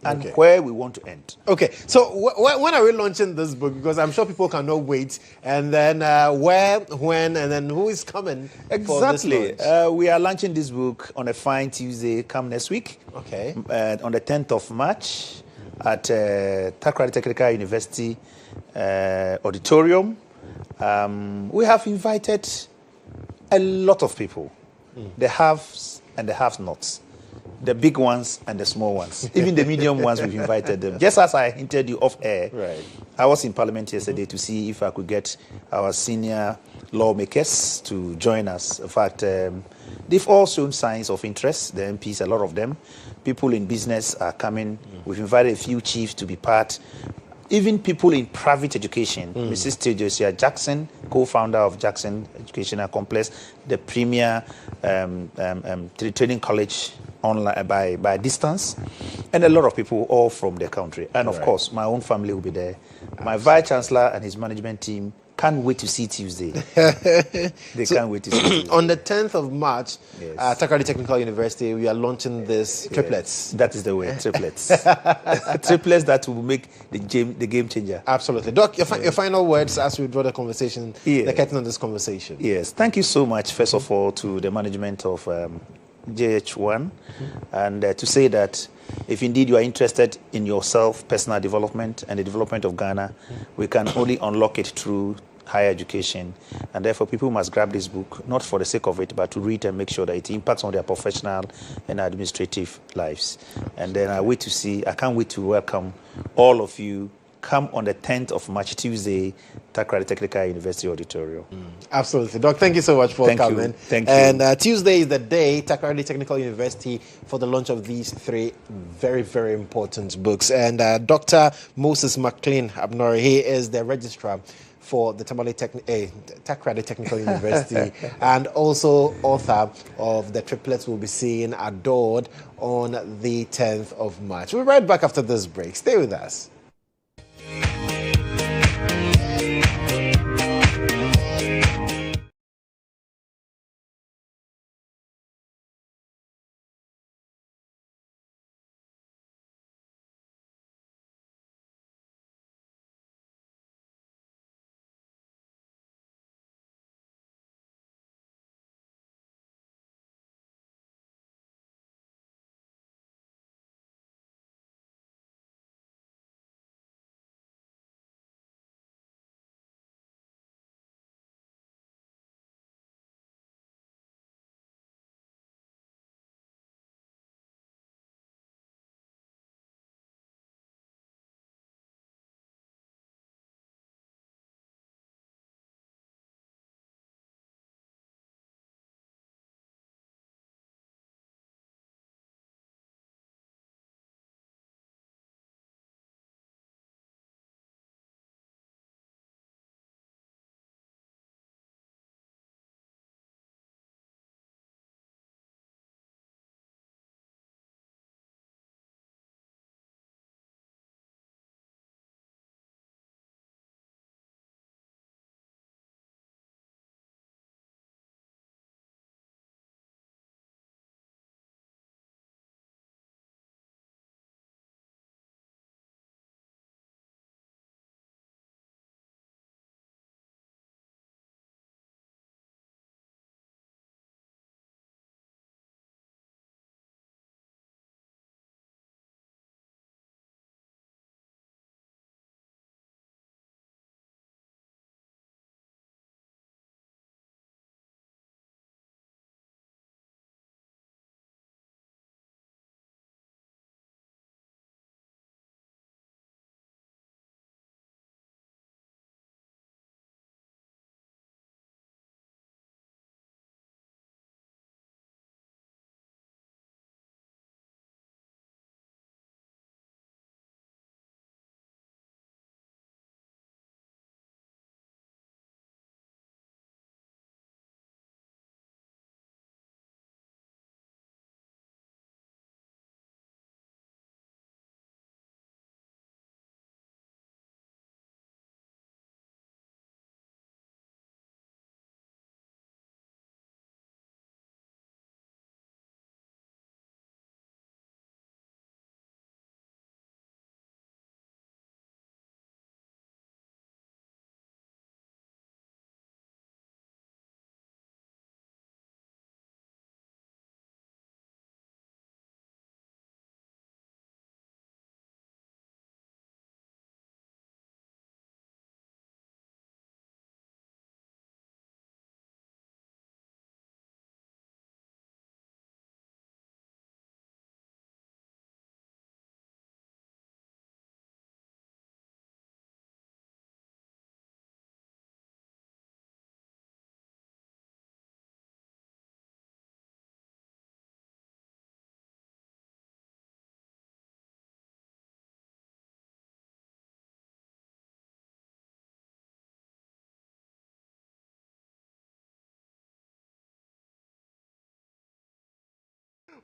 And where we want to end. Okay, so when are we launching this book? Because I'm sure people cannot wait. And then where, when, and then who is coming? Exactly. For this launch? We are launching this book on a fine Tuesday come next week. Okay. On the 10th of March at Takrady Technical University auditorium. We have invited a lot of people, the haves and the have-nots. The big ones and the small ones. Even the medium ones, we've invited them. Just as I hinted you off air, I was in Parliament yesterday to see if I could get our senior lawmakers to join us. In fact, they've all shown signs of interest, the MPs, a lot of them. People in business are coming. We've invited a few chiefs to be part. Even people in private education. Mrs. Teodosia Jackson, co-founder of Jackson Educational Complex, the premier training college online by distance, and a lot of people all from the country. And of course, my own family will be there. My vice chancellor and his management team can't wait to see Tuesday. They can't wait to see Tuesday. On the 10th of March, at Takrady Technical University, we are launching this triplets. That is the way, triplets. Triplets that will make the game changer. Absolutely. Doc, your final words as we draw the conversation, the curtain on this conversation. Yes, thank you so much, first of all, to the management of GHOne, and to say that if indeed you are interested in yourself, personal development, and the development of Ghana, we can only unlock it through higher education. And therefore, people must grab this book, not for the sake of it, but to read and make sure that it impacts on their professional and administrative lives. And then I can't wait to welcome all of you. Come on the 10th of March, Tuesday, Takrady Technical University Auditorium. Absolutely. Doc, thank you so much for coming. Thank you. And Tuesday is the day, Takrady Technical University, for the launch of these three very, very important books. And Dr. Moses McLean Abnori, he is the registrar for the Takrady Technical University and also author of The Triplets Will Be Seen Adored on the 10th of March. We'll be right back after this break. Stay with us.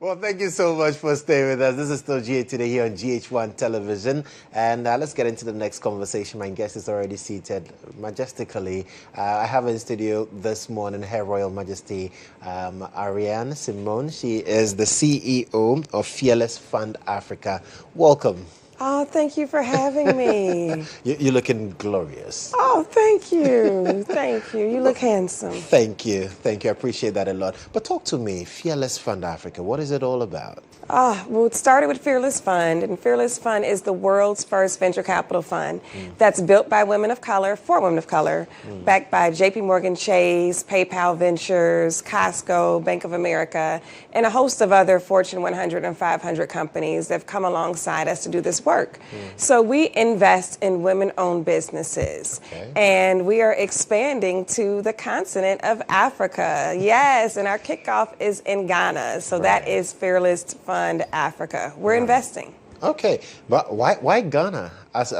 Well, thank you so much for staying with us. This is still GA Today here on GHOne Television. And let's get into the next conversation. My guest is already seated majestically. I have in studio this morning Her Royal Majesty Ariane Simone. She is the CEO of Fearless Fund Africa. Welcome. Oh, thank you for having me. You're looking glorious. Oh, thank you. Thank you. You look handsome. Thank you. Thank you. I appreciate that a lot. But talk to me, Fearless Fund Africa. What is it all about? Well, it started with Fearless Fund, and Fearless Fund is the world's first venture capital fund that's built by women of color, for women of color, backed by JP Morgan Chase, PayPal Ventures, Costco, Bank of America, and a host of other Fortune 100 and 500 companies that have come alongside us to do this work. So we invest in women-owned businesses, and we are expanding to the continent of Africa. Yes, and our kickoff is in Ghana, so that is Fearless Fund Africa. We're investing. Okay, but why Ghana as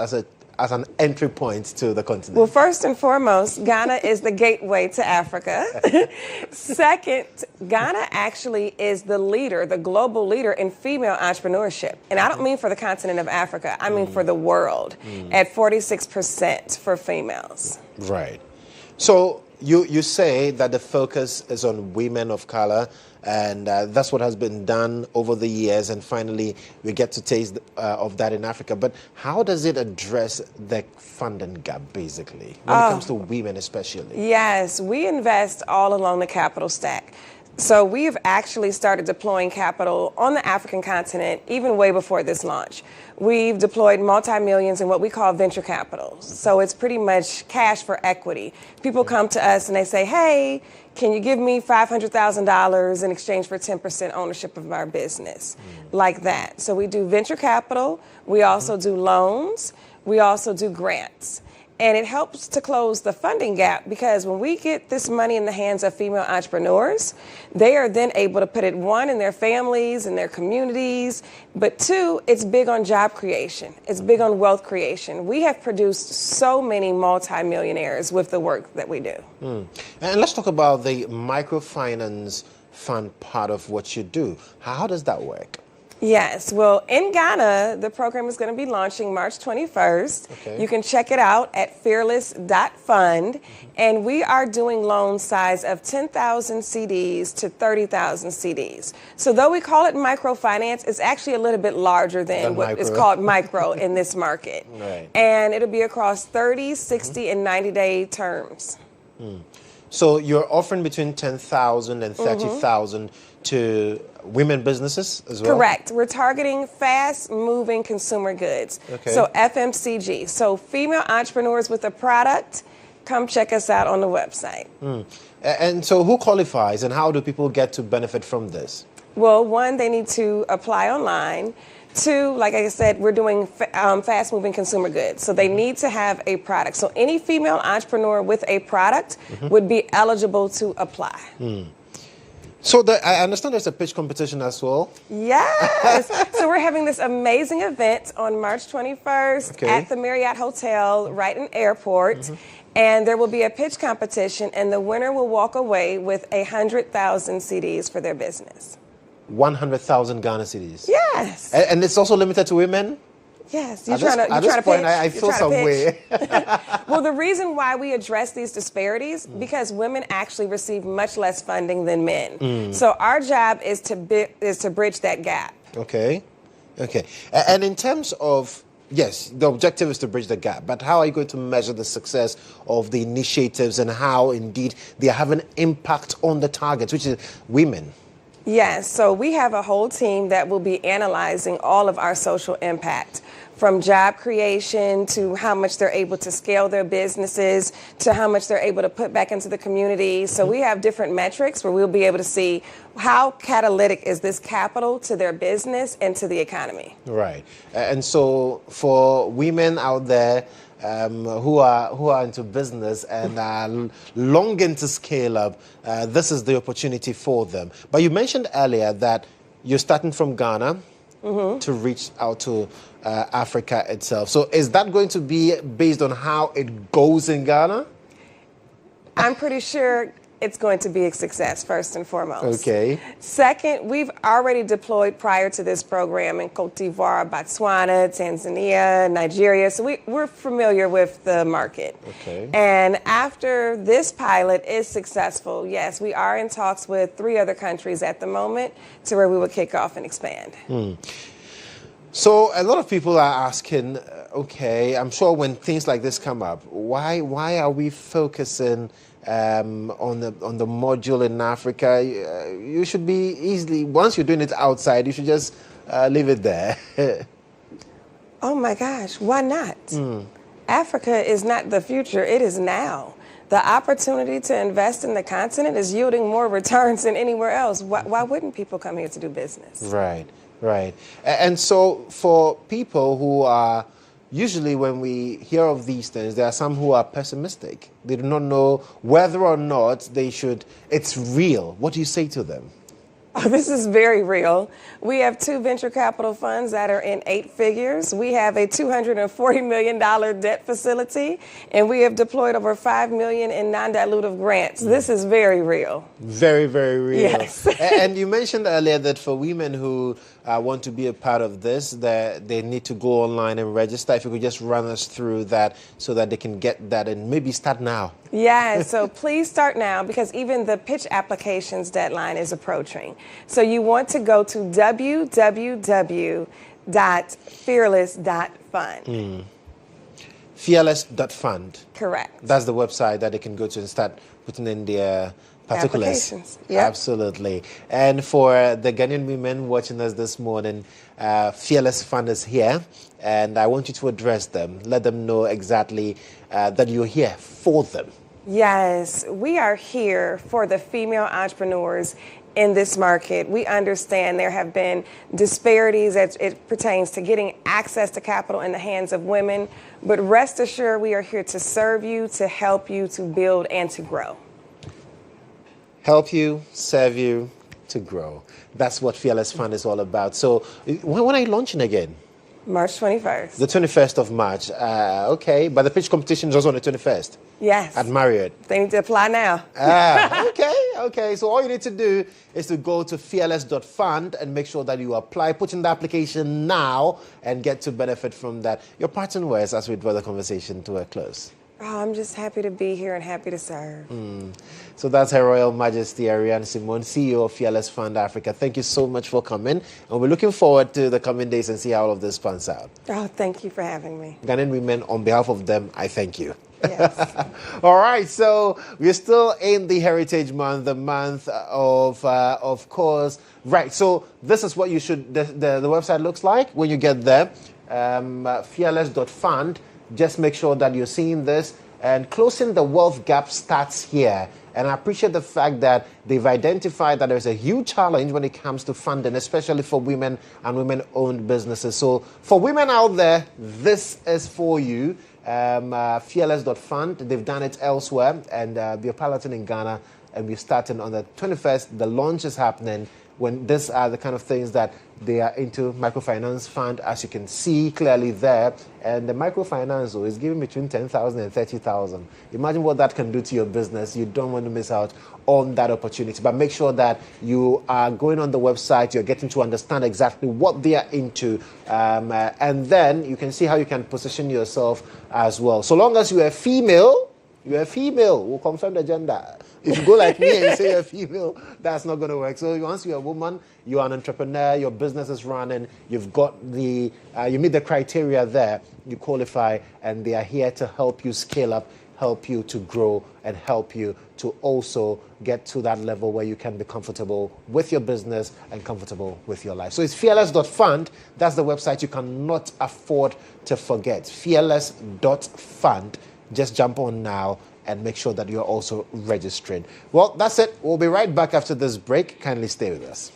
an entry point to the continent? Well, first and foremost, Ghana is the gateway to Africa. Second, Ghana actually is the leader, the global leader in female entrepreneurship. And I don't mean for the continent of Africa, I mean for the world, at 46% for females. Right. So you say that the focus is on women of color, and that's what has been done over the years, and finally we get to taste of that in Africa. But how does it address the funding gap, basically, when it comes to women especially? Yes, we invest all along the capital stack. So we've actually started deploying capital on the African continent even way before this launch. We've deployed multi-millions in what we call venture capital. So it's pretty much cash for equity. People come to us and they say, hey, can you give me $500,000 in exchange for 10% ownership of our business? Like that. So we do venture capital. We also do loans. We also do grants. And it helps to close the funding gap because when we get this money in the hands of female entrepreneurs, they are then able to put it, one, in their families, in their communities, but two, it's big on job creation. It's big on wealth creation. We have produced so many multimillionaires with the work that we do. And let's talk about the microfinance fund part of what you do. How does that work? Yes, well, in Ghana, the program is going to be launching March 21st. You can check it out at fearless.fund. And we are doing loan size of 10,000 CDs to 30,000 CDs. So though we call it microfinance, it's actually a little bit larger than what is called micro in this market. And it'll be across 30, 60, and 90-day terms. So you're offering between 10,000 and 30,000 to women businesses as well? Correct. We're targeting fast-moving consumer goods. So FMCG. So female entrepreneurs with a product, come check us out on the website. And so who qualifies and how do people get to benefit from this? Well, one, they need to apply online. Two, like I said, we're doing fast-moving consumer goods. So they need to have a product. So any female entrepreneur with a product would be eligible to apply. So I understand there's a pitch competition as well? Yes. So we're having this amazing event on March 21st at the Marriott Hotel right in airport. And there will be a pitch competition, and the winner will walk away with 100,000 CDs for their business. 100,000 Ghana cedis? Yes. And it's also limited to women? Yes, At this point, I feel some way. Well, the reason why we address these disparities, because women actually receive much less funding than men. So our job is to bridge that gap. Okay. And in terms of, yes, the objective is to bridge the gap, but how are you going to measure the success of the initiatives and how, indeed, they are having impact on the targets, which is women? Yes, so we have a whole team that will be analyzing all of our social impact, from job creation to how much they're able to scale their businesses to how much they're able to put back into the community. So we have different metrics where we'll be able to see how catalytic is this capital to their business and to the economy. Right. And so for women out there who are into business and are longing to scale up, this is the opportunity for them. But you mentioned earlier that you're starting from Ghana to reach out to Africa itself. So is that going to be based on how it goes in Ghana? I'm pretty sure it's going to be a success, first and foremost. Okay. Second, we've already deployed prior to this program in Cote d'Ivoire, Botswana, Tanzania, Nigeria. So we're familiar with the market. Okay. And after this pilot is successful, yes, we are in talks with 3 other countries at the moment to where we will kick off and expand. So a lot of people are asking, okay, I'm sure when things like this come up, why are we focusing on the module in Africa? You should be easily, once you're doing it outside, you should just leave it there. Oh my gosh, why not? Africa is not the future, it is now. The opportunity to invest in the continent is yielding more returns than anywhere else. Why wouldn't people come here to do business? Right. Right. And so for people who are, usually when we hear of these things, there are some who are pessimistic. They do not know whether or not it's real. What do you say to them? Oh, this is very real. We have 2 venture capital funds that are in 8 figures. We have a $240 million debt facility, and we have deployed over $5 million in non-dilutive grants. This is very real. Very, very real. Yes. And you mentioned earlier that for women who want to be a part of this, that they need to go online and register. If you could just run us through that so that they can get that and maybe start now. Yeah, so please start now because even the pitch applications deadline is approaching. So you want to go to www.fearless.fund. Fearless.fund. Correct. That's the website that they can go to and start putting in their particulars. Applications. Yep. Absolutely. And for the Ghanaian women watching us this morning, Fearless Fund is here, and I want you to address them. Let them know exactly that you're here for them. Yes, we are here for the female entrepreneurs in this market. We understand there have been disparities as it pertains to getting access to capital in the hands of women, but rest assured we are here to serve you, to help you, to build, and to grow. Help you, serve you, to grow. That's what Fearless Fund is all about. So when are you launching again? March 21st. The 21st of March. Okay, but the pitch competition is also on the 21st. Yes. At Marriott. They need to apply now. Okay. So all you need to do is to go to fearless.fund and make sure that you apply, put in the application now, and get to benefit from that. Your parting words as we draw the conversation to a close. Oh, I'm just happy to be here and happy to serve. So that's Her Royal Majesty Ariane Simone, CEO of Fearless Fund Africa. Thank you so much for coming. And we're looking forward to the coming days and see how all of this pans out. Oh, thank you for having me. Ghanaian women, on behalf of them, I thank you. Yes. All right, so we're still in the Heritage Month, the month of course. Right, so this is what you should, the website looks like when you get there. Fearless.fund. Just make sure that you're seeing this. And closing the wealth gap starts here. And I appreciate the fact that they've identified that there's a huge challenge when it comes to funding, especially for women and women-owned businesses. So for women out there, this is for you. Fearless.fund. They've done it elsewhere. And we're piloting in Ghana. And we're starting on the 21st. The launch is happening. When these are the kind of things that they are into. Microfinance fund, as you can see clearly there. And the microfinance is giving between 10,000 and 30,000. Imagine what that can do to your business. You don't want to miss out on that opportunity. But make sure that you are going on the website, you're getting to understand exactly what they are into. And then you can see how you can position yourself as well. So long as you are female, we'll confirm the gender. If you go like me and say you're a female, that's not going to work. So once you're a woman, you're an entrepreneur, your business is running, you've got you meet the criteria there, you qualify, and they are here to help you scale up, help you to grow, and help you to also get to that level where you can be comfortable with your business and comfortable with your life. So it's fearless.fund. That's the website you cannot afford to forget. Fearless.fund. Just jump on now and make sure that you're also registering. Well, that's it. We'll be right back after this break. Kindly stay with us.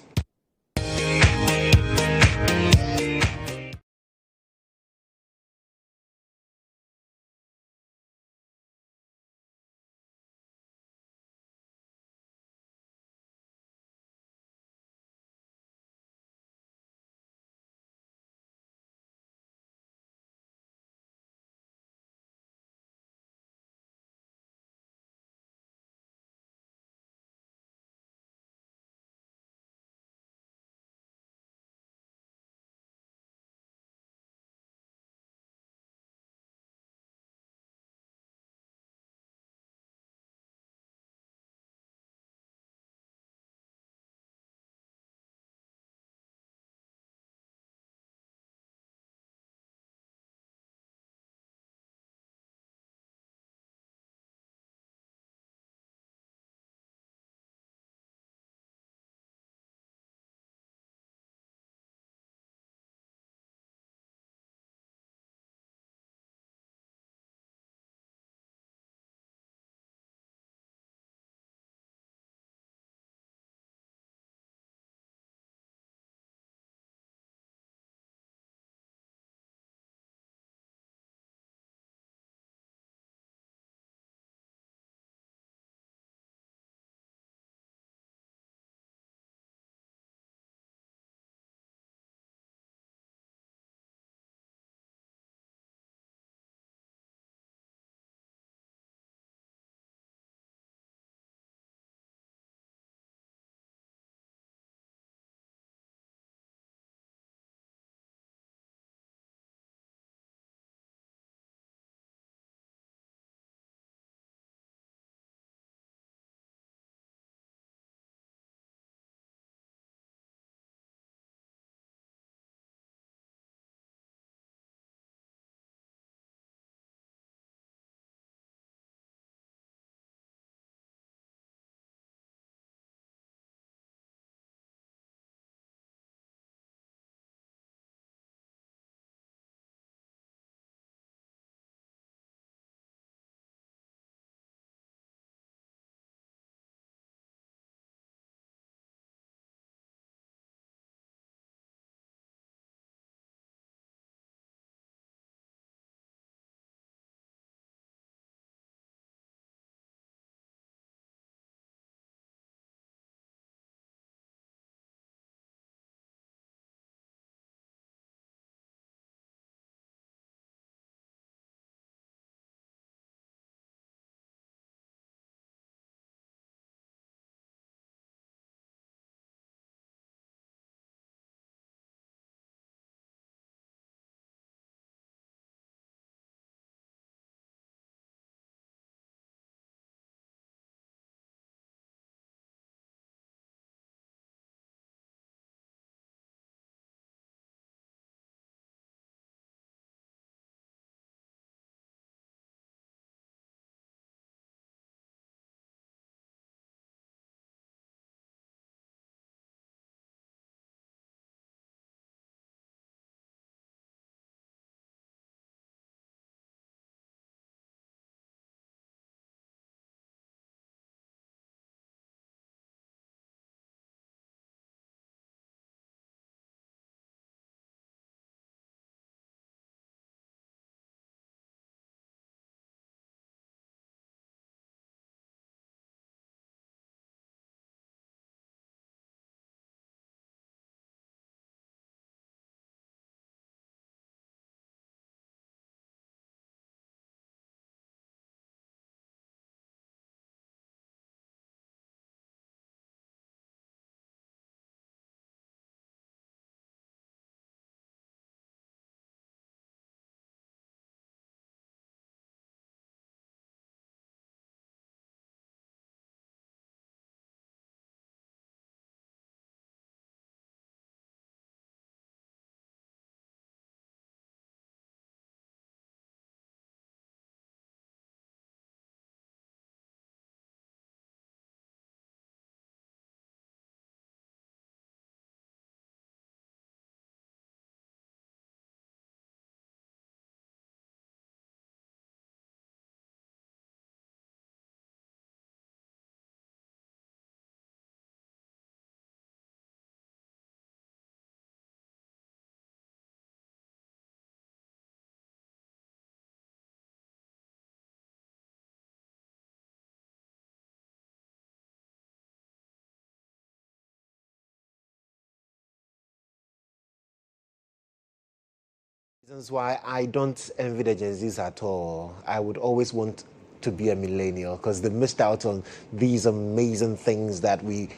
Reasons why I don't envy the Gen Zs at all. I would always want to be a millennial because they missed out on these amazing things that we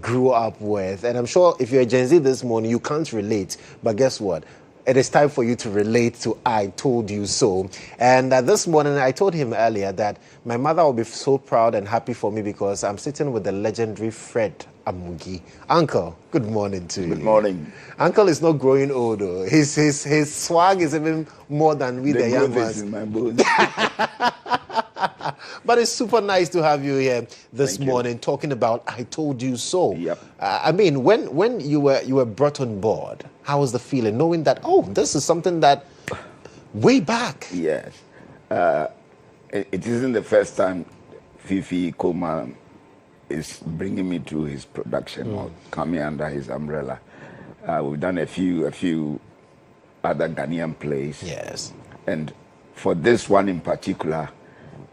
grew up with. And I'm sure if you're a Gen Z this morning, you can't relate. But guess what? It is time for you to relate to I Told You So. And this morning, I told him earlier that my mother will be so proud and happy for me because I'm sitting with the legendary Fred Amugi. Uncle, good morning to you. Good morning. Uncle is not growing old, though. His swag is even more than we the young ones. In my bones. But it's super nice to have you here this morning talking about I Told You So. Yep. I mean, when you were brought on board, how was the feeling knowing that, oh, this is something that way back? Yes. It isn't the first time Fifi Koma is bringing me to his production or coming under his umbrella. We've done a few other Ghanaian plays. Yes. And for this one in particular,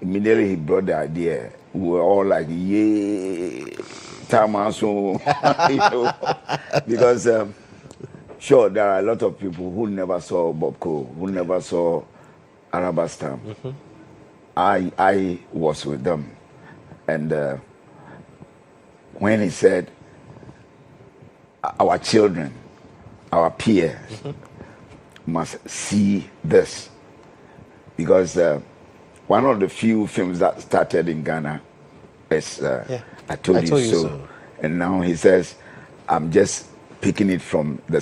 immediately he brought the idea. We were all like, yay, Tamaso, you know, because sure, there are a lot of people who never saw Bobco, who never saw Arabastam. I was with them. And when he said, our children, our peers must see this, because one of the few films that started in Ghana is I Told You So. And now he says, I'm just picking it from the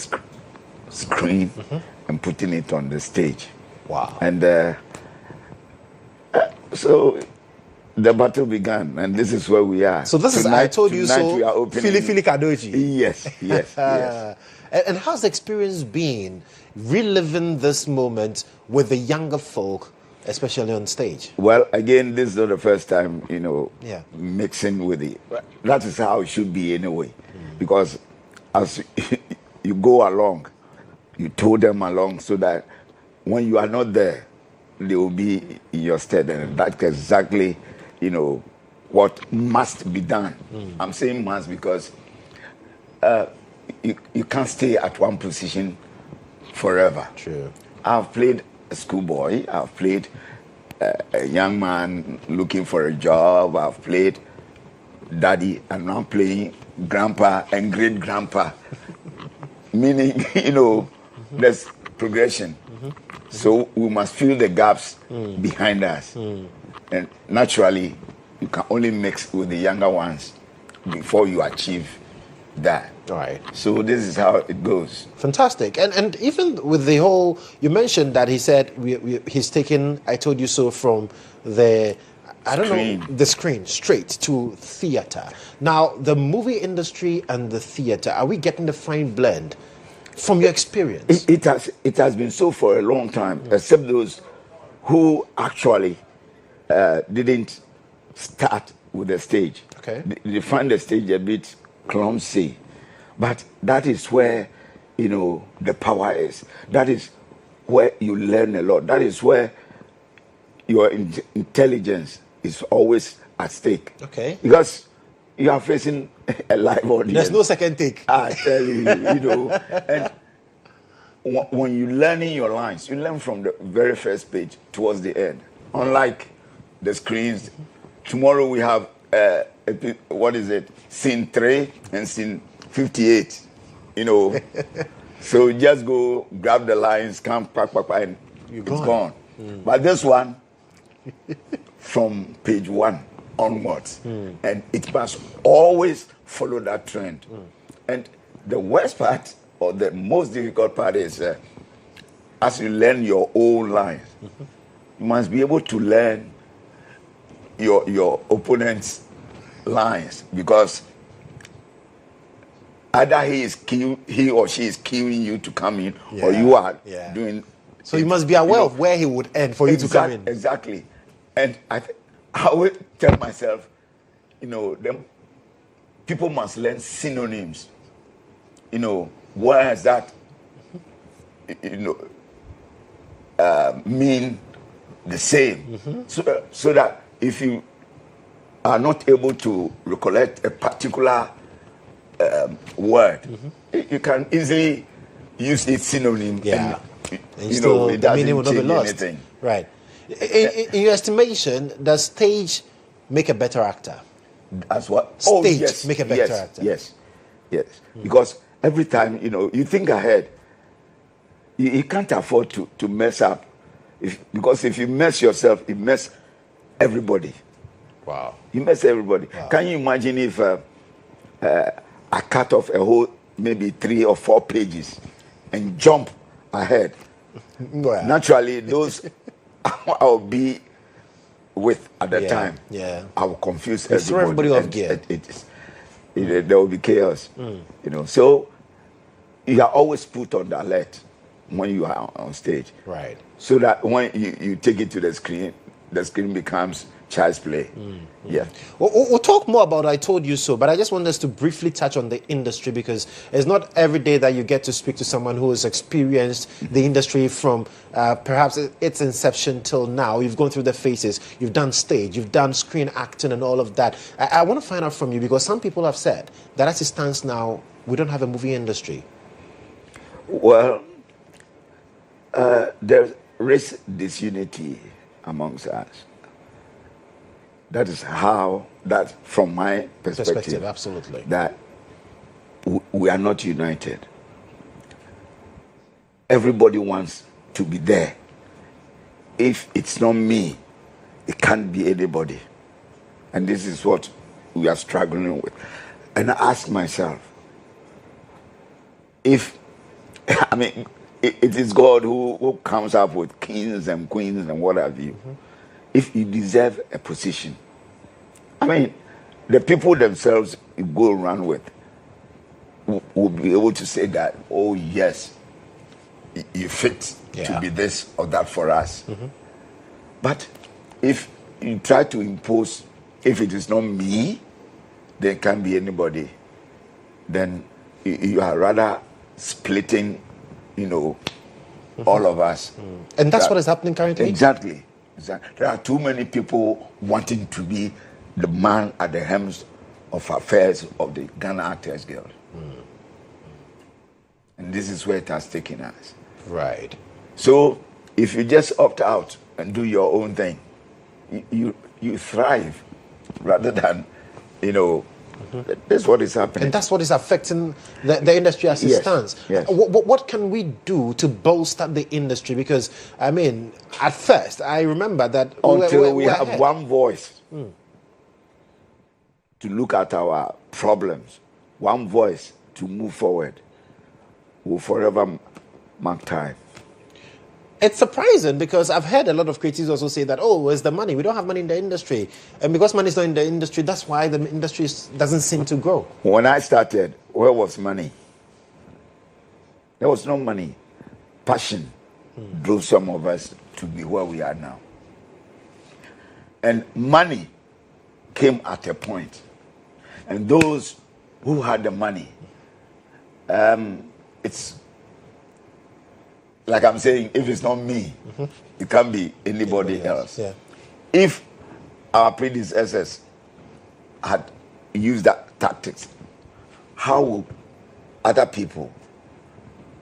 screen and putting it on the stage. Wow. And so the battle began, and this is where we are. So this tonight, is I Told You So, we are opening. Philly Kadoji. Yes, yes, yes. And how's the experience been reliving this moment with the younger folk, especially on stage? Well, again, this is not the first time, you know, Yeah. mixing with it. That is how it should be anyway. Because as you go along, you tow them along so that when you are not there, they will be in your stead. And that's exactly, you know, what must be done. I'm saying must because you can't stay at one position forever. True. I've played a schoolboy. I've played a young man looking for a job. I've played daddy, and now I'm playing grandpa and great grandpa. Meaning, you know, there's progression. So we must fill the gaps behind us. And naturally, you can only mix with the younger ones before you achieve that. All right. So this is how it goes. Fantastic. And even with the whole, you mentioned that he said he's taken I Told You So from the, I don't know, the screen straight to theater. Now, the movie industry and the theater, are we getting the fine blend from your experience? It has been so for a long time, except those who actually didn't start with the stage. Okay. They find the stage a bit clumsy. But that is where, you know, the power is. That is where you learn a lot. That is where your intelligence is always at stake. Okay. Because you are facing a live audience. There's no second take. I tell you, you know. And when you learning your lines, you learn from the very first page towards the end. Unlike the screens, tomorrow we have, what is it, scene 3 and scene 58, you know. So just go grab the lines, come, pack, and it's gone. But this one, from page 1 onwards, and it must always follow that trend. And the worst part, or the most difficult part is, as you learn your own lines, you must be able to learn your opponent's lines, because either he or she is cueing you to come in, or you are doing. So you must be aware of where he would end for you to come in. Exactly. And I always tell myself, you know, people must learn synonyms. You know, words that, you know, mean the same. So that if you are not able to recollect a particular word, you can easily use its synonym and And you know, it the meaning will doesn't not be change lost. anything. Right. In your estimation, does stage make a better actor? As what? Stage make a better yes, actor. Yes, yes. Because every time, you know, you think ahead. You can't afford to mess up. Because if you mess yourself, you mess everybody. Wow. You mess everybody. Wow. Can you imagine if I cut off a whole, maybe 3 or 4 pages and jump ahead? Well, Naturally, those I'll be with at the Yeah, time. yeah. I will confuse You throw everybody off and gear. There will be chaos. You know, so you are always put on the alert when you are on stage. Right. So that when you take it to the screen becomes child's play. Yeah. We'll talk more about I Told You So, but I just want us to briefly touch on the industry, because it's not every day that you get to speak to someone who has experienced the industry from perhaps its inception till now. You've gone through the phases. You've done stage, you've done screen acting and all of that. I want to find out from you, because some people have said that as it stands now, we don't have a movie industry. Well, there is disunity amongst us. That is that from my perspective, absolutely. that we are not united. Everybody wants to be there. If it's not me, it can't be anybody. And this is what we are struggling with. And I ask myself, if, I mean, it is God who comes up with kings and queens and what have you. If you deserve a position, I mean, the people themselves you go around with will be able to say that, oh yes, you fit to be this or that for us. But if you try to impose, if it is not me, there can't be anybody, then you are rather splitting, you know, all of us. And that's what is happening currently? Exactly. There are too many people wanting to be the man at the helms of affairs of the Ghana Actors Guild. And this is where it has taken us. Right. So if you just opt out and do your own thing, you thrive rather than, you know, that's what is happening. And that's what is affecting the industry as it stands. Yes. What can we do to bolster the industry? Because, I mean, at first, I remember that until we we're have ahead. one voice to look at our problems, one voice to move forward, we'll forever mark time. It's surprising, because I've heard a lot of critics also say that, oh, where's the money? We don't have money in the industry. And because money is not in the industry, that's why the industry doesn't seem to grow. When I started, where was money? There was no money. Passion drove some of us to be where we are now. And money came at a point. And those who had the money, it's like I'm saying, if it's not me, it can't be anybody else. Yeah. If our predecessors had used that tactics, how will other people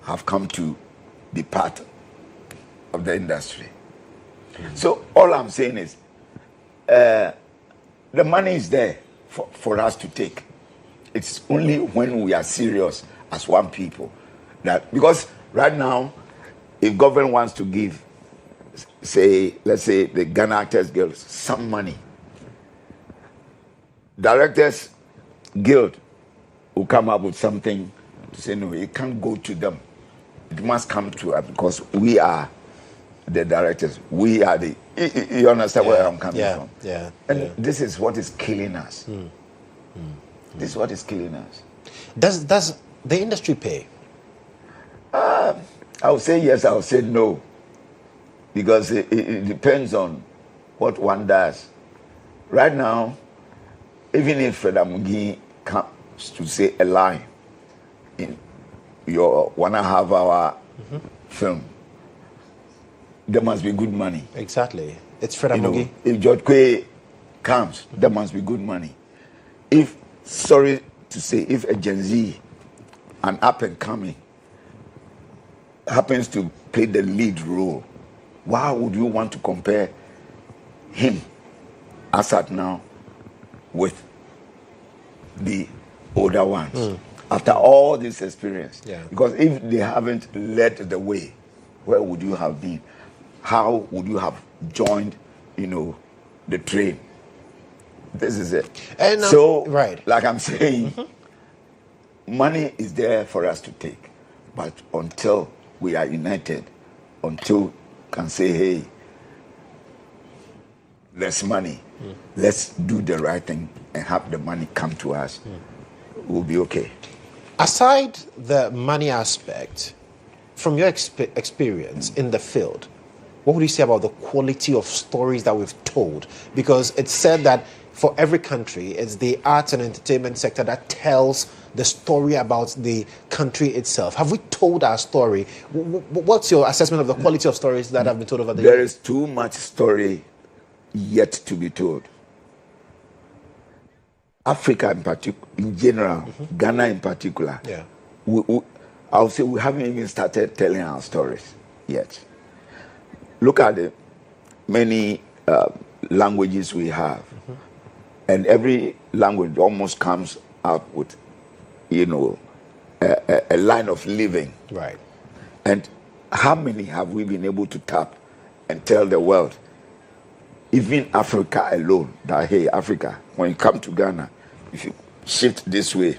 have come to be part of the industry? So all I'm saying is, the money is there for us to take. It's only when we are serious as one people that, because right now, if government wants to give, say, let's say the Ghana Actors Guild some money, Directors Guild will come up with something to say, no, it can't go to them. It must come to us because we are the directors. We are the, you understand where I'm coming from? Yeah. And this is what is killing us. This is what is killing us. Does the industry pay? I would say yes, I would say no. Because it depends on what one does. Right now, even if Fred Amugi comes to say a line in your 1.5 hour film, there must be good money. Exactly. It's Fred You know, Amugi. if George Quay comes, there must be good money. If, sorry to say, if a Gen Z, an up and coming, happens to play the lead role, why would you want to compare him as at now with the older ones after all this experience? Yeah. Because if they haven't led the way, where would you have been? How would you have joined, the train? This is it. And, so, right. like I'm saying, money is there for us to take. But until we are united, until can say, hey, there's money, let's do the right thing and have the money come to us, we'll be okay. Aside the money aspect, from your experience in the field, what would you say about the quality of stories that we've told? Because it's said that for every country, it's the arts and entertainment sector that tells the story about the country itself. Have we told our story? What's your assessment of the quality of stories that have been told over the years? There is too much story yet to be told. Africa in particular, in general, Ghana in particular, I would say we haven't even started telling our stories yet. Look at the many languages we have, and every language almost comes up with, a line of living. Right. And how many have we been able to tap and tell the world, even Africa alone, that, hey, Africa, when you come to Ghana, if you shift this way,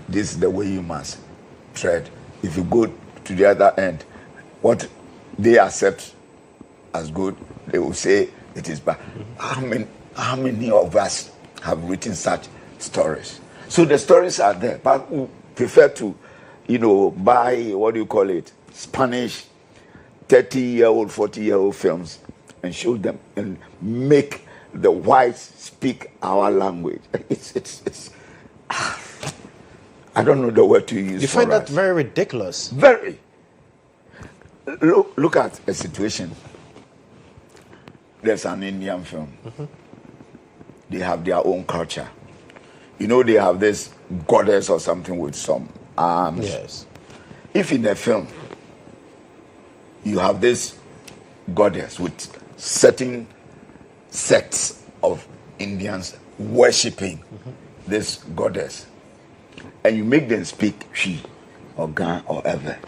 this is the way you must tread. If you go to the other end, what they accept as good, they will say it is bad. How many of us have written such stories? So the stories are there, but we prefer to, buy, Spanish 30-year-old, 40-year-old films and show them and make the whites speak our language. It's I don't know the word to use. You find for that us. very ridiculous. Very. Look at a situation. There's an Indian film. They have their own culture. They have this goddess or something with some arms. Yes. If in a film you have this goddess with certain sects of Indians worshipping this goddess, and you make them speak she or Gan or ever,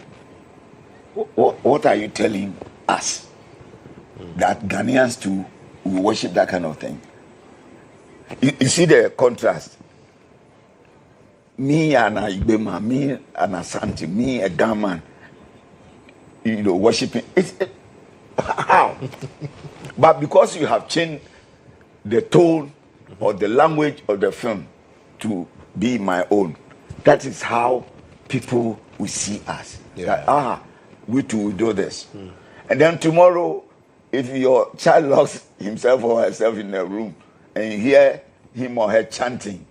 what are you telling us? That Ghanaians too will worship that kind of thing? You see the contrast. Me and a Ibema, me and a Santi, me a Gaman, worshiping. How? But because you have changed the tone or the language of the film to be my own, that is how people will see us. Yeah. That, we too will do this. And then tomorrow, if your child locks himself or herself in a room and you hear him or her chanting.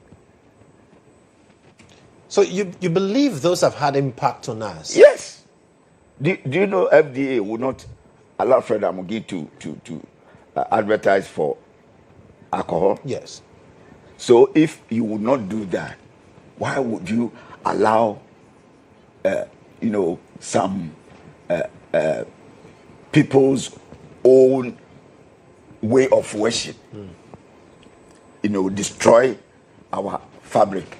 So you believe those have had impact on us? Yes. Do you know FDA would not allow Fred Amugi to advertise for alcohol? Yes. So if you would not do that, why would you allow, some people's own way of worship, destroy our fabric?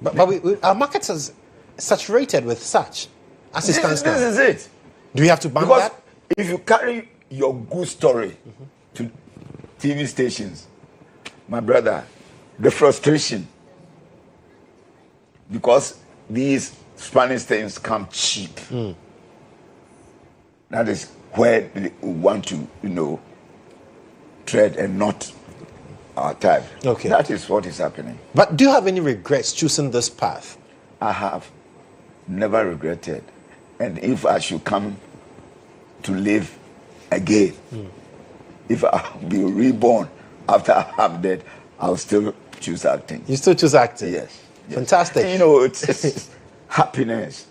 But our market is saturated with such, as it stands now. This is it. Do we have to ban Because that? if you carry your good story to TV stations, my brother, the frustration, because these Spanish things come cheap. That is where we want to, tread and not our type. Okay. That is what is happening. But do you have any regrets choosing this path? I have never regretted. And if I should come to live again, if I'll be reborn after I'm dead, I'll still choose acting. You still choose acting? Yes. Fantastic. It's happiness.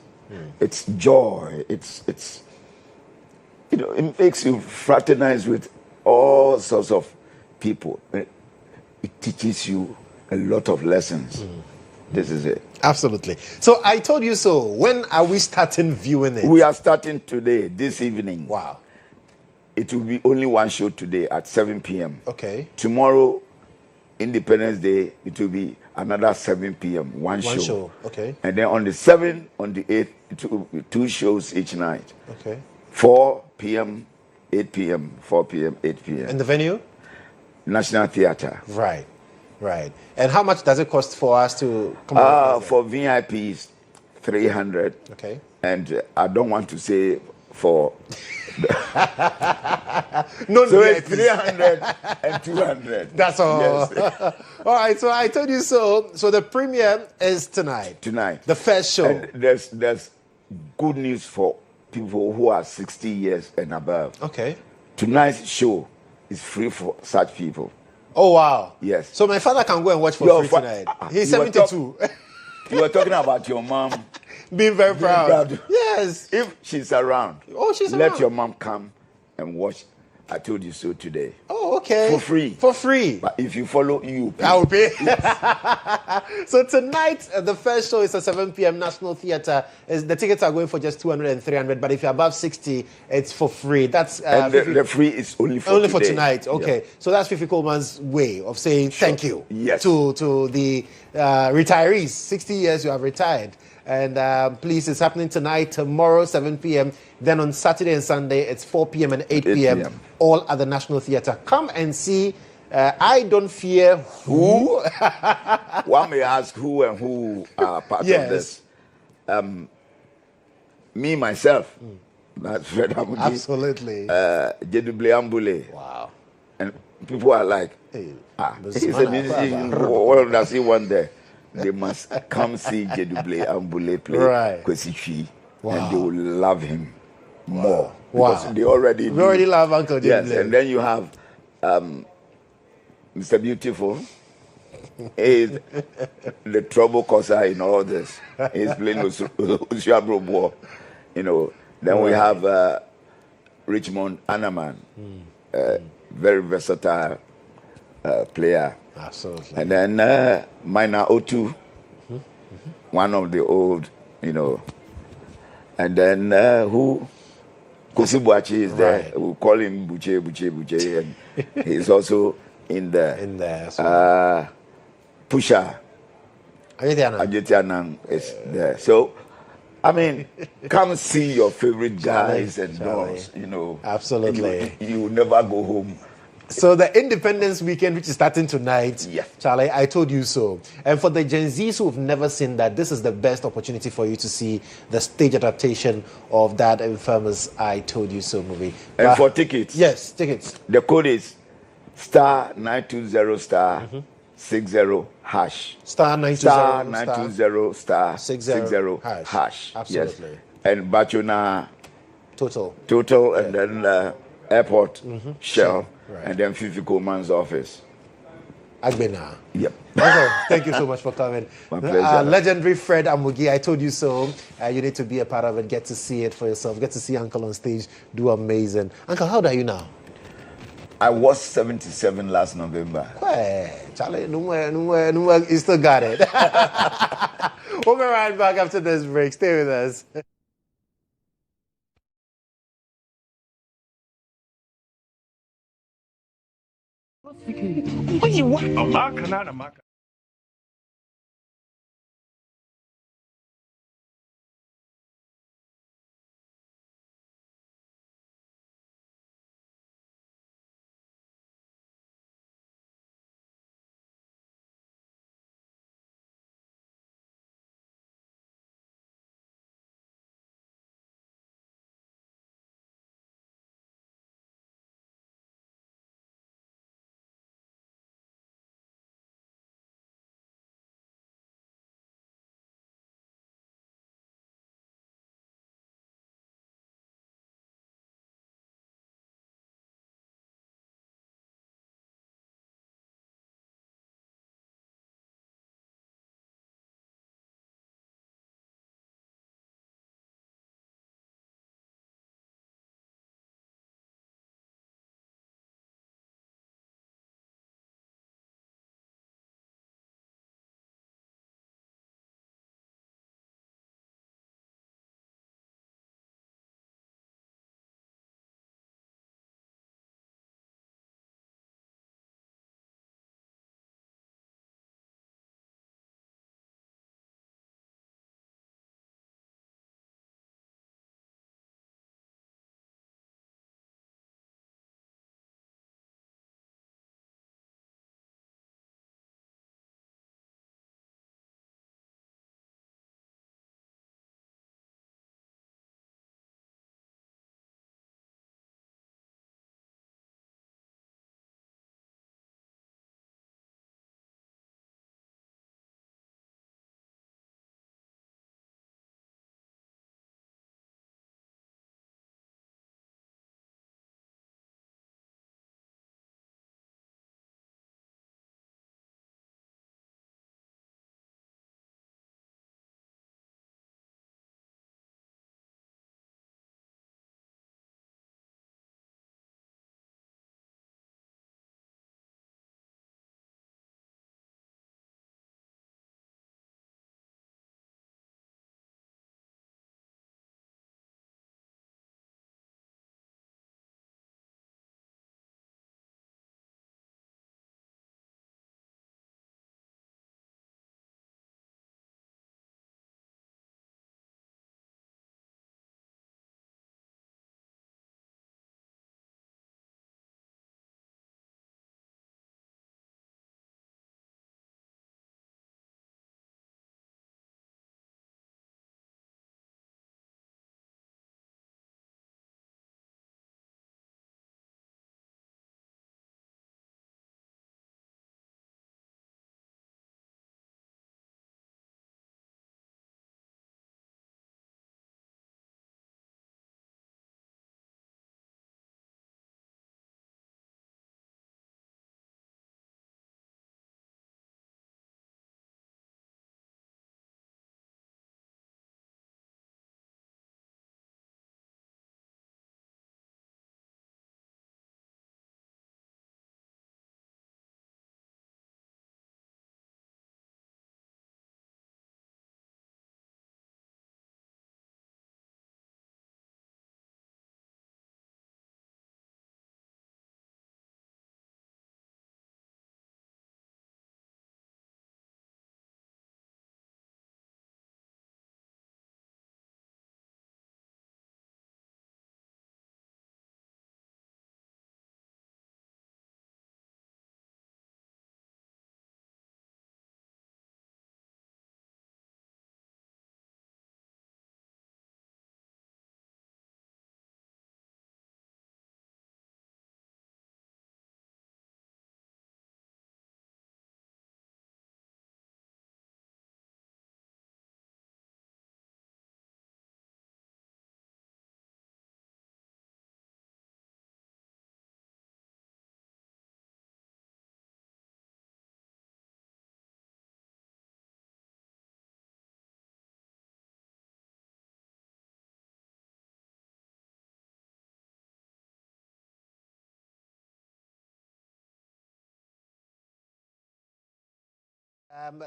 It's joy. It's it makes you fraternize with all sorts of people. It teaches you a lot of lessons. This is it. Absolutely. So I told you so. When are we starting viewing it? We are starting today, this evening. Wow. It will be only one show today at 7 p.m. Okay. Tomorrow, Independence Day, it will be another 7 p.m. One show. Okay. And then on the 7th, on the 8th, it will be 2 shows each night. Okay. 4 p.m., 8 p.m., 4 p.m., 8 p.m. And the venue? National Theatre. Right. Right. And how much does it cost for us to come on? For VIPs, 300. Okay. And I don't want to say for... No, so it's 300 and 200. That's all. Yes. All right. So I told you so. So the premiere is tonight. Tonight. The first show. And there's good news for people who are 60 years and above. Okay. Tonight's show is free for such people. Oh, wow. Yes. So my father can go and watch for Your free tonight. He's you were 72. You were talking about your mom. Being very proud. proud. Yes. If she's around, she's let around. your mom come and watch I Told You So today. Oh, okay. For free. For free. But if you follow, you pay. I will pay. So tonight, the first show is at 7 p.m. National Theatre. The tickets are going for just 200 and 300, but if you're above 60, it's for free. That's and the free is only for only today. for tonight. Okay, Yeah. So that's Fifi Coleman's way of saying thank you. Yes. To the retirees. 60 years you have retired. And please, it's happening tonight, tomorrow, 7 p.m. Then on Saturday and Sunday, it's 4 p.m. and 8 p.m. All at the National Theatre. Come and see I Don't Fear Who. One may ask who and who are part of this. Me, myself. That's Fred Hamudi. Absolutely. Jedouble Ambule. Wow. And people are like, he's a musician. What does he want there? They must come see Jedouble Ambule play Kwesi. And they will love him more. Because they already love Uncle Jedouble. Yes, and then you have Mr. Beautiful. He's the trouble causer in all this. He's playing Ushabro, you know. Then we have Richmond Anaman, very versatile player. Absolutely. And then Minor O2, one of the old, you know. And then who? Kusibuachi is there. We call him Buche, and he's also in there. So. Pusha Ajetianang is there. So, I mean, come see your favorite guys and dolls, you know. Absolutely. You will never go home. So the Independence Weekend, which is starting tonight, Yes. Charlie, I told you so. And for the Gen Zs who've never seen that, this is the best opportunity for you to see the stage adaptation of that infamous I Told You So movie. And for tickets? Yes, tickets. The code is star 920 star 60 hash. Star 920 star 920 star 60 hash. Absolutely. Yes. And Bachuna Total, and then Airport Shell, Right. and then Fifi Coleman's office. Agbena. Yep. Okay, thank you so much for coming. My pleasure. Legendary Fred Amugi, I told you so. You need to be a part of it. Get to see it for yourself. Get to see Uncle on stage do amazing. Uncle, how old are you now? I was 77 last November. Hey, Charlie, no, you still got it. We'll be right back after this break. Stay with us. What you want?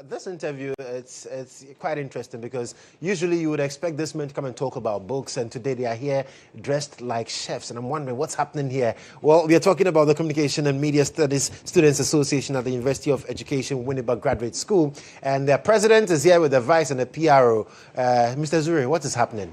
This interview, it's quite interesting because usually you would expect this man to come and talk about books, and today they are here dressed like chefs, and I'm wondering what's happening here. Well, we are talking about the Communication and Media Studies Students Association at the University of Education, Winneba Graduate School, and their president is here with the vice and the PRO. Mr. Zuri, what is happening?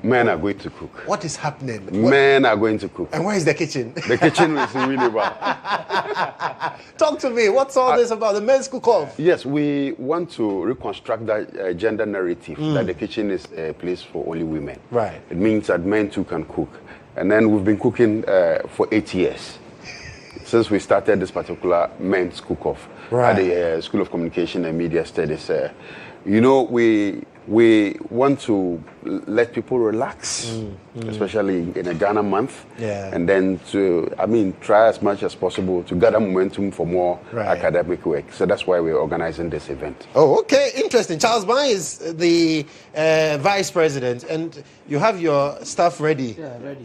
Men are going to cook. What is happening? Men are going to cook. And where is the kitchen? The kitchen is in Winneba. Talk to me. What's all this about the men's cook-off? Yes, we want to reconstruct that gender narrative that the kitchen is a place for only women. Right. It means that men too can cook. And then we've been cooking for 8 years since we started this particular men's cook-off at the School of Communication and Media Studies. We want to let people relax, especially in a Ghana month, and then try as much as possible to gather momentum for more academic work. So that's why we're organizing this event. Oh, okay, interesting. Charles Bai is the vice president, and you have your stuff ready. Yeah, ready.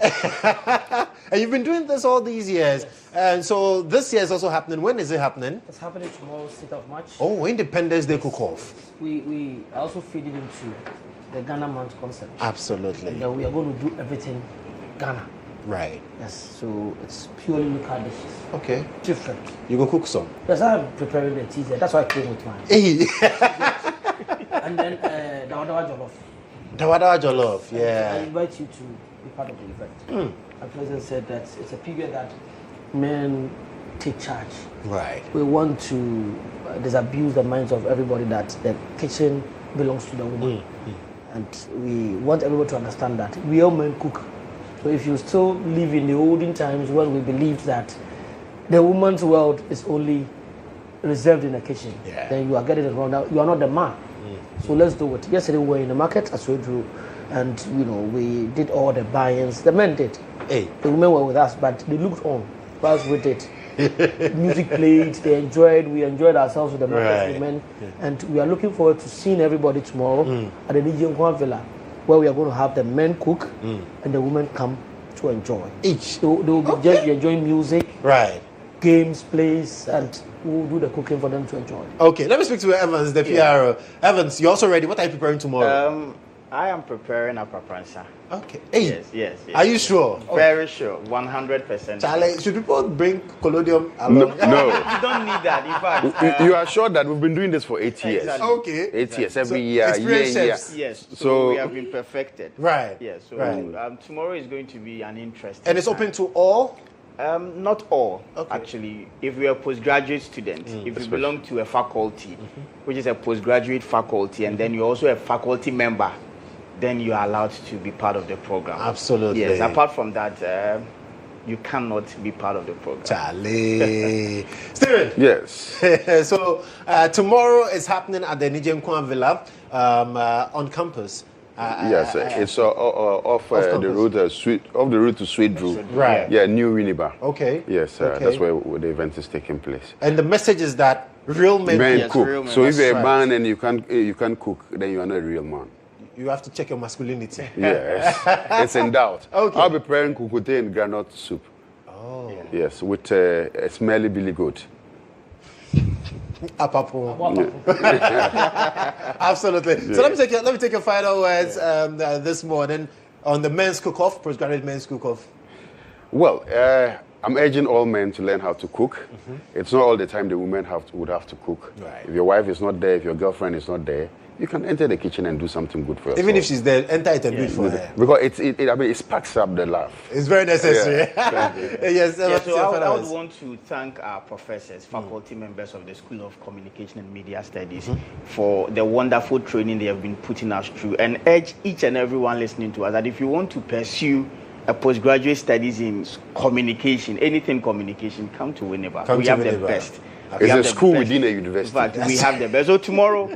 And you've been doing this all these years. Yes. And so this year is also happening. When is it happening? It's happening tomorrow, 6th of March. Oh, Independence Day cook-off. We also feed it into the Ghana month concept. Absolutely. And then we are going to do everything Ghana. Right. Yes, so it's purely local dishes. Okay. Different. You go cook some? Yes, I'm preparing the teaser. That's why I came with mine. Hey. And then Dawadawa Jollof. Dawadawa Jollof, yeah. I invite you to be part of the event. Our president said that it's a period that men take charge. Right. We want to disabuse the minds of everybody that the kitchen belongs to the woman. And we want everybody to understand that we all men cook. So if you still live in the olden times when we believed that the woman's world is only reserved in the kitchen, then you are getting it wrong. Now, you are not the man. So let's do it. Yesterday we were in the market as we drew, and we did all the buy-ins. The men did. Hey. The women were with us, but they looked on whilst we did. Music played, they enjoyed, we enjoyed ourselves with the market women, and we are looking forward to seeing everybody tomorrow at the GHOne Villa, where we are going to have the men cook and the women come to enjoy. Each. They will be just enjoying music, games, plays, and we'll do the cooking for them to enjoy. Okay, let me speak to Evans, the PRO. Evans, you're also ready. What are you preparing tomorrow? I am preparing a papransa. Okay. Hey. Yes. Are you sure? Very sure, 100%. Charlie, should people bring collodium along? No. You don't need that. In fact, you are sure that we've been doing this for 8 years? Exactly. Okay. 8 years, every So, year. experienced chefs. Yes. So So- we have been perfected. Right. Yes. So Right. Tomorrow is going to be an interesting. And it's open to all? Not all, Okay. actually. If you're a postgraduate student, if you belong to a faculty, which is a postgraduate faculty, and then you're also a faculty member, then you are allowed to be part of the program. Absolutely. Yes. Apart from that, you cannot be part of the program. Charlie. Steven. Yes. So tomorrow is happening at the GHOne Villa on campus. Yes, it's off the road to Sweet Drew. Right. Yeah, New Winneba. Okay. Yes, Okay. that's where the event is taking place. And the message is that real men Men cook. cook. So if That's you're a right. man and you can't cook, then you are not a real man. You have to check your masculinity. Yes, it's in doubt. Okay. I'll be preparing kukute and granite soup. Oh. Yes, with a smelly billy goat. Apapo. Absolutely. So let me take your final words this morning on the men's cook-off, postgraduate men's cook-off. Well, I'm urging all men to learn how to cook. It's not all the time the women would have to cook. Right. If your wife is not there, if your girlfriend is not there, you can enter the kitchen and do something good for yourself. Even if she's there, enter it and do it for her. Because it sparks up the laugh. It's very necessary. Yes. So I would want to thank our professors, faculty members of the School of Communication and Media Studies for the wonderful training they have been putting us through, and urge each and everyone listening to us that if you want to pursue a postgraduate studies in communication, anything communication, come to Winneba. We have the best. It's a school within a university. In fact, we have the best. So tomorrow,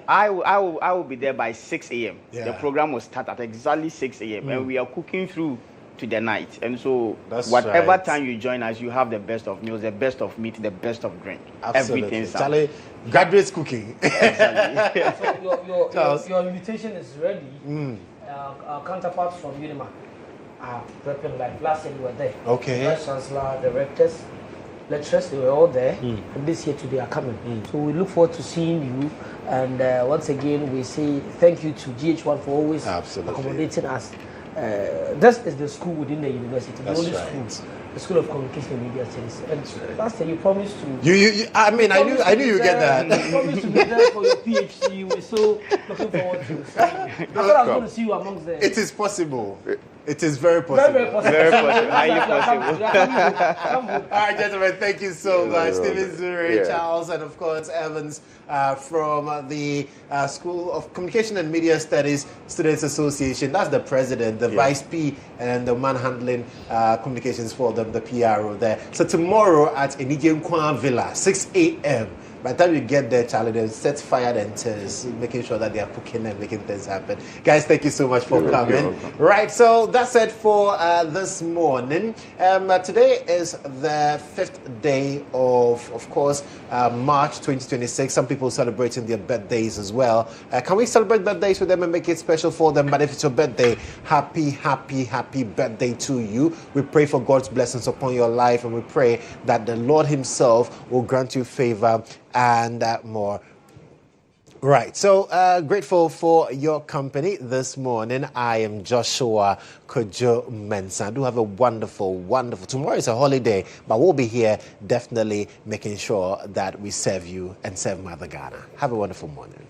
I will be there by 6 a.m. Yeah. The program will start at exactly 6 a.m. And we are cooking through to the night. And so That's whatever right. time you join us, you have the best of meals, the best of meat, the best of drink. Absolutely. Everything's Charlie, graduates cooking. So your invitation is ready. Our counterparts from Unima are prepping like last year we were there. Okay. Vice Chancellor, directors, lecturers, they were all there, and this year too they are coming. So we look forward to seeing you. And once again, we say thank you to GHOne for always accommodating us. This is the school within the university, the only school, the School of Communication and Media Studies. And last year you promised to. I knew you get that. You promised to be there for your PhD. We're so looking forward to. I thought I was going to see you amongst them. It is possible. It is very possible. Very possible. Very possible. Highly possible. All right, gentlemen, thank you so much. Stephen Zuri, Charles, and of course Evans from the School of Communication and Media Studies Students Association. That's the president, the vice P, and the man handling communications for them, the PRO there. So tomorrow at GHOne Villa, 6 a.m. By the time you get there, Charlie, they'll set fire and tears, making sure that they are cooking and making things happen. Guys, thank you so much for coming. Right, so that's it for this morning. Today is the 5th day of course, March 2026. Some people celebrating their birthdays as well. Can we celebrate birthdays with them and make it special for them? But if it's your birthday, happy birthday to you. We pray for God's blessings upon your life, and we pray that the Lord himself will grant you favor and more. Right, so grateful for your company this morning. I am Joshua Kodjo Mensah. Do have a wonderful. Tomorrow is a holiday, but we'll be here definitely making sure that we serve you and serve Mother Ghana. Have a wonderful morning.